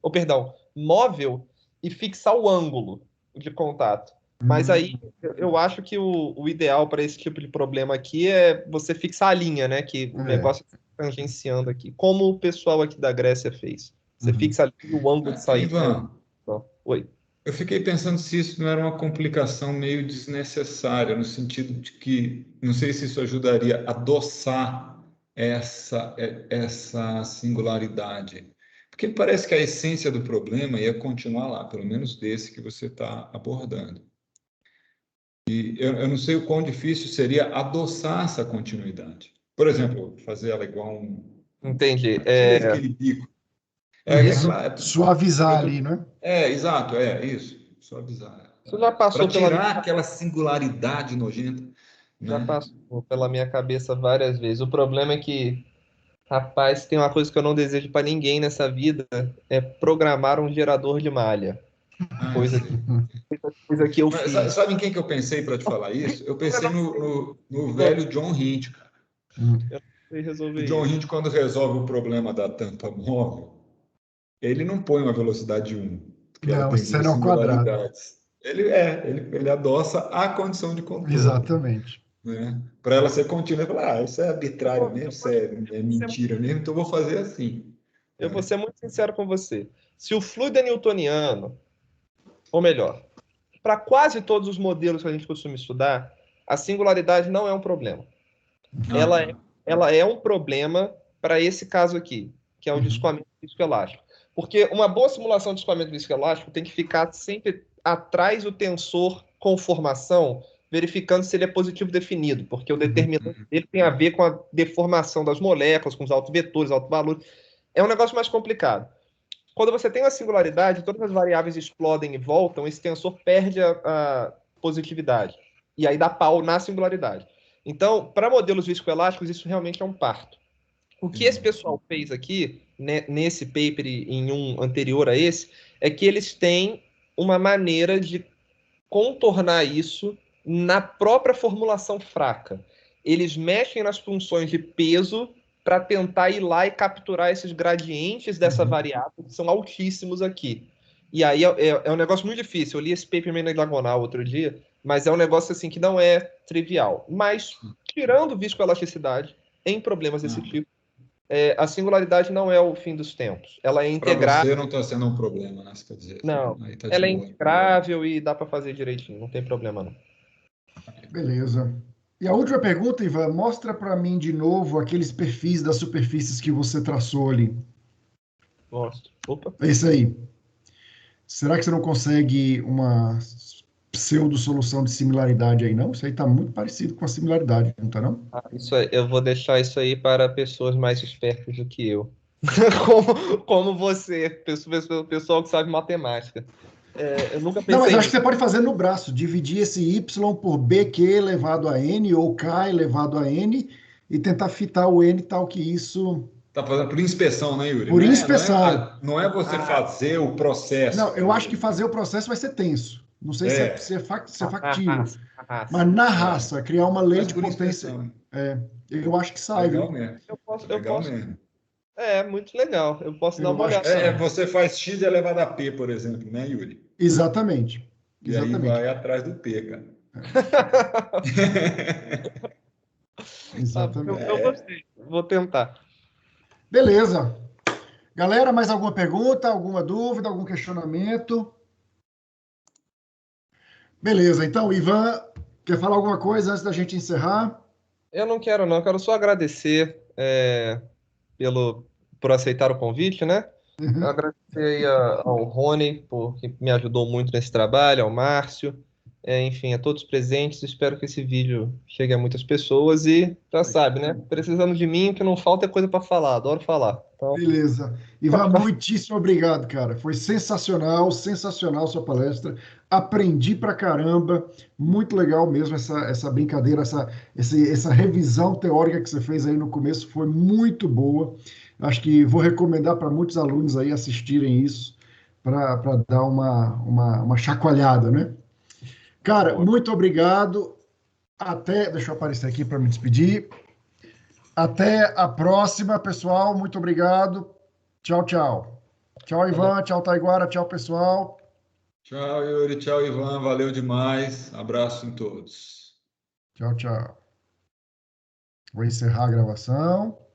A: móvel, e fixar o ângulo. de contato. Mas aí eu acho que o ideal para esse tipo de problema aqui é você fixar a linha, né? Que o negócio está tangenciando aqui. Como o pessoal aqui da Grécia fez. Você fixa ali o ângulo de saída.
C: Ivan,
A: Oi.
C: eu fiquei pensando se isso não era uma complicação meio desnecessária, no sentido de que, não sei se isso ajudaria a adoçar essa singularidade. Porque parece que a essência do problema ia continuar lá, pelo menos desse que você está abordando. E eu não sei o quão difícil seria adoçar essa continuidade. Por exemplo, fazer ela igual
A: Entendi.
C: aquele bico.
B: Isso,
C: Claro,
B: suavizar ali, né?
C: exato, isso. Suavizar.
A: Isso já passou
C: Para tirar aquela singularidade nojenta.
A: Já
C: Né?
A: passou pela minha cabeça várias vezes. O problema é que, rapaz, tem uma coisa que eu não desejo para ninguém nessa vida, é programar um gerador de malha. Coisa que eu
C: Mas,
A: fiz.
C: sabe em quem que eu pensei para te falar isso? Eu pensei no velho John Hint, cara.
A: Eu não sei resolver
C: O John
A: isso.
C: Hint, quando resolve o problema da tampa móvel, ele não põe uma velocidade 1, porque ela
B: Não,
C: tem
B: isso
C: duas
B: era ao quadrado.
C: singularidades. Ele adoça a condição de contorno.
B: Exatamente.
C: Né? Para ela ser contínua, ele fala, isso é arbitrário mesmo, isso é mentira mesmo, então eu vou fazer assim.
A: Eu vou ser muito sincero com você. Se o fluido é newtoniano, ou melhor, para quase todos os modelos que a gente costuma estudar, a singularidade não é um problema. Ela é um problema para esse caso aqui, que é o de escoamento viscoelástico. Porque uma boa simulação de escoamento viscoelástico tem que ficar sempre atrás do tensor conformação, verificando se ele é positivo definido, porque o determinante dele tem a ver com a deformação das moléculas, com os autovetores, autovalores. É um negócio mais complicado. Quando você tem uma singularidade, todas as variáveis explodem e voltam, esse tensor perde a positividade. E aí dá pau na singularidade. Então, para modelos viscoelásticos, isso realmente é um parto. O que esse pessoal fez aqui, né, nesse paper e em um anterior a esse, é que eles têm uma maneira de contornar isso na própria formulação fraca. Eles mexem nas funções de peso para tentar ir lá e capturar esses gradientes dessa variável, que são altíssimos aqui. E aí é um negócio muito difícil. Eu li esse paper meio na diagonal outro dia, mas é um negócio assim que não é trivial. Mas, tirando viscoelasticidade, em problemas desse tipo, a singularidade não é o fim dos tempos. Ela é
C: Para
A: integrável.
C: você não está sendo um problema, né? Você quer dizer,
A: Não,
C: aí tá de
A: ela é
C: boa.
A: integrável e dá para fazer direitinho, não tem problema não.
B: Beleza. E a última pergunta, Ivan, mostra para mim de novo aqueles perfis das superfícies que você traçou ali.
A: Gosto. Opa.
B: É isso aí. Será que você não consegue uma pseudo-solução de similaridade aí, não? Isso aí está muito parecido com a similaridade, não está, não?
A: Isso aí, eu vou deixar isso aí para pessoas mais espertas do que eu. como você, pessoal que sabe matemática. Eu nunca pensei
B: Não, mas eu acho
A: nisso.
B: que você pode fazer no braço, dividir esse y por bq elevado a n ou k elevado a n e tentar fitar o n tal que isso...
C: Tá fazendo por inspeção, né, Yuri?
B: Por inspeção.
C: Não é você fazer o processo.
B: Não, eu acho que fazer o processo vai ser tenso. Não sei se é factível. Mas na raça, criar uma lei de potência. Eu acho que sai,
C: Legal
B: viu?
C: mesmo.
A: Eu posso.
C: Mesmo.
A: Muito legal. Eu posso dar uma
B: acho que
A: olhada.
C: Você faz x elevado a p, por exemplo, né, Yuri?
B: Exatamente.
C: E aí vai atrás do p, cara.
B: Exatamente.
A: Eu gostei. Vou tentar.
B: Beleza. Galera, mais alguma pergunta, alguma dúvida, algum questionamento? Beleza. Então, Ivan, quer falar alguma coisa antes da gente encerrar?
A: Eu não quero, não. Eu quero só agradecer por aceitar o convite, né? Eu agradecer aí ao Rony, que me ajudou muito nesse trabalho, ao Márcio, enfim, a todos presentes. Espero que esse vídeo chegue a muitas pessoas e, já sabe, né? Precisando de mim, o que não falta é coisa para falar. Adoro falar. Então...
B: Beleza. Ivan, muitíssimo obrigado, cara. Foi sensacional, sensacional sua palestra. Aprendi pra caramba. Muito legal mesmo essa brincadeira, essa revisão teórica que você fez aí no começo. Foi muito boa. Acho que vou recomendar para muitos alunos aí assistirem isso para dar uma chacoalhada, né? Cara, muito obrigado. Deixa eu aparecer aqui para me despedir. Até a próxima, pessoal. Muito obrigado. Tchau, tchau. Tchau, Ivan. Tchau, Taiguara. Tchau, pessoal.
C: Tchau, Yuri. Tchau, Ivan. Valeu demais. Abraço em todos.
B: Tchau, tchau. Vou encerrar a gravação.